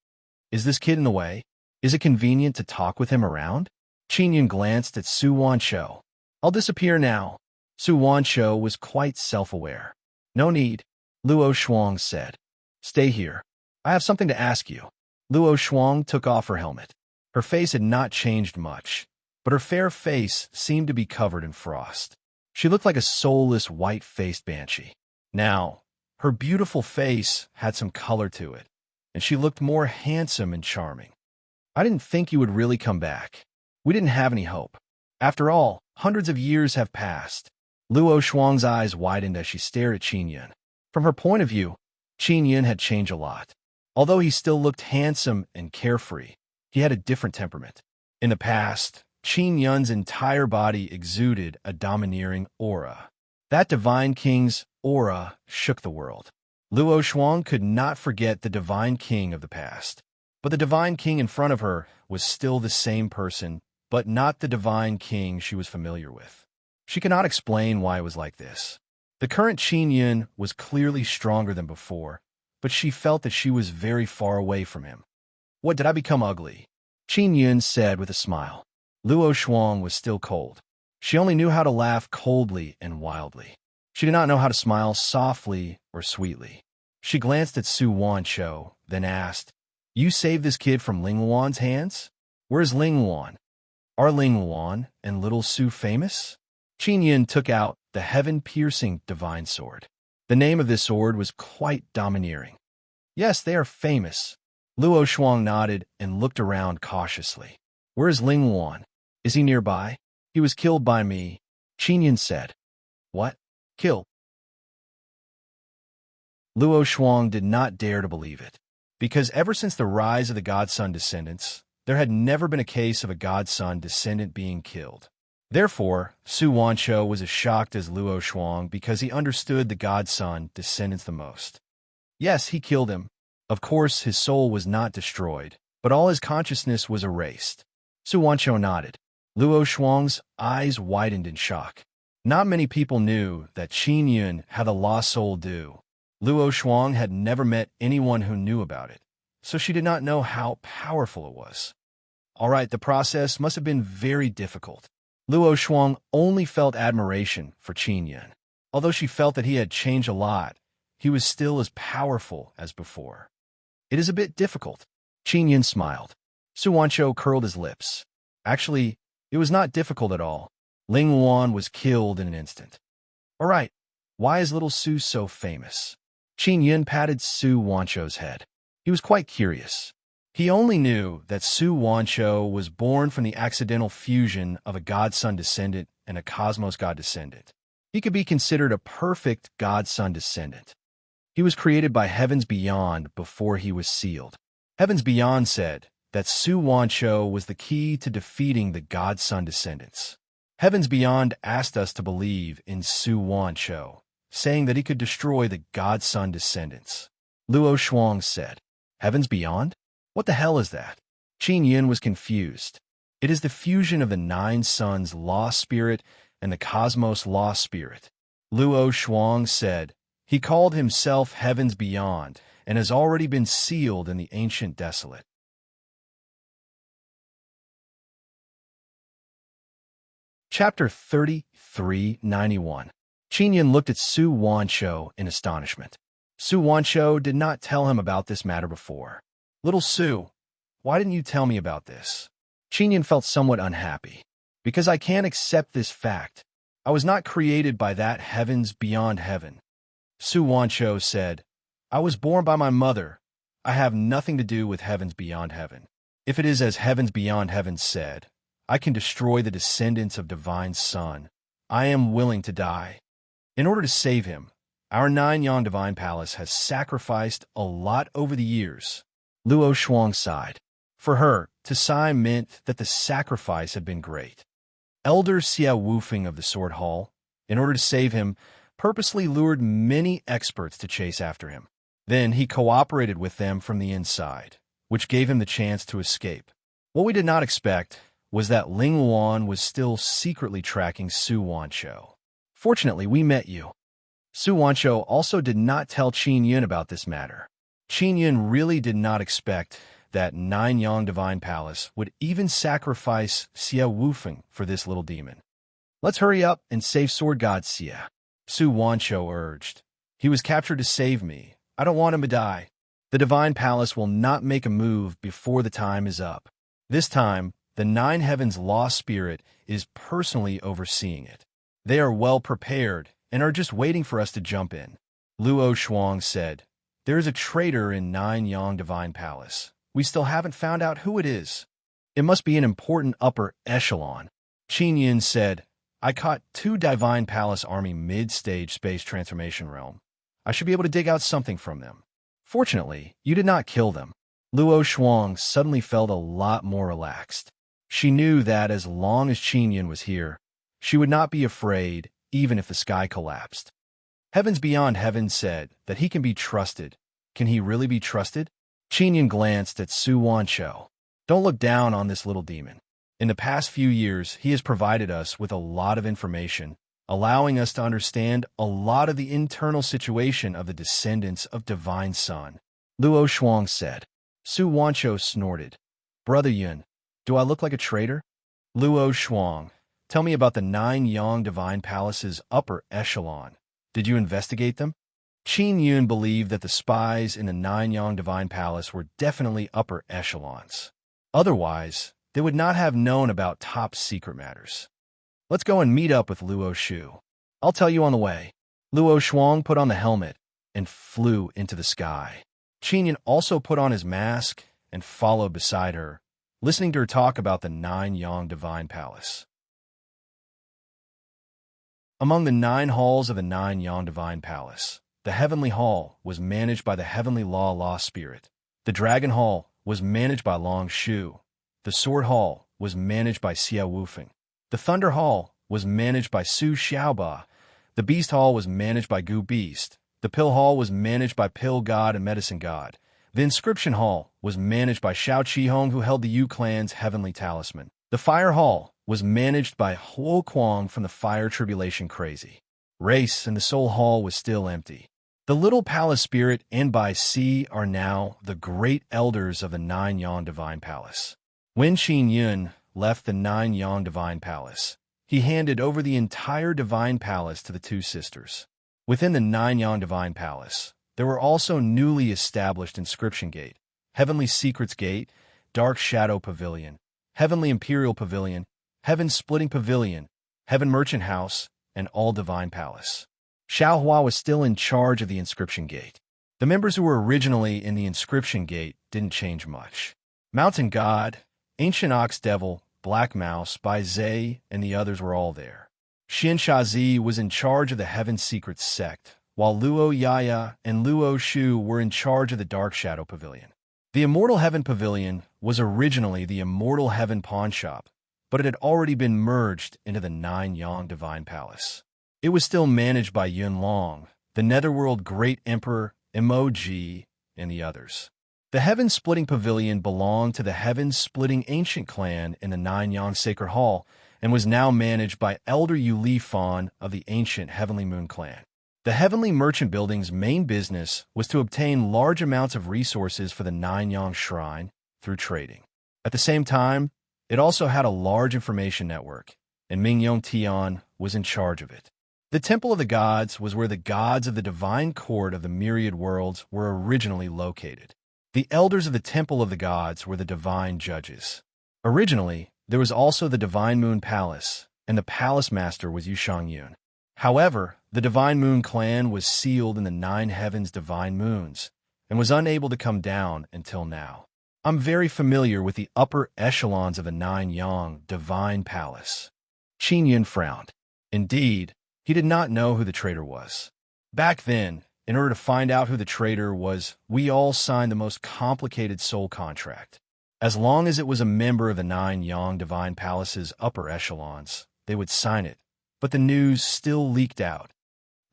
"Is this kid in the way? Is it convenient to talk with him around?" Qin Yun glanced at Su Wancho. "I'll disappear now." Su Wancho was quite self-aware. "No need," Luo Shuang said. "Stay here. I have something to ask you." Luo Shuang took off her helmet. Her face had not changed much, but her fair face seemed to be covered in frost. She looked like a soulless, white-faced banshee. Now, her beautiful face had some color to it, and she looked more handsome and charming. "I didn't think you would really come back. We didn't have any hope. After all, hundreds of years have passed." Luo Shuang's eyes widened as she stared at Qin Yun. From her point of view, Qin Yun had changed a lot. Although he still looked handsome and carefree, he had a different temperament. In the past, Qin Yun's entire body exuded a domineering aura. That Divine King's aura shook the world. Luo Shuang could not forget the Divine King of the past. But the Divine King in front of her was still the same person, but not the Divine King she was familiar with. She could not explain why it was like this. The current Qin Yun was clearly stronger than before, but she felt that she was very far away from him. "What, did I become ugly?" Qin Yun said with a smile. Luo Shuang was still cold. She only knew how to laugh coldly and wildly. She did not know how to smile softly or sweetly. She glanced at Su Wancho, then asked, "You saved this kid from Ling Luan's hands? Where's Ling Luan? Are Ling Luan and little Su famous?" Qin Yin took out the heaven-piercing divine sword. The name of this sword was quite domineering. Yes, they are famous. Luo Shuang nodded and looked around cautiously. Where is Ling Wan? Is he nearby? He was killed by me, Qin Yin said. What? Killed? Luo Shuang did not dare to believe it, because ever since the rise of the godson descendants, there had never been a case of a godson descendant being killed. Therefore, Su Wanshou was as shocked as Luo Shuang because he understood the godson descendants the most. Yes, he killed him. Of course, his soul was not destroyed, but all his consciousness was erased. Su Wanshou nodded. Luo Shuang's eyes widened in shock. Not many people knew that Qin Yun had a lost soul due. Luo Shuang had never met anyone who knew about it, so she did not know how powerful it was. All right, the process must have been very difficult. Luo Shuang only felt admiration for Qin Yun. Although she felt that he had changed a lot, he was still as powerful as before. It is a bit difficult. Qin Yun smiled. Su Wanshou curled his lips. Actually, it was not difficult at all. Ling Wan was killed in an instant. All right, why is little Su so famous? Qin Yun patted Su Wanshou's head. He was quite curious. He only knew that Su Wanshou was born from the accidental fusion of a godson descendant and a cosmos god descendant. He could be considered a perfect godson descendant. He was created by Heavens Beyond before he was sealed. Heavens Beyond said that Su Wanshou was the key to defeating the godson descendants. Heavens Beyond asked us to believe in Su Wanshou, saying that he could destroy the godson descendants. Luo Shuang said, Heavens Beyond? What the hell is that? Qin Yin was confused. It is the fusion of the 9 suns lost spirit and the cosmos lost spirit. Luo Shuang said, he called himself Heavens Beyond and has already been sealed in the ancient desolate. Chapter 3391. Qin Yin looked at Su Wanshou in astonishment. Su Wanshou did not tell him about this matter before. Little Su, why didn't you tell me about this? Qin Yin felt somewhat unhappy. Because I can't accept this fact. I was not created by that heavens beyond heaven. Su Wanshou said, I was born by my mother. I have nothing to do with heavens beyond heaven. If it is as heavens beyond heaven said, I can destroy the descendants of divine Sun. I am willing to die. In order to save him, our 9 Yang Divine Palace has sacrificed a lot over the years. Luo Shuang sighed. For her, to sigh meant that the sacrifice had been great. Elder Xiao Wufeng of the Sword Hall, in order to save him, purposely lured many experts to chase after him. Then he cooperated with them from the inside, which gave him the chance to escape. What we did not expect was that Ling Wan was still secretly tracking Su Wanshou. Fortunately, we met you. Su Wanshou also did not tell Qin Yun about this matter. Qin Yun really did not expect that 9 Yang Divine Palace would even sacrifice Xiao Wufeng for this little demon. Let's hurry up and save Sword God Xia, Su Wanshou urged. He was captured to save me. I don't want him to die. The Divine Palace will not make a move before the time is up. This time, the 9 Heavens Lost Spirit is personally overseeing it. They are well prepared and are just waiting for us to jump in. Luo Shuang said, there is a traitor in 9 Yang Divine Palace. We still haven't found out who it is. It must be an important upper echelon. Qin Yin said, I caught 2 Divine Palace Army mid-stage space transformation realm. I should be able to dig out something from them. Fortunately, you did not kill them. Luo Shuang suddenly felt a lot more relaxed. She knew that as long as Qin Yin was here, she would not be afraid even if the sky collapsed. Heavens Beyond Heaven said that he can be trusted. Can he really be trusted? Qin Yin glanced at Su Wanshou. Don't look down on this little demon. In the past few years, he has provided us with a lot of information, allowing us to understand a lot of the internal situation of the descendants of Divine Sun. Luo Shuang said. Su Wanshou snorted. Brother Yun, do I look like a traitor? Luo Shuang, tell me about the 9 Yang Divine Palace's upper echelon. Did you investigate them? Qin Yun believed that the spies in the 9 Yang Divine Palace were definitely upper echelons. Otherwise, they would not have known about top secret matters. Let's go and meet up with Luo Shu. I'll tell you on the way. Luo Shuang put on the helmet and flew into the sky. Qinyan also put on his mask and followed beside her, listening to her talk about the 9 Yang Divine Palace. Among the 9 halls of the 9 Yang Divine Palace, the Heavenly Hall was managed by the Heavenly Law Spirit. The Dragon Hall was managed by Long Shu. The Sword Hall was managed by Xiao Wufeng. The Thunder Hall was managed by Su Xiaoba. The Beast Hall was managed by Gu Beast. The Pill Hall was managed by Pill God and Medicine God. The Inscription Hall was managed by Xiao Qihong, who held the Yu clan's heavenly talisman. The Fire Hall was managed by Huo Kuang from the Fire Tribulation Crazy. Race and the Soul Hall was still empty. The Little Palace Spirit and Bai Si are now the great elders of the 9 Yang Divine Palace. When Qin Yun left the 9 Yang Divine Palace, he handed over the entire Divine Palace to the 2 sisters. Within the 9 Yang Divine Palace, there were also newly established Inscription Gate, Heavenly Secrets Gate, Dark Shadow Pavilion, Heavenly Imperial Pavilion, Heaven Splitting Pavilion, Heaven Merchant House, and All Divine Palace. Xiao Hua was still in charge of the Inscription Gate. The members who were originally in the Inscription Gate didn't change much. Mountain God, Ancient Ox Devil, Black Mouse, Bai Zhe, and the others were all there. Xian Shazi was in charge of the Heaven Secrets sect, while Luo Yaya and Luo Shu were in charge of the Dark Shadow Pavilion. The Immortal Heaven Pavilion was originally the Immortal Heaven Pawn Shop, but it had already been merged into the 9 Yang Divine Palace. It was still managed by Yun Long, the Netherworld Great Emperor, Emoji, and the others. The Heaven-Splitting Pavilion belonged to the Heaven-Splitting Ancient Clan in the 9 Yang Sacred Hall and was now managed by Elder Yu Li Fan of the Ancient Heavenly Moon Clan. The Heavenly Merchant Building's main business was to obtain large amounts of resources for the 9 Yang Shrine through trading. At the same time, it also had a large information network, and Mingyong Tian was in charge of it. The Temple of the Gods was where the gods of the Divine Court of the Myriad Worlds were originally located. The elders of the Temple of the Gods were the divine judges. Originally, there was also the Divine Moon Palace, and the palace master was Yu Shangyun. However, the Divine Moon Clan was sealed in the 9 Heavens' Divine Moons, and was unable to come down until now. I'm very familiar with the upper echelons of the 9 Yang Divine Palace. Qin Yun frowned. Indeed, he did not know who the traitor was. Back then, in order to find out who the traitor was, we all signed the most complicated soul contract. As long as it was a member of the 9 Yang Divine Palace's upper echelons, they would sign it, but the news still leaked out.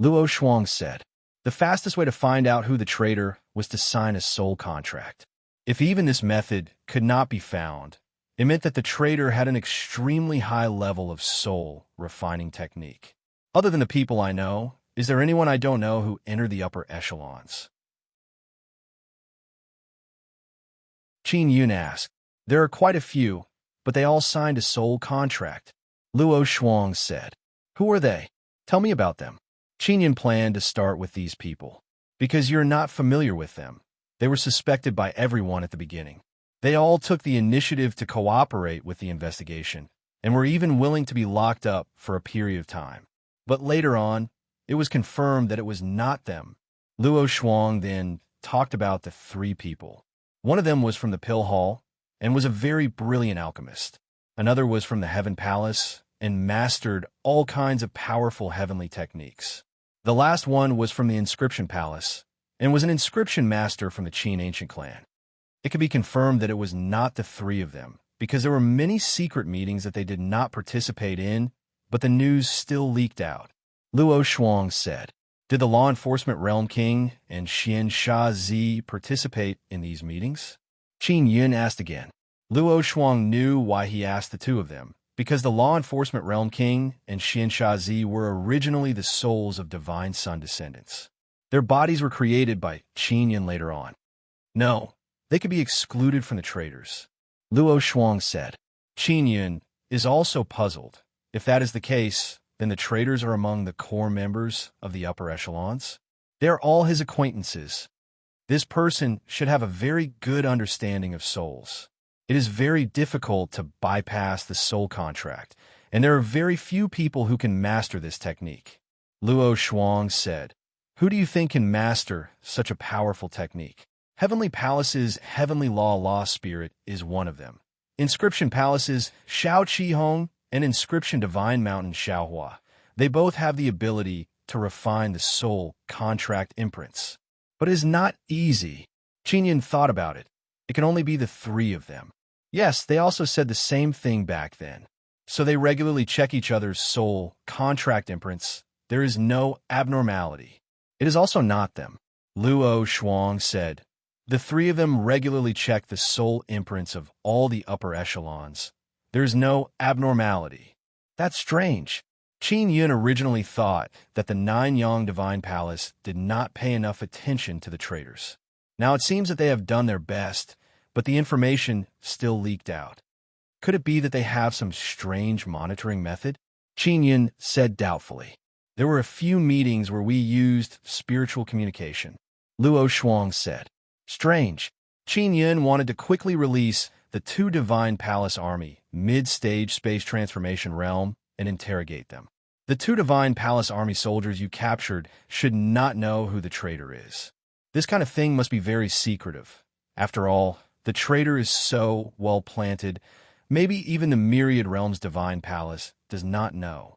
Luo Shuang said, the fastest way to find out who the traitor was to sign a soul contract. If even this method could not be found, it meant that the traitor had an extremely high level of soul refining technique. Other than the people I know, is there anyone I don't know who entered the upper echelons? Qin Yun asked. There are quite a few, but they all signed a soul contract. Luo Shuang said. Who are they? Tell me about them. Qin Yun planned to start with these people. Because you're not familiar with them. They were suspected by everyone at the beginning. They all took the initiative to cooperate with the investigation, and were even willing to be locked up for a period of time. But later on, it was confirmed that it was not them. Luo Shuang then talked about the 3 people. One of them was from the Pill Hall, and was a very brilliant alchemist. Another was from the Heaven Palace, and mastered all kinds of powerful heavenly techniques. The last one was from the Inscription Palace, and was an inscription master from the Qin Ancient Clan. It could be confirmed that it was not the 3 of them, because there were many secret meetings that they did not participate in, but the news still leaked out. Luo Shuang said, did the Law Enforcement Realm King and Xian Sha Zi participate in these meetings? Qin Yun asked again. Luo Shuang knew why he asked the 2 of them, because the Law Enforcement Realm King and Xian Sha Zi were originally the souls of Divine Sun descendants. Their bodies were created by Qin Yun later on. No, they could be excluded from the traitors. Luo Shuang said. Qin Yun is also puzzled. If that is the case, then the traitors are among the core members of the upper echelons. They are all his acquaintances. This person should have a very good understanding of souls. It is very difficult to bypass the soul contract, and there are very few people who can master this technique. Luo Shuang said, "Who do you think can master such a powerful technique?" Heavenly Palace's Heavenly Law Spirit is one of them. Inscription Palace's Shao Qi Hong and Inscription Divine Mountain Xiaohua. They both have the ability to refine the soul contract imprints. But it is not easy. Qin Yun thought about it. It can only be the three of them. Yes, they also said the same thing back then. So they regularly check each other's soul contract imprints. There is no abnormality. It is also not them. Luo Shuang said, "The three of them regularly check the soul imprints of all the upper echelons. There is no abnormality." That's strange. Qin Yun originally thought that the Nine Yang Divine Palace did not pay enough attention to the traders. Now it seems that they have done their best, but the information still leaked out. Could it be that they have some strange monitoring method? Qin Yun said doubtfully. There were a few meetings where we used spiritual communication. Luo Shuang said. Strange. Qin Yun wanted to quickly release the two Divine Palace Army mid-stage space transformation realm and interrogate them. The two Divine Palace Army soldiers you captured should not know who the traitor is. This kind of thing must be very secretive. After all, the traitor is so well planted, maybe even the Myriad Realms Divine Palace does not know.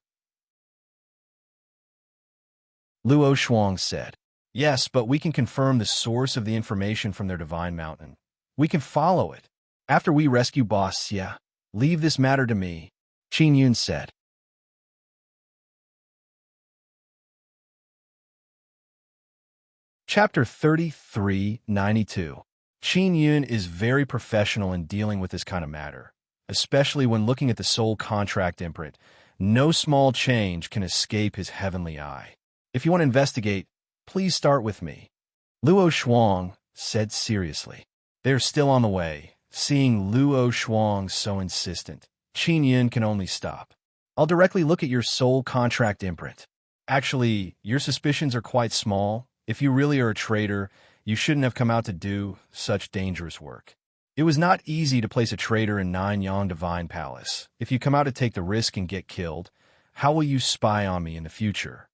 Luo Shuang said, "Yes, but we can confirm the source of the information from their Divine Mountain. We can follow it. After we rescue Boss Xia, leave this matter to me," Qin Yun said. Chapter 3392. Qin Yun is very professional in dealing with this kind of matter, especially when looking at the soul contract imprint. No small change can escape his heavenly eye. If you want to investigate, please start with me. Luo Shuang said seriously. They're still on the way. Seeing Luo Shuang so insistent, Qin Yun can only stop. I'll directly look at your soul contract imprint. Actually, your suspicions are quite small. If you really are a traitor, you shouldn't have come out to do such dangerous work. It was not easy to place a traitor in Nine Yang Divine Palace. If you come out to take the risk and get killed, how will you spy on me in the future?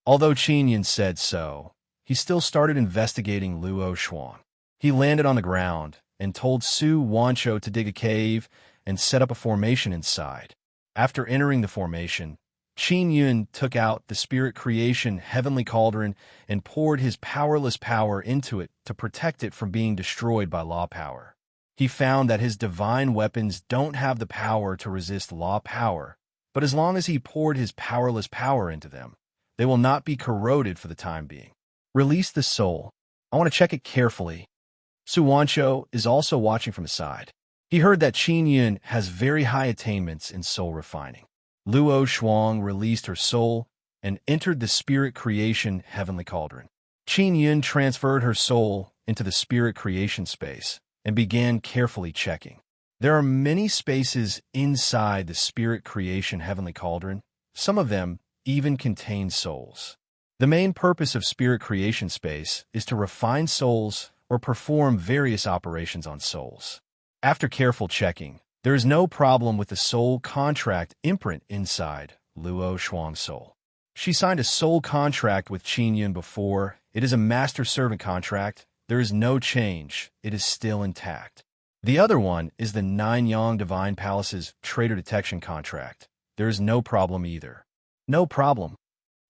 Although Qin Yun said so, he still started investigating Luo Shuang. He landed on the ground and told Su Wancho to dig a cave and set up a formation inside. After entering the formation, Qin Yun took out the spirit creation heavenly cauldron and poured his powerless power into it to protect it from being destroyed by law power. He found that his divine weapons don't have the power to resist law power, but as long as he poured his powerless power into them, they will not be corroded for the time being. Release the soul. I want to check it carefully. Su Wancho is also watching from the side. He heard that Qin Yun has very high attainments in soul refining. Luo Shuang released her soul and entered the spirit creation heavenly cauldron. Qin Yun transferred her soul into the spirit creation space and began carefully checking. There are many spaces inside the spirit creation heavenly cauldron. Some of them even contain souls. The main purpose of spirit creation space is to refine souls or perform various operations on souls. After careful checking, there is no problem with the soul contract imprint inside Luo Shuang's soul. She signed a soul contract with Qin Yun before. It is a master-servant contract. There is no change. It is still intact. The other one is the Nine Yang Divine Palace's traitor detection contract. There is no problem either. No problem.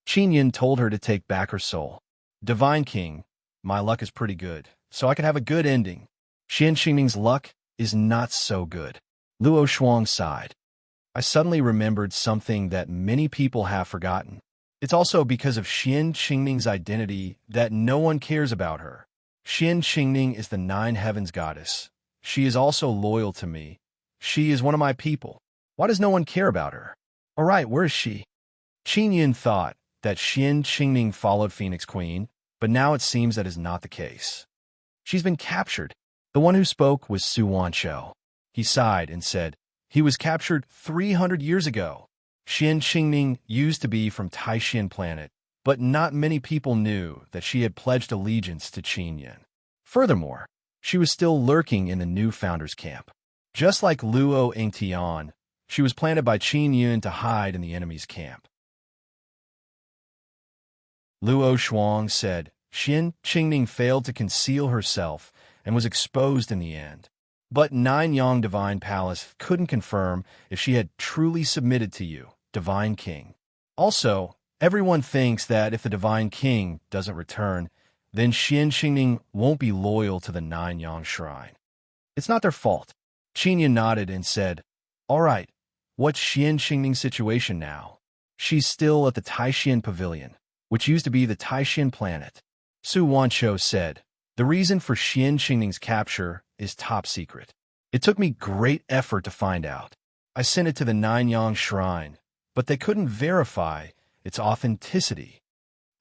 Qin Yun told her to take back her soul. Divine King, my luck is pretty good, so I could have a good ending. Xian Xingning's luck is not so good. Luo Shuang sighed. I suddenly remembered something that many people have forgotten. It's also because of Xian Xingning's identity that no one cares about her. Xian Xingning is the Nine Heavens goddess. She is also loyal to me. She is one of my people. Why does no one care about her? All right, where is she? Qin Yun thought that Xian Xingning followed Phoenix Queen, but now it seems that is not the case. She's been captured. The one who spoke was Su Wancho. He sighed and said, he was captured 300 years ago. Xian Xingning used to be from Taishan planet, but not many people knew that she had pledged allegiance to Qin Yun. Furthermore, she was still lurking in the new founder's camp. Just like Luo Engtian, She was planted by Qin Yun to hide in the enemy's camp. Luo Shuang said, Xin Qingning failed to conceal herself and was exposed in the end. But Nine-Yang Divine Palace couldn't confirm if she had truly submitted to you, Divine King. Also, everyone thinks that if the Divine King doesn't return, then Xian Qingning won't be loyal to the Nine-Yang Shrine. It's not their fault. Qin Yun nodded and said, All right, what's Xian Qingning's situation now? She's still at the Taishan Pavilion, which used to be the Taishan planet. Su Wanqiu said, The reason for Xian Qingning's capture is top secret. It took me great effort to find out. I sent it to the Nine-Yang Shrine, but they couldn't verify its authenticity.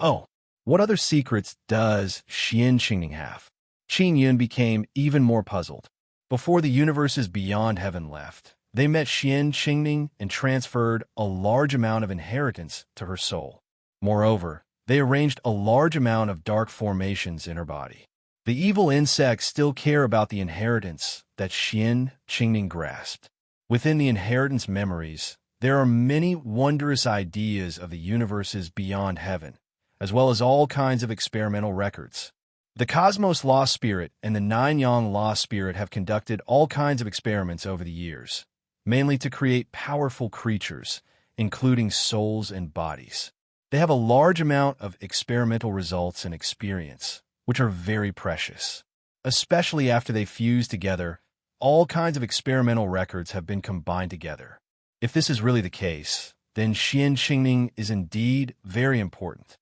Oh, what other secrets does Xian Qingning have? Qin Yun became even more puzzled. Before the universes beyond heaven left, they met Xian Qingning and transferred a large amount of inheritance to her soul. Moreover, they arranged a large amount of dark formations in her body. The evil insects still care about the inheritance that Xian Qingning grasped. Within the inheritance memories, there are many wondrous ideas of the universes beyond heaven, as well as all kinds of experimental records. The Cosmos Lost Spirit and the Nine-Yang Lost Spirit have conducted all kinds of experiments over the years, mainly to create powerful creatures, including souls and bodies. They have a large amount of experimental results and experience, which are very precious. Especially after they fuse together, all kinds of experimental records have been combined together. If this is really the case, then Xian Qingning is indeed very important.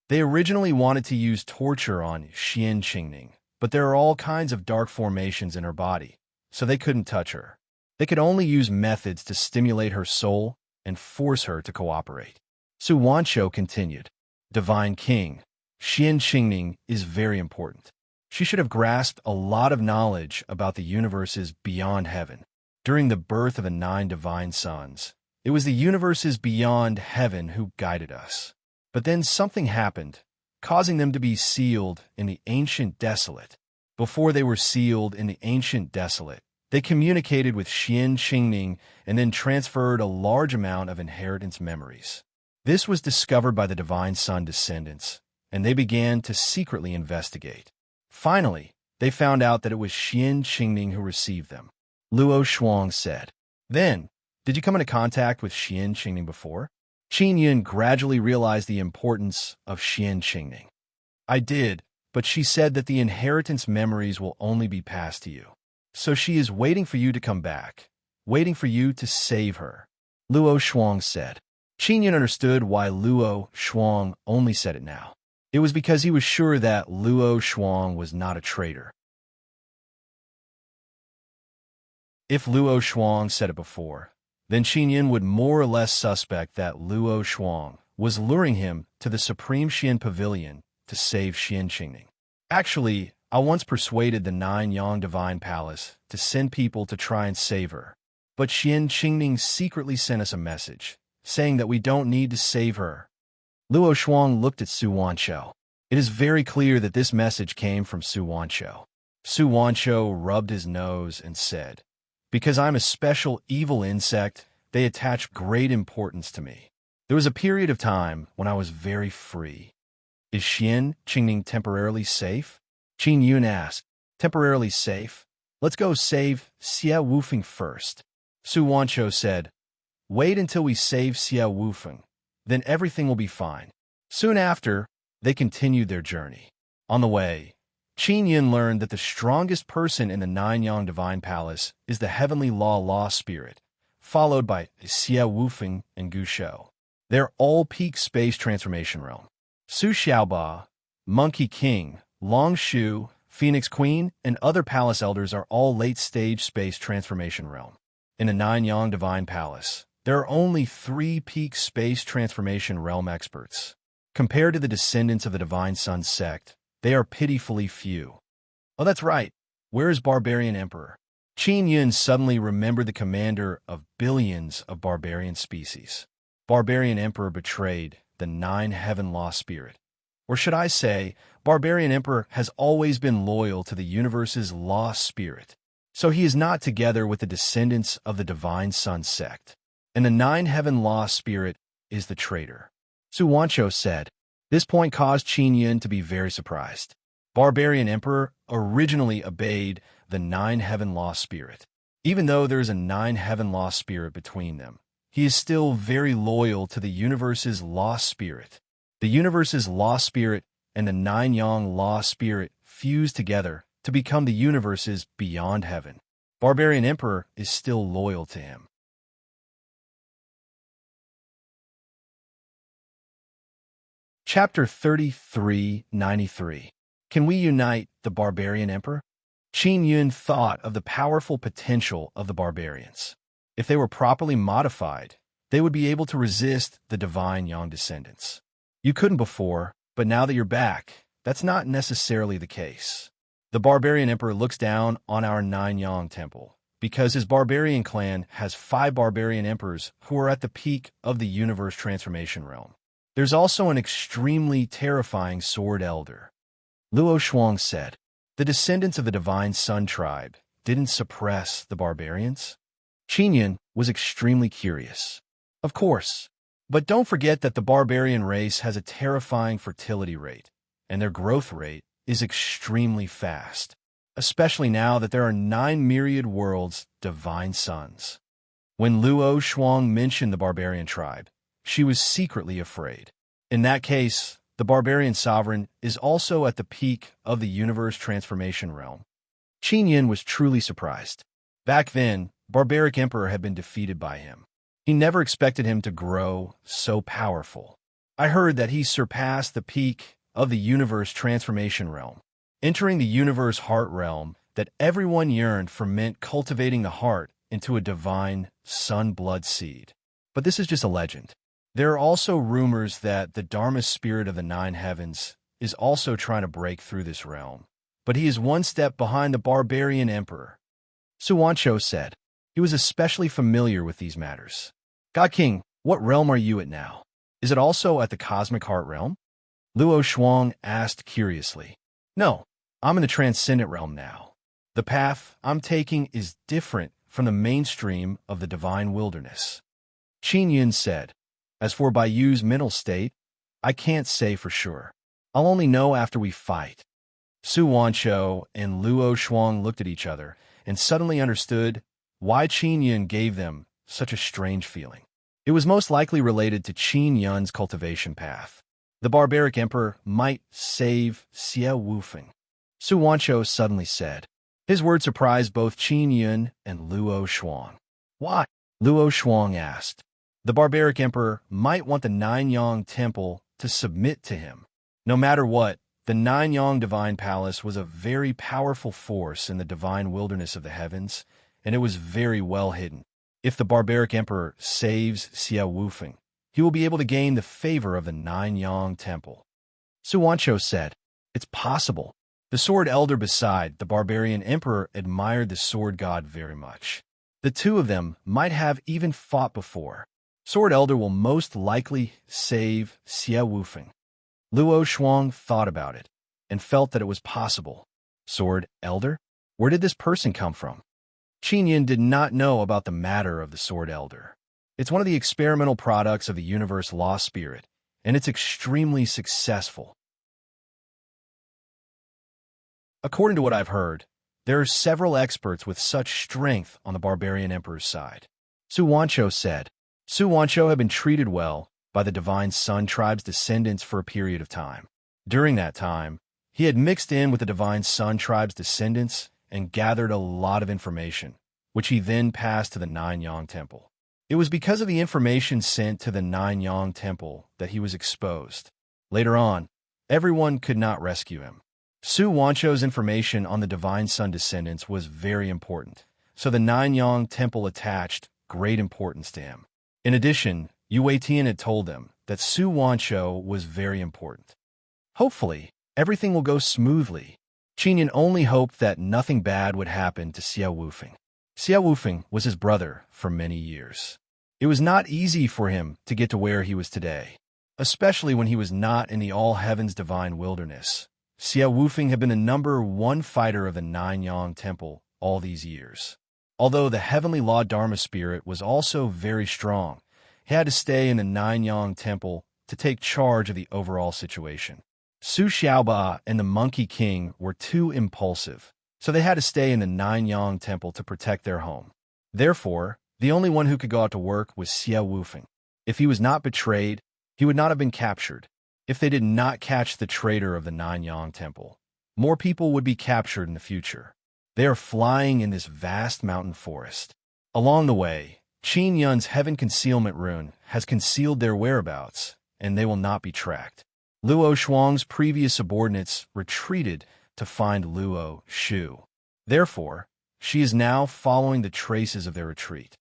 They originally wanted to use torture on Xian Qingning, but there are all kinds of dark formations in her body, so they couldn't touch her. They could only use methods to stimulate her soul and force her to cooperate. Su Wanqiu continued, Divine King, Xian Qingning is very important. She should have grasped a lot of knowledge about the universes beyond heaven. During the birth of the 9 divine sons, it was the universes beyond heaven who guided us. But then something happened, causing them to be sealed in the ancient desolate. Before they were sealed in the ancient desolate, they communicated with Xian Qingning and then transferred a large amount of inheritance memories. This was discovered by the divine son descendants, and they began to secretly investigate. Finally, they found out that it was Xian Qingning who received them. Luo Shuang said, Then, did you come into contact with Xian Qingning before? Qin Yun gradually realized the importance of Xian Qingning. I did, but she said that the inheritance memories will only be passed to you. So she is waiting for you to come back, waiting for you to save her. Luo Shuang said. Qin Yun understood why Luo Shuang only said it now. It was because he was sure that Luo Shuang was not a traitor. If Luo Shuang said it before, then Qin Yun would more or less suspect that Luo Shuang was luring him to the Supreme Xian Pavilion to save Xian Qingning. Actually, I once persuaded the Nine-Yang Divine Palace to send people to try and save her. But Xian Qingning secretly sent us a message, saying that we don't need to save her. Luo Shuang looked at Su Wanqiu. It is very clear that this message came from Su Wanqiu. Su Wanqiu rubbed his nose and said, Because I'm a special evil insect, they attach great importance to me. There was a period of time when I was very free. Is Xian Qingning temporarily safe? Qin Yun asked. Temporarily safe? Let's go save Xie Wufeng first. Su Wanqiu said, Wait until we save Xie Wufeng. Then everything will be fine. Soon after, they continued their journey. On the way, Qin Yun learned that the strongest person in the Nine-Yang Divine Palace is the Heavenly Law Spirit, followed by Xie Wufeng and Gu Shou. They're all peak space transformation realm. Su Xiaoba, Monkey King, Long Shu, Phoenix Queen, and other palace elders are all late-stage space transformation realm. In the Nine-Yang Divine Palace, there are only 3 peak space transformation realm experts. Compared to the descendants of the Divine Sun sect, they are pitifully few. Oh, that's right. Where is Barbarian Emperor? Qin Yun suddenly remembered the commander of billions of barbarian species. Barbarian Emperor betrayed the 9 Heaven Law Spirit. Or should I say, Barbarian Emperor has always been loyal to the universe's Law Spirit. So he is not together with the descendants of the Divine Sun sect, and the nine-heaven lost spirit is the traitor. Su Wancho said. This point caused Qin Yun to be very surprised. Barbarian Emperor originally obeyed the nine-heaven lost spirit. Even though there is a nine-heaven lost spirit between them, he is still very loyal to the universe's lost spirit. The universe's lost spirit and the nine-yang lost spirit fuse together to become the universe's beyond heaven. Barbarian Emperor is still loyal to him. Chapter 3393. Can we unite the Barbarian Emperor? Qin Yun thought of the powerful potential of the barbarians. If they were properly modified, they would be able to resist the divine Yang descendants. You couldn't before, but now that you're back, that's not necessarily the case. The Barbarian Emperor looks down on our Nine Yang temple, because his barbarian clan has 5 barbarian emperors who are at the peak of the universe transformation realm. There's also an extremely terrifying sword elder. Luo Shuang said, the descendants of the Divine Sun tribe didn't suppress the barbarians? Qin Yun was extremely curious. Of course, but don't forget that the barbarian race has a terrifying fertility rate, and their growth rate is extremely fast, especially now that there are 9 myriad worlds, divine suns. When Luo Shuang mentioned the barbarian tribe, she was secretly afraid. In that case, the barbarian sovereign is also at the peak of the universe transformation realm. Qin Yun was truly surprised. Back then, Barbaric Emperor had been defeated by him. He never expected him to grow so powerful. I heard that he surpassed the peak of the universe transformation realm. Entering the universe heart realm that everyone yearned for meant cultivating the heart into a divine sun blood seed. But this is just a legend. There are also rumors that the Dharma spirit of the 9 heavens is also trying to break through this realm, but he is one step behind the barbarian emperor. Su Wancho said. He was especially familiar with these matters. God King, what realm are you at now? Is it also at the cosmic heart realm? Luo Shuang asked curiously. No, I'm in the transcendent realm now. The path I'm taking is different from the mainstream of the divine wilderness. Qin Yun said. As for Baiyu's mental state, I can't say for sure. I'll only know after we fight. Su Wancho and Luo Shuang looked at each other and suddenly understood why Qin Yun gave them such a strange feeling. It was most likely related to Qin Yun's cultivation path. The barbaric emperor might save Xie Wufeng. Su Wancho suddenly said. His words surprised both Qin Yun and Luo Shuang. Why? Luo Shuang asked. The barbaric emperor might want the Nine Yang temple to submit to him. No matter what, the Nine Yang divine palace was a very powerful force in the divine wilderness of the heavens, and it was very well hidden. If the barbaric emperor saves Xie Wufeng, he will be able to gain the favor of the Nine Yang temple. Su Wancho said, it's possible. The sword elder beside the barbarian emperor admired the sword god very much. The two of them might have even fought before. Sword Elder will most likely save Xie Wufeng. Luo Shuang thought about it and felt that it was possible. Sword Elder? Where did this person come from? Qin Yun did not know about the matter of the Sword Elder. It's one of the experimental products of the universe lost spirit, and it's extremely successful. According to what I've heard, there are several experts with such strength on the Barbarian Emperor's side. Su Wancho said. Su Wancho had been treated well by the Divine Sun tribe's descendants for a period of time. During that time, he had mixed in with the Divine Sun tribe's descendants and gathered a lot of information, which he then passed to the Nine Yang temple. It was because of the information sent to the Nine Yang temple that he was exposed. Later on, everyone could not rescue him. Su Wancho's information on the Divine Sun descendants was very important, so the Nine Yang temple attached great importance to him. In addition, Yue Tian had told them that Su Wancho was very important. Hopefully, everything will go smoothly. Qin Yun only hoped that nothing bad would happen to Xie Wufeng. Xie Wufeng was his brother for many years. It was not easy for him to get to where he was today, especially when he was not in the all-heavens divine wilderness. Xie Wufeng had been the #1 fighter of the Nine Yang temple all these years. Although the heavenly law Dharma spirit was also very strong, he had to stay in the Nine-Yang Temple to take charge of the overall situation. Su Xiaoba and the Monkey King were too impulsive, so they had to stay in the Nine-Yang Temple to protect their home. Therefore, the only one who could go out to work was Xie Wufeng. If he was not betrayed, he would not have been captured. If they did not catch the traitor of the Nine-Yang Temple, more people would be captured in the future. They are flying in this vast mountain forest. Along the way, Qin Yun's Heaven Concealment Rune has concealed their whereabouts, and they will not be tracked. Luo Shuang's previous subordinates retreated to find Luo Shu. Therefore, she is now following the traces of their retreat.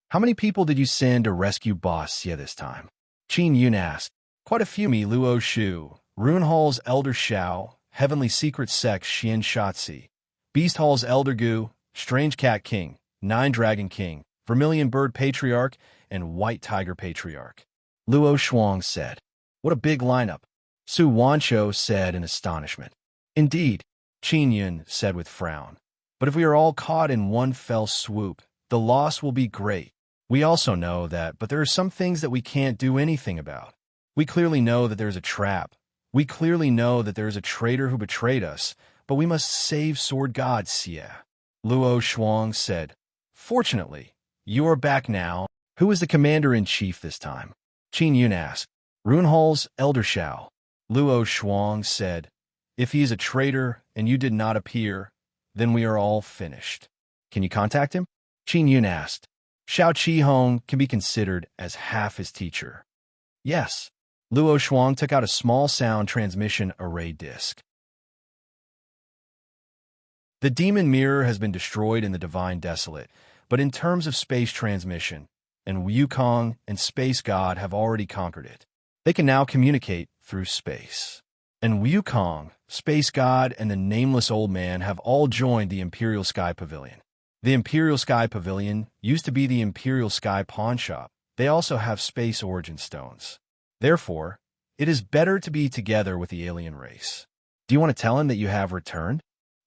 How many people did you send to rescue Boss Xie this time? Qin Yun asked. Quite a few. Me, Luo Shu, Rune Hall's Elder Xiao, Heavenly Secret Sect Xian Shatsi, Beast Hall's Elder Gu, Strange Cat King, Nine Dragon King, Vermilion Bird Patriarch, and White Tiger Patriarch. Luo Shuang said. What a big lineup. Su Wancho said in astonishment. Indeed, Qin Yun said with frown. But if we are all caught in one fell swoop, the loss will be great. We also know that, but there are some things that we can't do anything about. We clearly know that there's a trap. We clearly know that there is a traitor who betrayed us, but we must save Sword God Xie. Luo Shuang said. Fortunately, you are back now. Who is the commander-in-chief this time? Qin Yun asked. Rune Hall's Elder Xiao. Luo Shuang said, if he is a traitor and you did not appear, then we are all finished. Can you contact him? Qin Yun asked. Xiao Qihong can be considered as half his teacher. Yes. Luo Shuang took out a small sound transmission array disk. The demon mirror has been destroyed in the Divine Desolate, but in terms of space transmission, and Wukong and Space God have already conquered it. They can now communicate through space. And Wukong, Space God, and the Nameless Old Man have all joined the Imperial Sky Pavilion. The Imperial Sky Pavilion used to be the Imperial Sky Pawn Shop. They also have space origin stones. Therefore, it is better to be together with the alien race. Do you want to tell him that you have returned?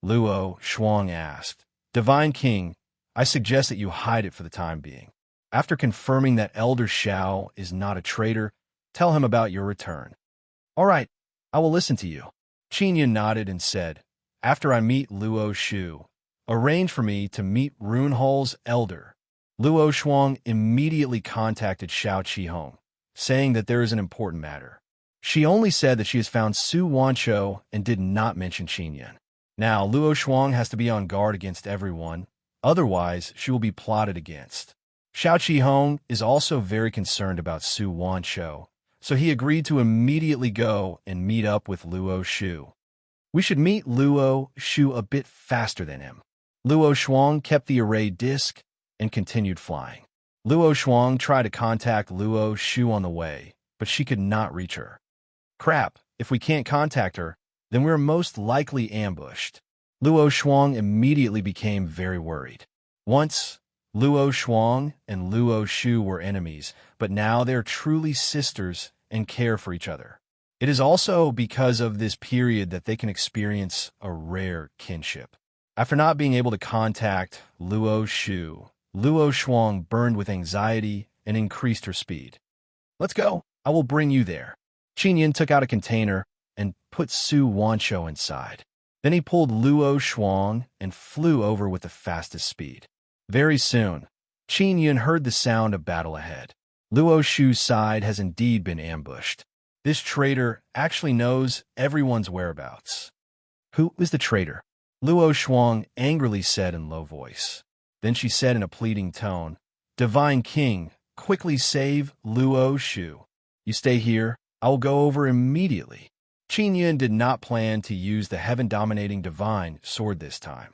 Luo Shuang asked. Divine King, I suggest that you hide it for the time being. After confirming that Elder Xiao is not a traitor, tell him about your return. All right, I will listen to you. Qin Yun nodded and said, after I meet Luo Shu, arrange for me to meet Rune Hall's elder. Luo Shuang immediately contacted Xiao Qihong, saying that there is an important matter. She only said that she has found Su Wancho and did not mention Qin Yun. Now, Luo Shuang has to be on guard against everyone, otherwise she will be plotted against. Xiao Qihong is also very concerned about Su Wancho, so he agreed to immediately go and meet up with Luo Shu. We should meet Luo Shu a bit faster than him. Luo Shuang kept the array disk and continued flying. Luo Shuang tried to contact Luo Shu on the way, but she could not reach her. Crap, if we can't contact her, then we're most likely ambushed. Luo Shuang immediately became very worried. Once, Luo Shuang and Luo Shu were enemies, but now they're truly sisters and care for each other. It is also because of this period that they can experience a rare kinship. After not being able to contact Luo Shu, Luo Shuang burned with anxiety and increased her speed. Let's go. I will bring you there. Qin Yun took out a container and put Su Wancho inside. Then he pulled Luo Shuang and flew over with the fastest speed. Very soon, Qin Yun heard the sound of battle ahead. Luo Shu's side has indeed been ambushed. This traitor actually knows everyone's whereabouts. Who is the traitor? Luo Shuang angrily said in low voice. Then she said in a pleading tone, Divine King, quickly save Luo Shu. You stay here, I will go over immediately. Qin Yun did not plan to use the heaven-dominating divine sword this time.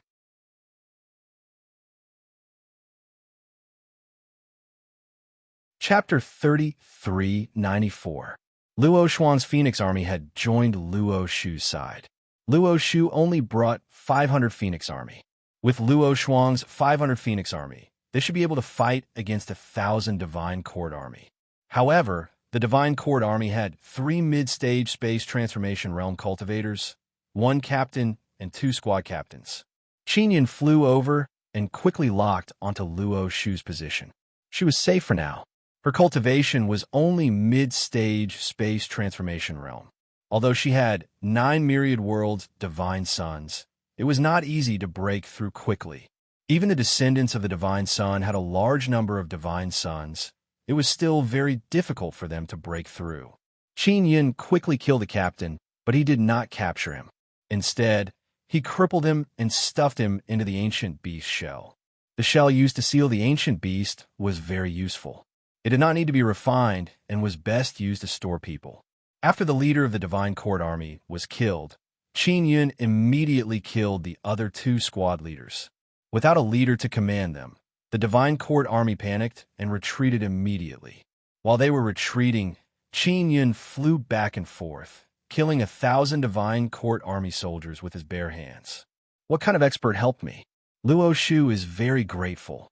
Chapter 3394. Luo Shuang's Phoenix army had joined Luo Shu's side. Luo Shu only brought 500 Phoenix army. With Luo Shuang's 500 Phoenix army, they should be able to fight against 1,000 Divine Court army. However, the Divine Court army had 3 mid-stage space transformation realm cultivators, 1 captain, and 2 squad captains. Qin Yin flew over and quickly locked onto Luo Shu's position. She was safe for now. Her cultivation was only mid-stage space transformation realm. Although she had 9 myriad worlds, divine suns, it was not easy to break through quickly. Even the descendants of the divine sun had a large number of divine suns. It was still very difficult for them to break through. Qin Yin quickly killed the captain, but he did not capture him. Instead, he crippled him and stuffed him into the ancient beast shell. The shell used to seal the ancient beast was very useful. It did not need to be refined and was best used to store people. After the leader of the Divine Court army was killed, Qin Yin immediately killed the other 2 squad leaders. Without a leader to command them, the Divine Court army panicked and retreated immediately. While they were retreating, Qin Yin flew back and forth, killing 1,000 Divine Court army soldiers with his bare hands. What kind of expert helped me? Luo Shu is very grateful.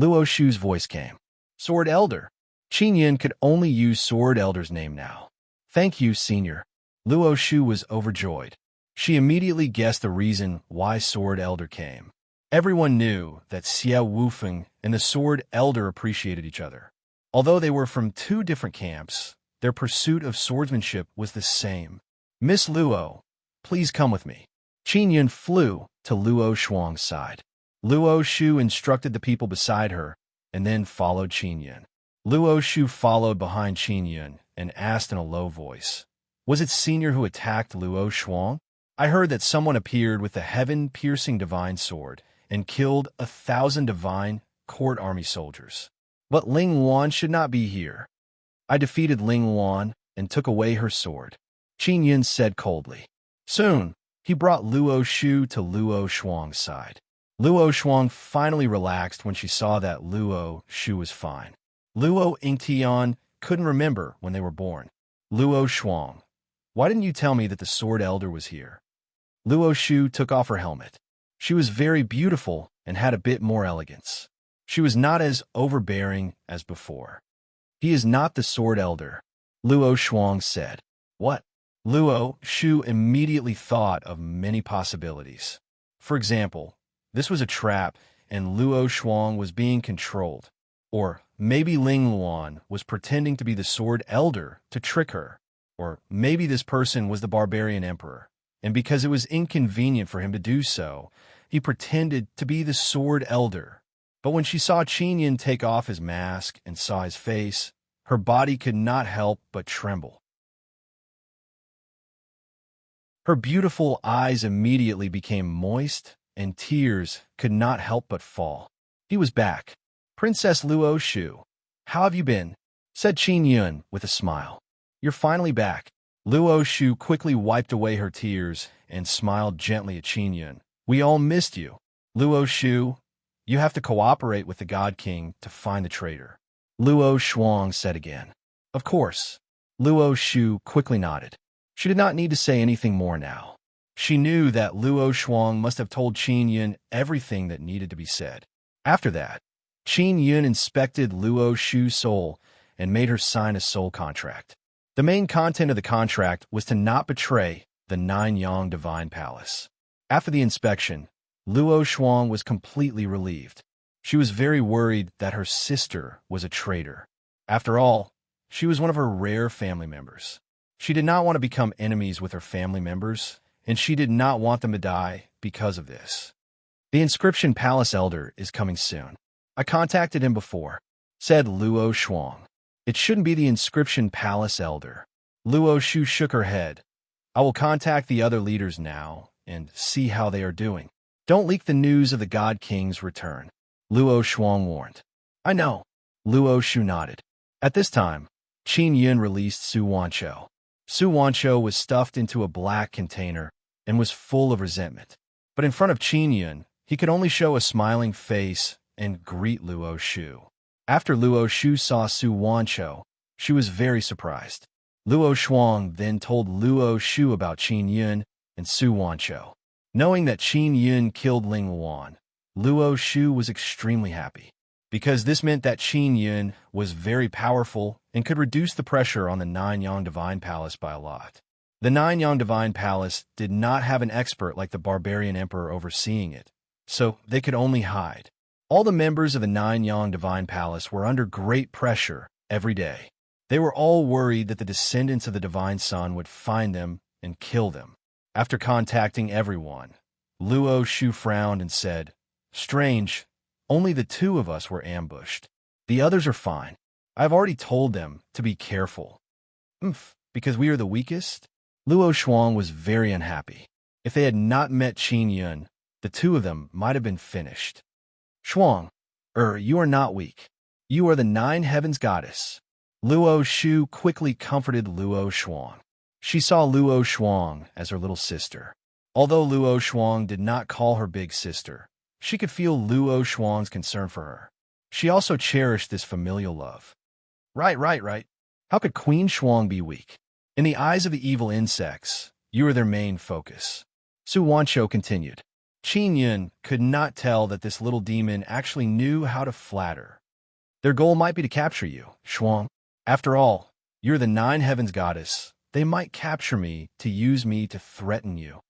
Luo Shu's voice came. Sword Elder. Qin Yin could only use Sword Elder's name now. Thank you, Senior. Luo Shu was overjoyed. She immediately guessed the reason why Sword Elder came. Everyone knew that Xie Wufeng and the Sword Elder appreciated each other. Although they were from 2 different camps, their pursuit of swordsmanship was the same. Miss Luo, please come with me. Qin Yin flew to Luo Shuang's side. Luo Shu instructed the people beside her and then followed Qin Yin. Luo Shu followed behind Qin Yin and asked in a low voice, "Was it Senior who attacked Luo Shuang? I heard that someone appeared with a heaven-piercing divine sword and killed 1,000 divine court army soldiers. But Ling Wan should not be here. I defeated Ling Wan and took away her sword," Qin Yin said coldly. Soon, he brought Luo Shu to Luo Shuang's side. Luo Shuang finally relaxed when she saw that Luo Shu was fine. Luo Yingtian couldn't remember when they were born. Luo Shuang, why didn't you tell me that the Sword Elder was here? Luo Shu took off her helmet. She was very beautiful and had a bit more elegance. She was not as overbearing as before. He is not the Sword Elder, Luo Shuang said. What? Luo Shu immediately thought of many possibilities. For example, this was a trap and Luo Shuang was being controlled. Or maybe Ling Luan was pretending to be the Sword Elder to trick her. Or maybe this person was the Barbarian Emperor, and because it was inconvenient for him to do so, he pretended to be the Sword Elder. But when she saw Qin Yin take off his mask and saw his face, her body could not help but tremble. Her beautiful eyes immediately became moist, and tears could not help but fall. He was back. Princess Luo Shu, how have you been? Said Qin Yin with a smile. You're finally back. Luo Shu quickly wiped away her tears and smiled gently at Qin Yin. We all missed you. Luo Shu, you have to cooperate with the God King to find the traitor. Luo Shuang said again. Of course. Luo Shu quickly nodded. She did not need to say anything more now. She knew that Luo Shuang must have told Qin Yin everything that needed to be said. After that, Qin Yin inspected Luo Shu's soul and made her sign a soul contract. The main content of the contract was to not betray the Nine-Yang Divine Palace. After the inspection, Luo Shuang was completely relieved. She was very worried that her sister was a traitor. After all, she was one of her rare family members. She did not want to become enemies with her family members, and she did not want them to die because of this. The Inscription Palace Elder is coming soon. I contacted him before, said Luo Shuang. It shouldn't be the Inscription Palace Elder. Luo Shu shook her head. I will contact the other leaders now and see how they are doing. Don't leak the news of the God King's return, Luo Shuang warned. I know. Luo Shu nodded. At this time, Qin Yin released Su Wanqiu. Su Wanqiu was stuffed into a black container and was full of resentment. But in front of Qin Yin, he could only show a smiling face and greet Luo Shu. After Luo Shu saw Su Wanqiu, she was very surprised. Luo Shuang then told Luo Shu about Qin Yin and Su Wanqiu. Knowing that Qin Yin killed Ling Luan, Luo Shu was extremely happy, because this meant that Qin Yin was very powerful and could reduce the pressure on the Nine-Yang Divine Palace by a lot. The Nine-Yang Divine Palace did not have an expert like the Barbarian Emperor overseeing it, so they could only hide. All the members of the Nine-Yang Divine Palace were under great pressure every day. They were all worried that the descendants of the Divine Sun would find them and kill them. After contacting everyone, Luo Shu frowned and said, "Strange, only the two of us were ambushed. The others are fine. I've already told them to be careful." Because we are the weakest? Luo Shuang was very unhappy. If they had not met Qin Yun, the two of them might have been finished. "Shuang, you are not weak. You are the Nine Heavens goddess." Luo Shu quickly comforted Luo Shuang. She saw Luo Shuang as her little sister. Although Luo Shuang did not call her big sister, she could feel Luo Shuang's concern for her. She also cherished this familial love. Right. How could Queen Shuang be weak? In the eyes of the evil insects, you are their main focus. Su Wanshou continued. Qin Yun could not tell that this little demon actually knew how to flatter. Their goal might be to capture you, Shuang. After all, you're the Nine Heavens goddess. They might capture me to use me to threaten you.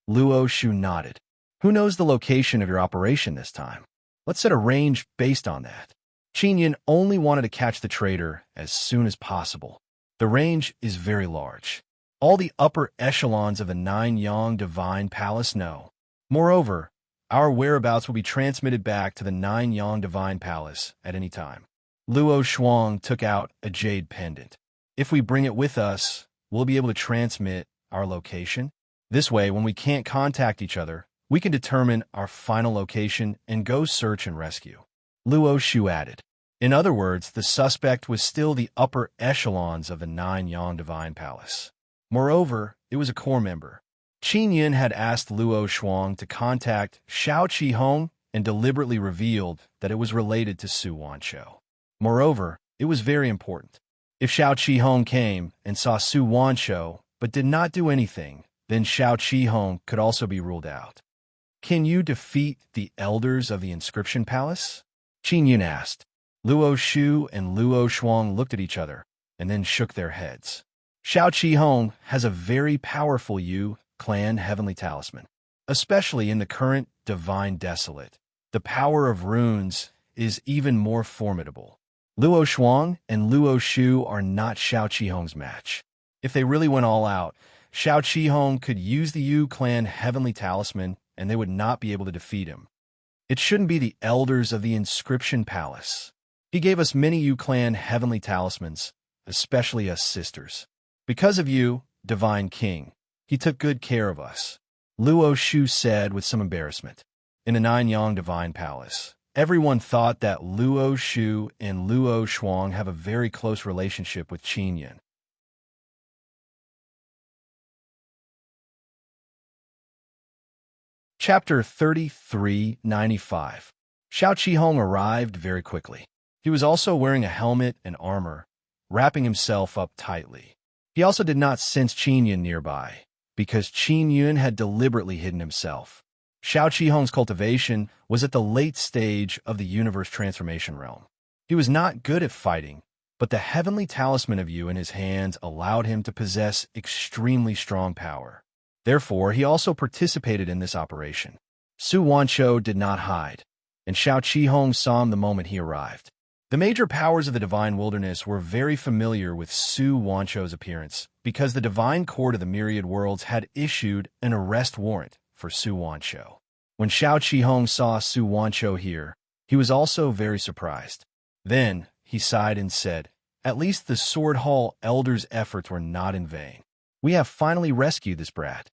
Luo Shu nodded. Who knows the location of your operation this time? Let's set a range based on that. Qin Yun only wanted to catch the traitor as soon as possible. The range is very large. All the upper echelons of the Nine-Yang Divine Palace know. Moreover, our whereabouts will be transmitted back to the Nine-Yang Divine Palace at any time. Luo Shuang took out a jade pendant. If we bring it with us, we'll be able to transmit our location. This way, when we can't contact each other, we can determine our final location and go search and rescue. Luo Shu added. In other words, the suspect was still the upper echelons of the Nine-Yang Divine Palace. Moreover, it was a core member. Qin Yun had asked Luo Shuang to contact Xiao Qihong and deliberately revealed that it was related to Su Wanshou. Moreover, it was very important. If Xiao Qihong came and saw Su Wanshou but did not do anything, then Xiao Qihong could also be ruled out. Can you defeat the elders of the Inscription Palace? Qin Yun asked. Luo Shu and Luo Shuang looked at each other and then shook their heads. Xiao Qihong has a very powerful Yu clan heavenly talisman, especially in the current Divine Desolate. The power of runes is even more formidable. Luo Shuang and Luo Shu are not Xiao Qihong's match. If they really went all out, Xiao Qihong could use the Yu clan heavenly talisman and they would not be able to defeat him. It shouldn't be the elders of the Inscription Palace. He gave us many Yu clan heavenly talismans, especially us sisters. Because of you, Divine King, he took good care of us, Luo Shu said with some embarrassment. In the Nine-Yang Divine Palace, everyone thought that Luo Shu and Luo Shuang have a very close relationship with Qin Yun. Chapter 3395. Xiao Qihong arrived very quickly. He was also wearing a helmet and armor, wrapping himself up tightly. He also did not sense Qin Yun nearby, because Qin Yun had deliberately hidden himself. Xiao Qihong's cultivation was at the late stage of the universe transformation realm. He was not good at fighting, but the heavenly talisman of Yu in his hands allowed him to possess extremely strong power. Therefore, he also participated in this operation. Su Wanshou did not hide, and Xiao Qihong saw him the moment he arrived. The major powers of the Divine Wilderness were very familiar with Su Wanshou's appearance because the Divine Court of the Myriad Worlds had issued an arrest warrant for Su Wanshou. When Xiao Qihong saw Su Wanshou here, he was also very surprised. Then he sighed and said, "At least the Sword Hall Elders' efforts were not in vain. We have finally rescued this brat."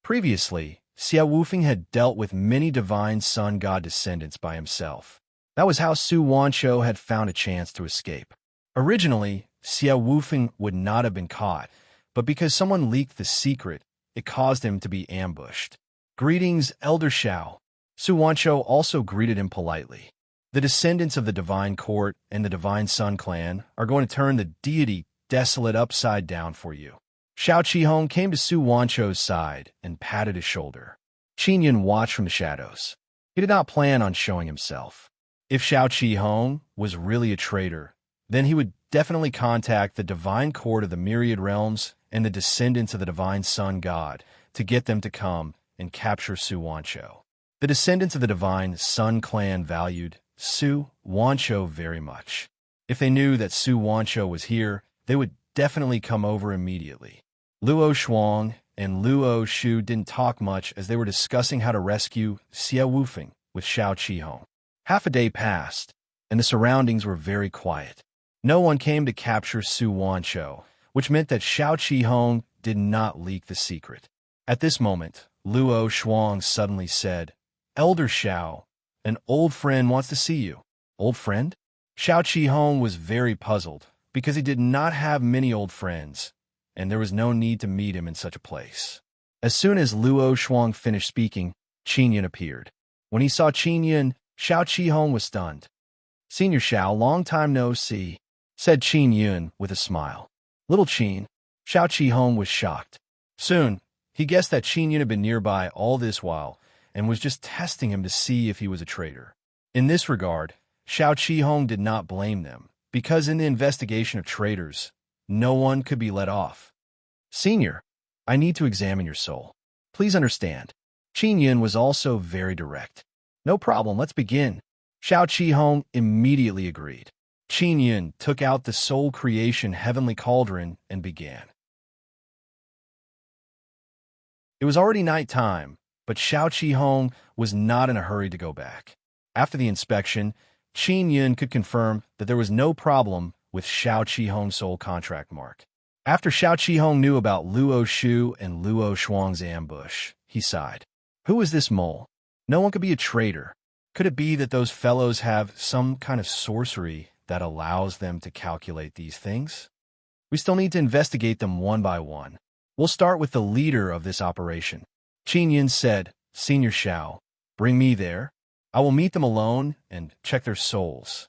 Previously, Xia Wufeng had dealt with many Divine Sun God descendants by himself. That was how Su Wanshou had found a chance to escape. Originally, Xia Wufeng would not have been caught, but because someone leaked the secret, it caused him to be ambushed. "Greetings, Elder Xiao." Su Wanshou also greeted him politely. The descendants of the Divine Court and the Divine Sun clan are going to turn the deity Desolate upside down for you. Xiao Qihong came to Su Wanshou's side and patted his shoulder. Qin Yun watched from the shadows. He did not plan on showing himself. If Xiao Qihong was really a traitor, then he would definitely contact the Divine Court of the Myriad Realms and the descendants of the Divine Sun God, to get them to come and capture Su Wancho. The descendants of the divine Sun clan valued Su Wancho very much. If they knew that Su Wancho was here, they would definitely come over immediately. Luo Shuang and Luo Shu didn't talk much as they were discussing how to rescue Xie Wufeng with Xiao Qihong. Half a day passed, and the surroundings were very quiet. No one came to capture Su Wancho, which meant that Xiao Qihong did not leak the secret. At this moment, Luo Shuang suddenly said, "Elder Xiao, an old friend wants to see you." Old friend? Xiao Qihong was very puzzled because he did not have many old friends, and there was no need to meet him in such a place. As soon as Luo Shuang finished speaking, Qin Yun appeared. When he saw Qin Yun, Xiao Qihong was stunned. "Senior Xiao, long time no see," said Qin Yun with a smile. "Little Qin," Xiao Qihong was shocked. Soon, he guessed that Qin Yun had been nearby all this while and was just testing him to see if he was a traitor. In this regard, Xiao Qihong did not blame them, because in the investigation of traitors, no one could be let off. "Senior, I need to examine your soul. Please understand." Qin Yun was also very direct. "No problem, let's begin." Xiao Qihong immediately agreed. Qin Yun took out the soul creation heavenly cauldron and began. It was already night time, but Xiao Qihong was not in a hurry to go back. After the inspection, Qin Yun could confirm that there was no problem with Xiao Qihong's soul contract mark. After Xiao Qihong knew about Luo Shu and Luo Shuang's ambush, he sighed. Who is this mole? No one could be a traitor. Could it be that those fellows have some kind of sorcery that allows them to calculate these things? We still need to investigate them one by one. We'll start with the leader of this operation. Qin Yun said, "Senior Xiao, bring me there. I will meet them alone and check their souls."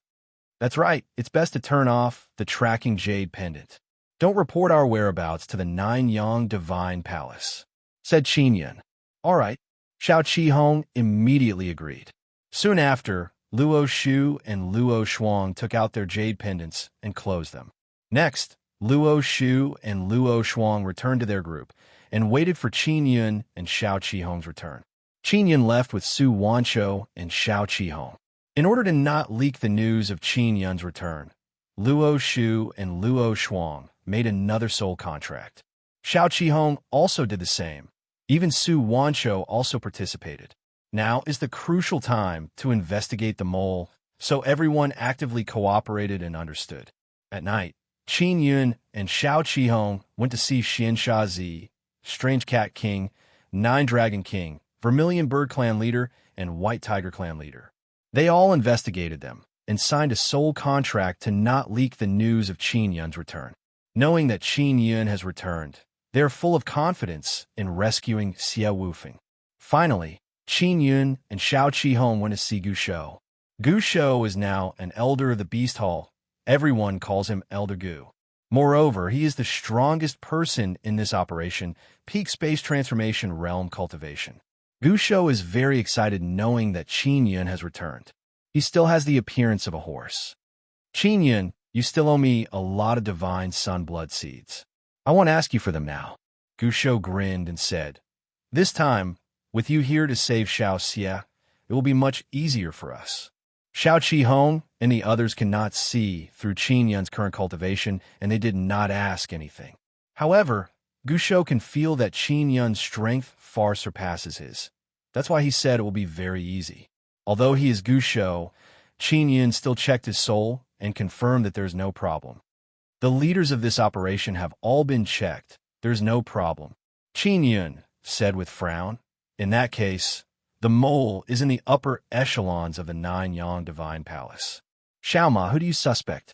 "That's right, it's best to turn off the tracking jade pendant. Don't report our whereabouts to the Nine-Yang Divine Palace," said Qin Yun. "All right." Xiao Qihong immediately agreed. Soon after, Luo Shu and Luo Shuang took out their jade pendants and closed them. Next, Luo Shu and Luo Shuang returned to their group and waited for Qin Yun and Xiao Qihong's return. Qin Yun left with Su Wancho and Xiao Qihong. In order to not leak the news of Qin Yun's return, Luo Shu and Luo Shuang made another soul contract. Xiao Qihong also did the same. Even Su Wancho also participated. Now is the crucial time to investigate the mole, so everyone actively cooperated and understood. At night, Qin Yun and Xiao Qihong went to see Xian Shazi, Strange Cat King, Nine Dragon King, Vermilion Bird Clan leader, and White Tiger Clan leader. They all investigated them and signed a soul contract to not leak the news of Qin Yun's return. Knowing that Qin Yun has returned, they are full of confidence in rescuing Xie Wufeng. Finally, Qin Yun and Xiao Qihong went to see Gu Shou. Gu Shou is now an elder of the Beast Hall. Everyone calls him Elder Gu. Moreover, he is the strongest person in this operation, Peak Space Transformation Realm Cultivation. Gu Shou is very excited knowing that Qin Yun has returned. He still has the appearance of a horse. "Qin Yun, you still owe me a lot of divine sun blood seeds. I won't ask you for them now." Gu Shou grinned and said, "This time, with you here to save Xiao Xie, it will be much easier for us." Xiao Qihong and the others cannot see through Qin Yun's current cultivation, and they did not ask anything. However, Gu Shou can feel that Qin Yun's strength far surpasses his. That's why he said it will be very easy. Although he is Gu Shou, Qin Yun still checked his soul and confirmed that there is no problem. The leaders of this operation have all been checked. There is no problem. Qin Yun said with frown, "In that case, the mole is in the upper echelons of the Nine-Yang Divine Palace." "Xiaoma, who do you suspect?"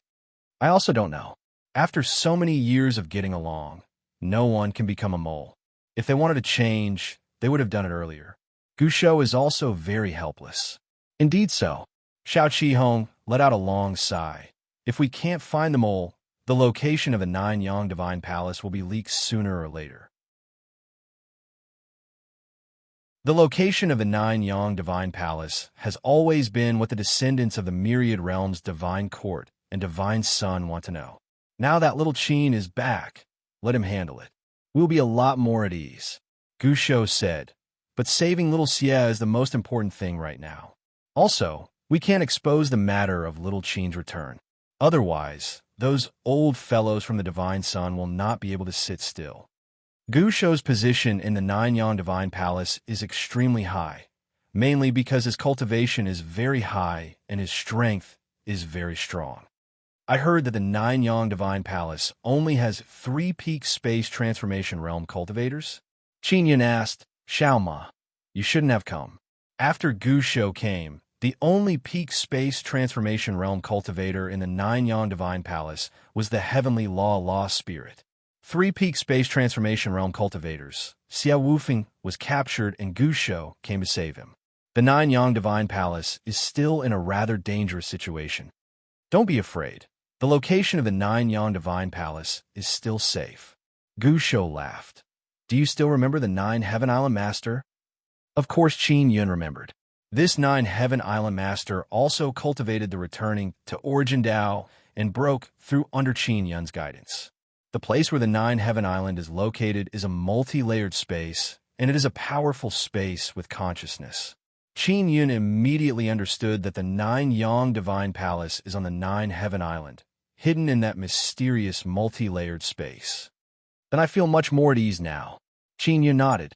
"I also don't know. After so many years of getting along, no one can become a mole. If they wanted to change, they would have done it earlier." Gu Shou is also very helpless. "Indeed so." Xiao Qihong let out a long sigh. "If we can't find the mole, the location of the Nine-Yang Divine Palace will be leaked sooner or later." The location of the Nine-Yang Divine Palace has always been what the descendants of the Myriad Realms Divine Court and Divine Sun want to know. Now that little Qin is back, let him handle it. We'll be a lot more at ease. Gu Shou said, but saving little Xie is the most important thing right now. Also, we can't expose the matter of little Qin's return. Otherwise, those old fellows from the Divine Sun will not be able to sit still. Gu Shou's position in the Nine-Yang Divine Palace is extremely high, mainly because his cultivation is very high and his strength is very strong. I heard that the Nine-Yang Divine Palace only has 3 peak space transformation realm cultivators. Qin Yun asked, Xiao Ma, you shouldn't have come. After Gu Shou came, the only peak space transformation realm cultivator in the Nine-Yang Divine Palace was the Heavenly Law Spirit. 3 peak space transformation realm cultivators. Xia Wufeng was captured and Gu Shou came to save him. The Nine-Yang Divine Palace is still in a rather dangerous situation. Don't be afraid. The location of the Nine-Yang Divine Palace is still safe. Gu Shou laughed. Do you still remember the 9 Heaven Island Master? Of course Qin Yun remembered. This 9 Heaven Island Master also cultivated the returning to Origin Dao and broke through under Qin Yun's guidance. The place where the 9 Heaven Island is located is a multi-layered space, and it is a powerful space with consciousness. Qin Yun immediately understood that the 9 Yang Divine Palace is on the 9 Heaven Island, hidden in that mysterious multi-layered space. Then I feel much more at ease now. Qin Yun nodded.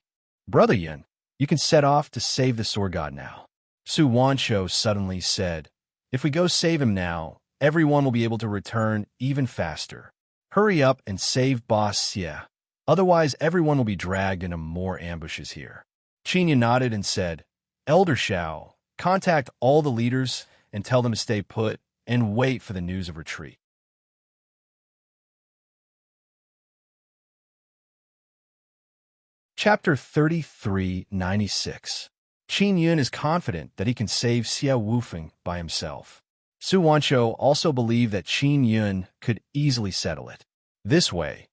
Brother Yun, you can set off to save the Sword God now. Su Wanshou suddenly said, if we go save him now, everyone will be able to return even faster. Hurry up and save Boss Xie. Otherwise, everyone will be dragged into more ambushes here. Qin Yun nodded and said, Elder Xiao, contact all the leaders and tell them to stay put and wait for the news of retreat. Chapter 3396. Qin Yun is confident that he can save Xia Wufeng by himself. Su Wanshou also believed that Qin Yun could easily settle it. This way,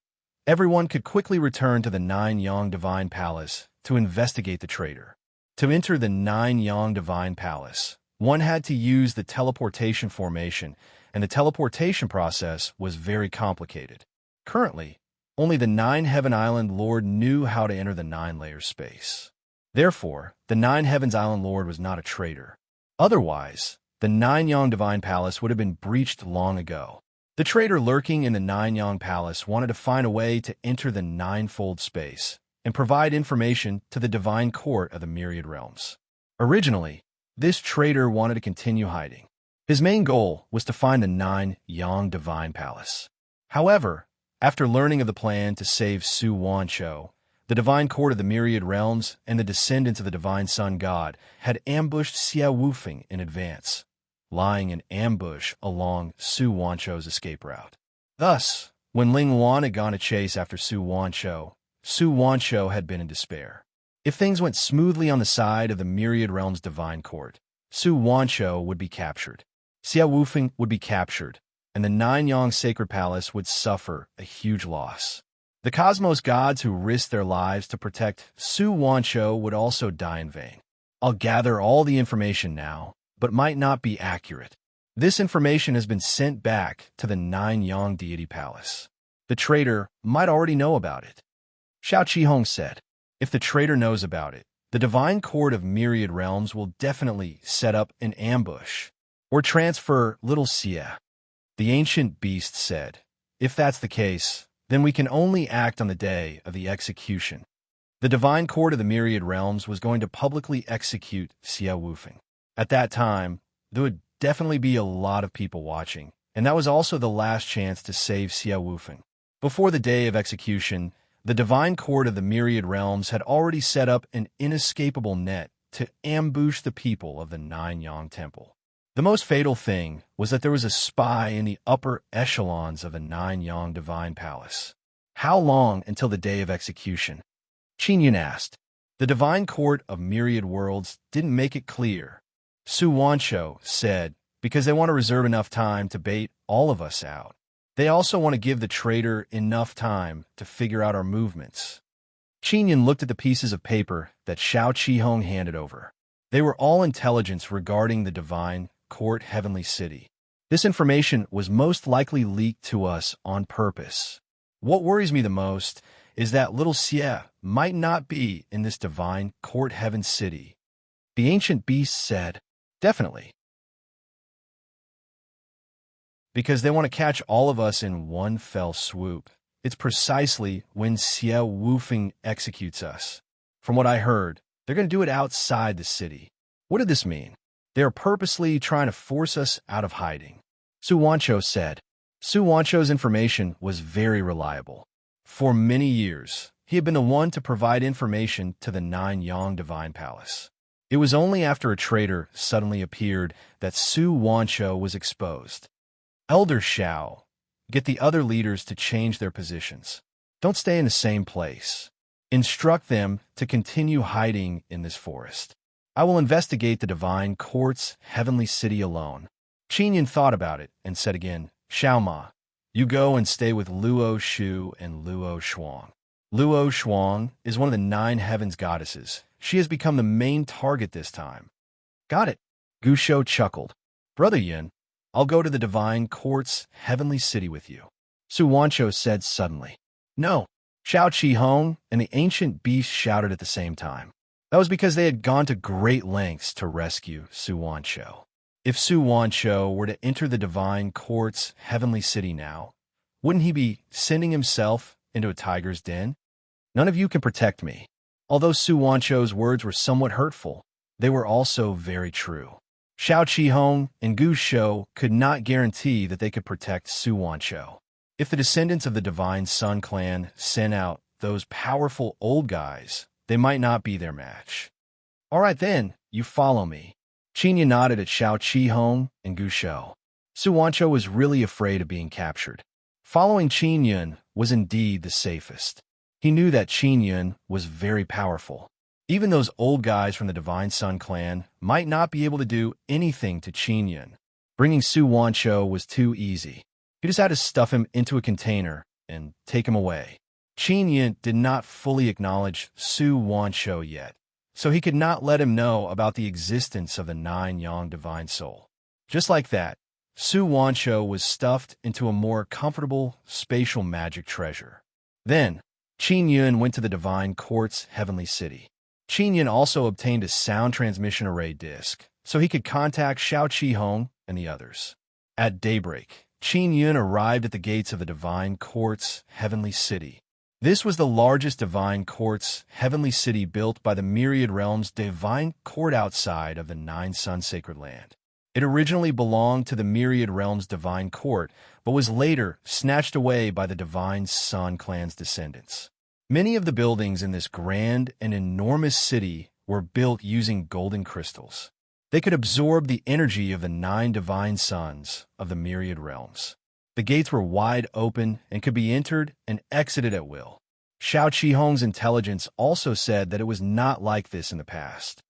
everyone could quickly return to the 9 Yang Divine Palace to investigate the traitor. To enter the 9 Yang Divine Palace, one had to use the teleportation formation, and the teleportation process was very complicated. Currently, only the 9 Heaven Island Lord knew how to enter the 9-layer space. Therefore, the 9 Heavens Island Lord was not a traitor. Otherwise, the 9 Yang Divine Palace would have been breached long ago. The traitor lurking in the 9 Yang Palace wanted to find a way to enter the 9-fold space and provide information to the Divine Court of the Myriad Realms. Originally, this traitor wanted to continue hiding. His main goal was to find the 9 Yang Divine Palace. However, after learning of the plan to save Su Wanshou, the Divine Court of the Myriad Realms and the descendants of the Divine Sun God had ambushed Xia Wufeng in advance, lying in ambush along Su Wanshou's escape route. Thus, when Ling Wan had gone to chase after Su Wanshou had been in despair. If things went smoothly on the side of the Myriad Realms Divine Court, Su Wanshou would be captured, Xia Wufeng would be captured, and the 9 Yang Sacred Palace would suffer a huge loss. The cosmos gods who risked their lives to protect Su Wanshou would also die in vain. I'll gather all the information now, but might not be accurate. This information has been sent back to the 9 Yang Deity Palace. The traitor might already know about it. Xiao Qihong said, if the traitor knows about it, the Divine Court of Myriad Realms will definitely set up an ambush or transfer little Xie. The ancient beast said, if that's the case, then we can only act on the day of the execution. The Divine Court of the Myriad Realms was going to publicly execute Xia Wufeng. At that time, there would definitely be a lot of people watching, and that was also the last chance to save Xia Wufeng. Before the day of execution, the Divine Court of the Myriad Realms had already set up an inescapable net to ambush the people of the 9 Yang Temple. The most fatal thing was that there was a spy in the upper echelons of the 9 Yang Divine Palace. How long until the day of execution? Qin Yun asked. The Divine Court of Myriad Worlds didn't make it clear. Su Wanshou said, because they want to reserve enough time to bait all of us out. They also want to give the traitor enough time to figure out our movements. Qin Yun looked at the pieces of paper that Xiao Qihong handed over. They were all intelligence regarding the Divine Court Heavenly City. This information was most likely leaked to us on purpose. What worries me the most is that little Xie might not be in this divine court heaven city. The ancient beast said, definitely. Because they want to catch all of us in one fell swoop. It's precisely when Xie Wufeng executes us. From what I heard, they're going to do it outside the city. What did this mean? They are purposely trying to force us out of hiding. Su Wancho said. Su Wancho's information was very reliable. For many years, he had been the one to provide information to the Nine Yang Divine Palace. It was only after a traitor suddenly appeared that Su Wancho was exposed. Elder Shao, get the other leaders to change their positions. Don't stay in the same place. Instruct them to continue hiding in this forest. I will investigate the divine court's heavenly city alone. Qinyan thought about it and said again, Shao Ma, you go and stay with Luo Shu and Luo Shuang. Luo Shuang is one of the 9 heavens goddesses. She has become the main target this time. Got it. Gu Shou chuckled. Brother Yin, I'll go to the divine court's heavenly city with you. Su Wancho said suddenly. No. Xiao Qi Hong and the ancient beast shouted at the same time. That was because they had gone to great lengths to rescue Su Wancho. If Su Wancho were to enter the divine court's heavenly city now, wouldn't he be sending himself into a tiger's den? None of you can protect me. Although Su Wancho's words were somewhat hurtful, they were also very true. Xiao Qi Hong and Gu Shou could not guarantee that they could protect Su Wancho. If the descendants of the Divine Sun clan sent out those powerful old guys, they might not be their match. All right then, you follow me. Qinyan nodded at Xiao Qi Hong and Gu Shou. Su Wancho was really afraid of being captured. Following Qinyan was indeed the safest. He knew that Qinyan was very powerful. Even those old guys from the Divine Sun clan might not be able to do anything to Qinyan. Bringing Su Wancho was too easy. He just had to stuff him into a container and take him away. Qinyan did not fully acknowledge Su Wancho yet, so he could not let him know about the existence of the 9 Yang Divine Soul. Just like that, Su Wancho was stuffed into a more comfortable spatial magic treasure. Then, Qinyan went to the Divine Court's heavenly city. Qinyan also obtained a sound transmission array disc, so he could contact Xiao Qi Hong and the others. At daybreak, Qinyan arrived at the gates of the Divine Court's heavenly city. This was the largest Divine Court's heavenly city built by the Myriad Realms Divine Court outside of the 9 Sun Sacred Land. It originally belonged to the Myriad Realms Divine Court, but was later snatched away by the Divine Sun clan's descendants. Many of the buildings in this grand and enormous city were built using golden crystals. They could absorb the energy of the 9 divine suns of the myriad realms. The gates were wide open and could be entered and exited at will. Xiao Qi Hong's intelligence also said that it was not like this in the past.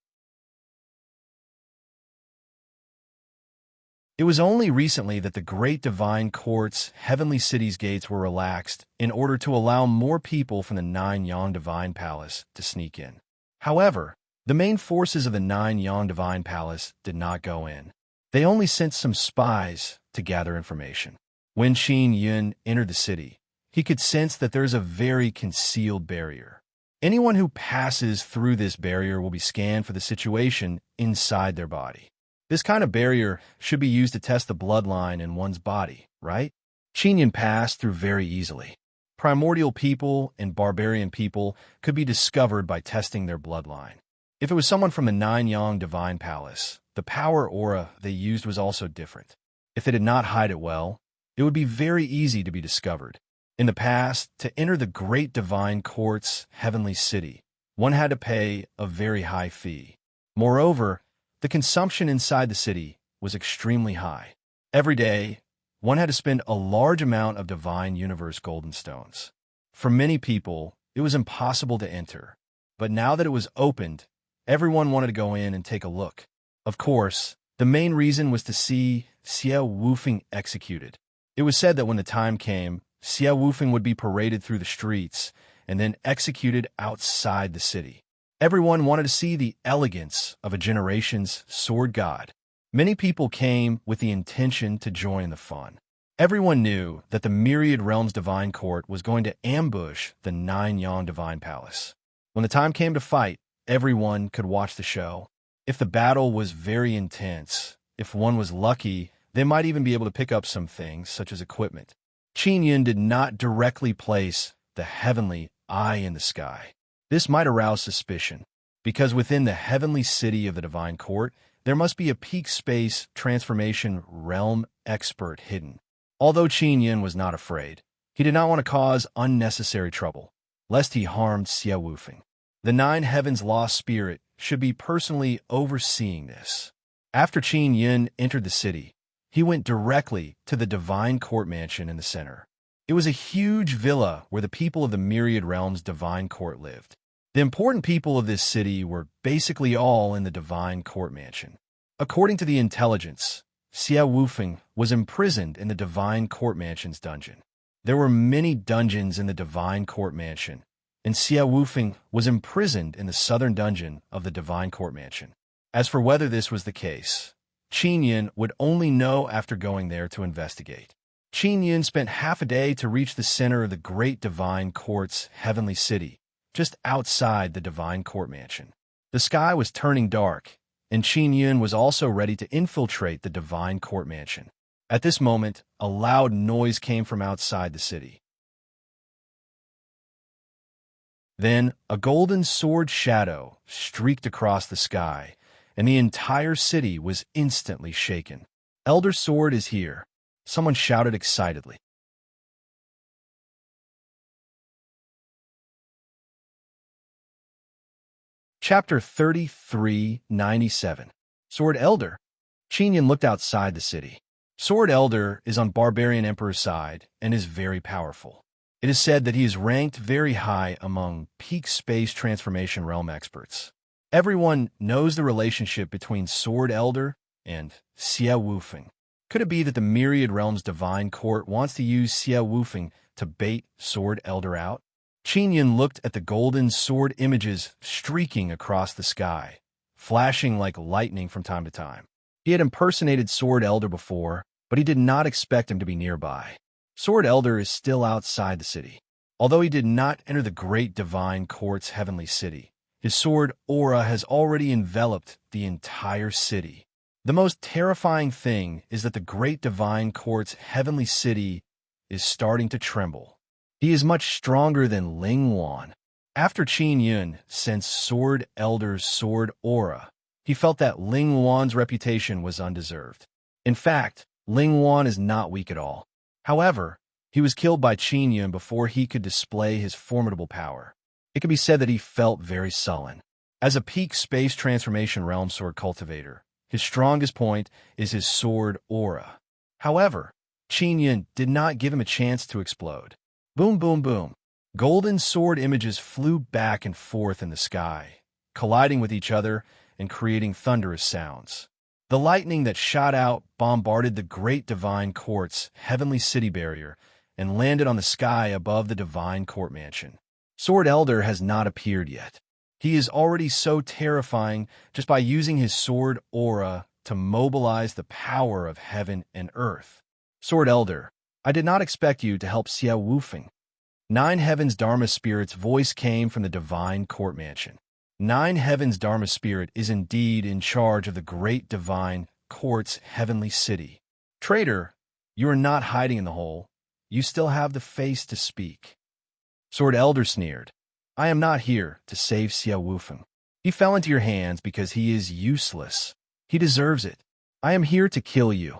It was only recently that the great divine court's heavenly city's gates were relaxed in order to allow more people from the 9 Yang Divine Palace to sneak in. However, the main forces of the 9 Yang Divine Palace did not go in. They only sent some spies to gather information. When Qin Yun entered the city, he could sense that there is a very concealed barrier. Anyone who passes through this barrier will be scanned for the situation inside their body. This kind of barrier should be used to test the bloodline in one's body, right? Qin Yun passed through very easily. Primordial people and barbarian people could be discovered by testing their bloodline. If it was someone from the 9 Yang Divine Palace, the power aura they used was also different. If they did not hide it well, it would be very easy to be discovered. In the past, to enter the great divine court's heavenly city, one had to pay a very high fee. Moreover, the consumption inside the city was extremely high. Every day, one had to spend a large amount of divine universe golden stones. For many people, it was impossible to enter. But now that it was opened, everyone wanted to go in and take a look. Of course, the main reason was to see Xie Wufeng executed. It was said that when the time came, Xie Wufeng would be paraded through the streets and then executed outside the city. Everyone wanted to see the elegance of a generation's sword god. Many people came with the intention to join the fun. Everyone knew that the Myriad Realms Divine Court was going to ambush the Nine Yang Divine Palace. When the time came to fight, everyone could watch the show. If the battle was very intense, if one was lucky, they might even be able to pick up some things, such as equipment. Qin Yun did not directly place the heavenly eye in the sky. This might arouse suspicion, because within the heavenly city of the Divine Court, there must be a peak space transformation realm expert hidden. Although Qin Yun was not afraid, he did not want to cause unnecessary trouble, lest he harmed Xie Wufeng. The Nine Heavens Lost Spirit should be personally overseeing this. After Qin Yun entered the city, he went directly to the Divine Court Mansion in the center. It was a huge villa where the people of the Myriad Realms Divine Court lived. The important people of this city were basically all in the Divine Court Mansion. According to the intelligence, Xie Wufeng was imprisoned in the Divine Court Mansion's dungeon. There were many dungeons in the Divine Court Mansion, and Xie Wufeng was imprisoned in the southern dungeon of the Divine Court Mansion. As for whether this was the case, Qin Yun would only know after going there to investigate. Qin Yun spent half a day to reach the center of the great Divine Court's heavenly city, just outside the Divine Court Mansion. The sky was turning dark, and Qin Yun was also ready to infiltrate the Divine Court Mansion. At this moment, a loud noise came from outside the city. Then, a golden sword shadow streaked across the sky, and the entire city was instantly shaken. "Elder Sword is here," someone shouted excitedly. Chapter 3397. Sword Elder. Qin Yun looked outside the city. Sword Elder is on Barbarian Emperor's side and is very powerful. It is said that he is ranked very high among peak space transformation realm experts. Everyone knows the relationship between Sword Elder and Xie Wufeng. Could it be that the Myriad Realms Divine Court wants to use Xie Wufeng to bait Sword Elder out? Qin Yun looked at the golden sword images streaking across the sky, flashing like lightning from time to time. He had impersonated Sword Elder before, but he did not expect him to be nearby. Sword Elder is still outside the city. Although he did not enter the great Divine Court's heavenly city, his sword aura has already enveloped the entire city. The most terrifying thing is that the great Divine Court's heavenly city is starting to tremble. He is much stronger than Ling Wan. After Qin Yun sensed Sword Elder's sword aura, he felt that Ling Wan's reputation was undeserved. In fact, Ling Wan is not weak at all. However, he was killed by Qin Yun before he could display his formidable power. It can be said that he felt very sullen. As a peak space transformation realm sword cultivator, his strongest point is his sword aura. However, Qin Yun did not give him a chance to explode. Boom, boom, boom. Golden sword images flew back and forth in the sky, colliding with each other and creating thunderous sounds. The lightning that shot out bombarded the great Divine Court's heavenly city barrier and landed on the sky above the Divine Court Mansion. Sword Elder has not appeared yet. He is already so terrifying just by using his sword aura to mobilize the power of heaven and earth. Sword Elder, I did not expect you to help Xie Wufeng. Nine Heavens Dharma Spirit's voice came from the Divine Court Mansion. Nine Heavens Dharma Spirit is indeed in charge of the great Divine Court's heavenly city. Traitor, you are not hiding in the hole. You still have the face to speak. Sword Elder sneered. I am not here to save Xie Wufeng. He fell into your hands because he is useless. He deserves it. I am here to kill you.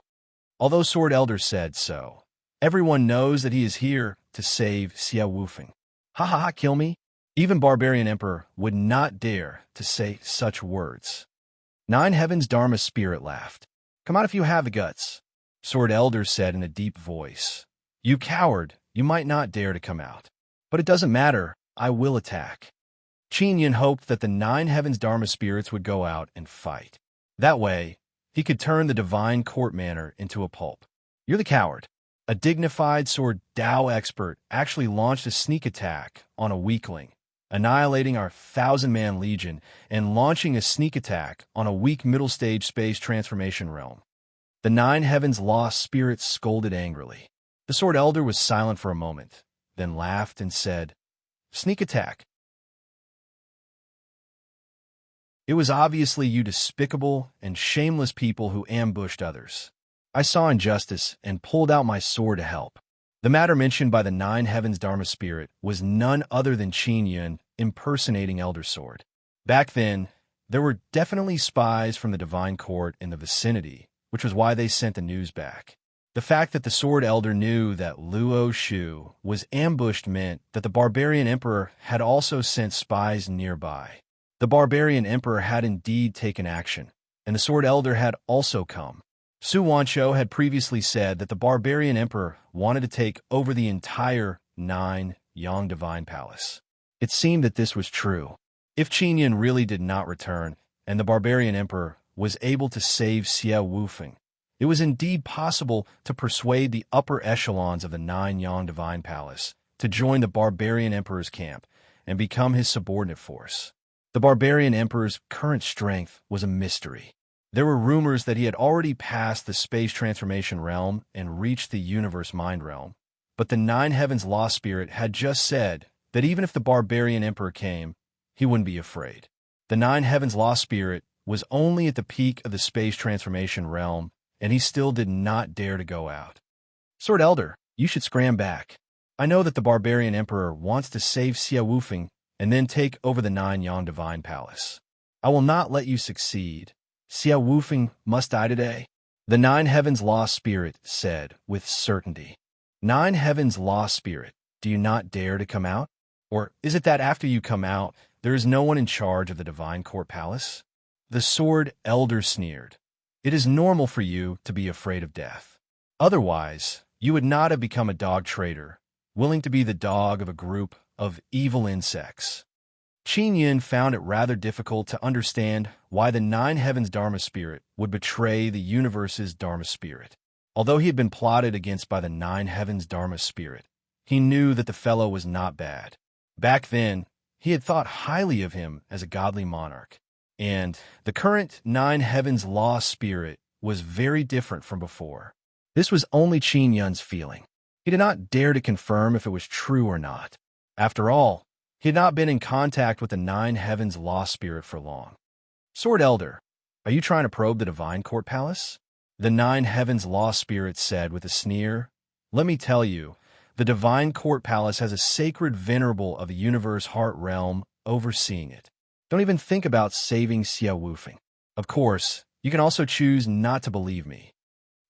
Although Sword Elder said so, everyone knows that he is here to save Xie Wufeng. Ha ha ha, kill me? Even Barbarian Emperor would not dare to say such words. Nine Heavens Dharma Spirit laughed. Come out if you have the guts, Sword Elder said in a deep voice. You coward, you might not dare to come out. But it doesn't matter, I will attack. Qin Yun hoped that the Nine Heavens Dharma Spirits would go out and fight. That way, he could turn the Divine Court Manor into a pulp. You're the coward. A dignified sword Dao expert actually launched a sneak attack on a weakling, annihilating our 1,000-man legion and launching a sneak attack on a weak middle-stage space transformation realm. The nine heavens lost spirits scolded angrily. The Sword Elder was silent for a moment, then laughed and said, "Sneak attack. It was obviously you despicable and shameless people who ambushed others. I saw injustice and pulled out my sword to help." The matter mentioned by the Nine Heavens Dharma Spirit was none other than Qin Yun impersonating Elder Sword. Back then, there were definitely spies from the Divine Court in the vicinity, which was why they sent the news back. The fact that the Sword Elder knew that Luo Shu was ambushed meant that the Barbarian Emperor had also sent spies nearby. The Barbarian Emperor had indeed taken action, and the Sword Elder had also come. Su Wancho had previously said that the Barbarian Emperor wanted to take over the entire 9 Yang Divine Palace. It seemed that this was true. If Qin Yun really did not return, and the Barbarian Emperor was able to save Xie Wufeng, it was indeed possible to persuade the upper echelons of the 9 Yang Divine Palace to join the Barbarian Emperor's camp and become his subordinate force. The Barbarian Emperor's current strength was a mystery. There were rumors that he had already passed the space transformation realm and reached the universe mind realm, but the Nine Heavens Lost Spirit had just said that even if the Barbarian Emperor came, he wouldn't be afraid. The Nine Heavens Lost Spirit was only at the peak of the space transformation realm, and he still did not dare to go out. "Sword Elder, you should scram back. I know that the Barbarian Emperor wants to save Xie Wufeng and then take over the 9 Yang Divine Palace. I will not let you succeed. Xie Wufeng must die today," the Nine Heavens Lost Spirit said with certainty. "Nine Heavens Lost Spirit, do you not dare to come out? Or is it that after you come out, there is no one in charge of the Divine Court Palace?" The Sword Elder sneered. "It is normal for you to be afraid of death. Otherwise, you would not have become a dog trader, willing to be the dog of a group of evil insects." Qin Yun found it rather difficult to understand why the Nine Heavens Dharma Spirit would betray the universe's Dharma Spirit. Although he had been plotted against by the Nine Heavens Dharma Spirit, he knew that the fellow was not bad. Back then, he had thought highly of him as a godly monarch, and the current Nine Heavens Lost Spirit was very different from before. This was only Qin Yun's feeling. He did not dare to confirm if it was true or not. After all, he had not been in contact with the Nine Heavens Lost Spirit for long. "Sword Elder, are you trying to probe the Divine Court Palace?" the Nine Heavens Lost Spirit said with a sneer. "Let me tell you, the Divine Court Palace has a sacred venerable of the universe heart realm overseeing it. Don't even think about saving Xie Wufeng. Of course, you can also choose not to believe me."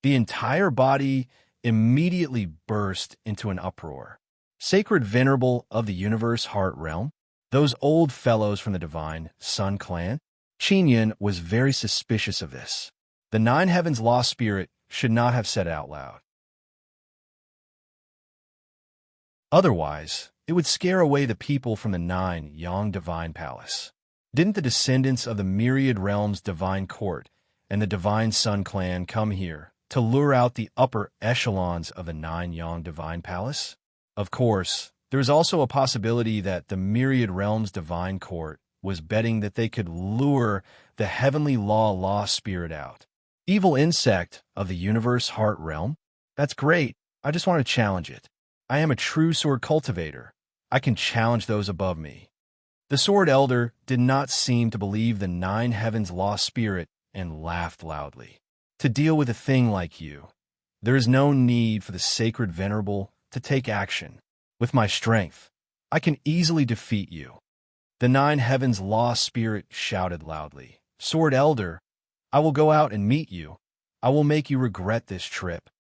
The entire body immediately burst into an uproar. Sacred Venerable of the Universe Heart Realm? Those old fellows from the Divine Sun Clan? Qin Yun was very suspicious of this. The Nine Heavens Lost Spirit should not have said it out loud. Otherwise, it would scare away the people from the 9 Yang Divine Palace. Didn't the descendants of the Myriad Realms Divine Court and the Divine Sun Clan come here to lure out the upper echelons of the 9 Yang Divine Palace? Of course, there is also a possibility that the Myriad Realms Divine Court was betting that they could lure the Heavenly Law Lost Spirit out. Evil insect of the Universe Heart Realm? That's great. I just want to challenge it. I am a true sword cultivator. I can challenge those above me. The Sword Elder did not seem to believe the Nine Heavens Lost Spirit and laughed loudly. "To deal with a thing like you, there is no need for the Sacred Venerable to take action. With my strength, I can easily defeat you." The Nine Heavens Lost Spirit shouted loudly. "Sword Elder, I will go out and meet you. I will make you regret this trip."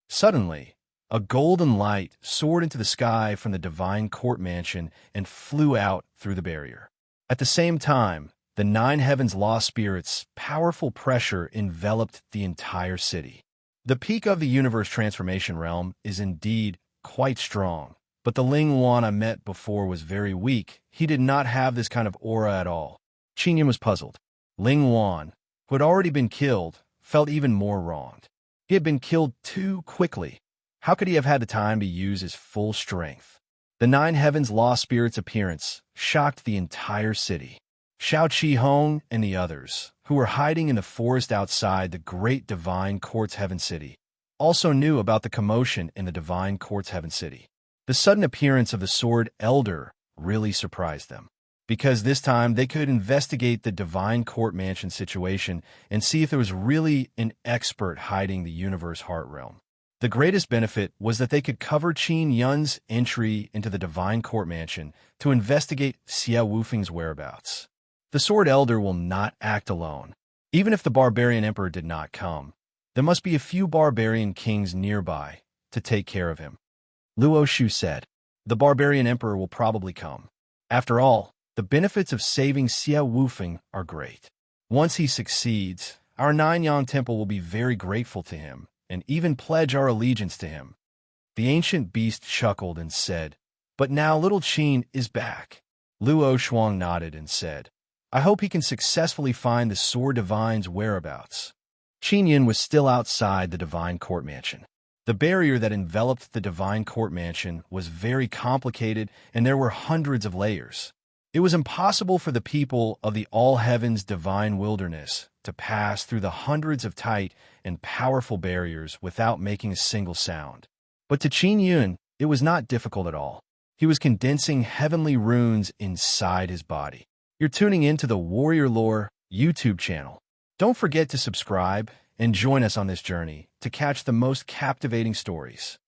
Suddenly, a golden light soared into the sky from the Divine Court Mansion and flew out through the barrier. At the same time, the Nine Heavens Lost Spirit's powerful pressure enveloped the entire city. The peak of the universe transformation realm is indeed quite strong, but the Ling Wan I met before was very weak. He did not have this kind of aura at all. Qin Yun was puzzled. Ling Wan, who had already been killed, felt even more wronged. He had been killed too quickly. How could he have had the time to use his full strength? The Nine Heavens Lost Spirit's appearance shocked the entire city. Xiao Qi Hong and the others, who were hiding in the forest outside the great Divine Court's Heaven City, also knew about the commotion in the Divine Court's Heaven City. The sudden appearance of the Sword Elder really surprised them, because this time they could investigate the Divine Court Mansion situation and see if there was really an expert hiding the Universe Heart Realm. The greatest benefit was that they could cover Qin Yun's entry into the Divine Court Mansion to investigate Xie Wufeng's whereabouts. The Sword Elder will not act alone. Even if the Barbarian Emperor did not come, there must be a few barbarian kings nearby to take care of him. Luo Shu said, "The Barbarian Emperor will probably come. After all, the benefits of saving Xie Wufeng are great. Once he succeeds, our Nanyang Temple will be very grateful to him and even pledge our allegiance to him." The ancient beast chuckled and said, "But now little Qin is back." Luo Shuang nodded and said, "I hope he can successfully find the Sword Divine's whereabouts." Qin Yun was still outside the Divine Court Mansion. The barrier that enveloped the Divine Court Mansion was very complicated, and there were hundreds of layers. It was impossible for the people of the All Heavens Divine Wilderness to pass through the hundreds of tight and powerful barriers without making a single sound. But to Qin Yun, it was not difficult at all. He was condensing heavenly runes inside his body. You're tuning into the Warrior Lore YouTube channel. Don't forget to subscribe and join us on this journey to catch the most captivating stories.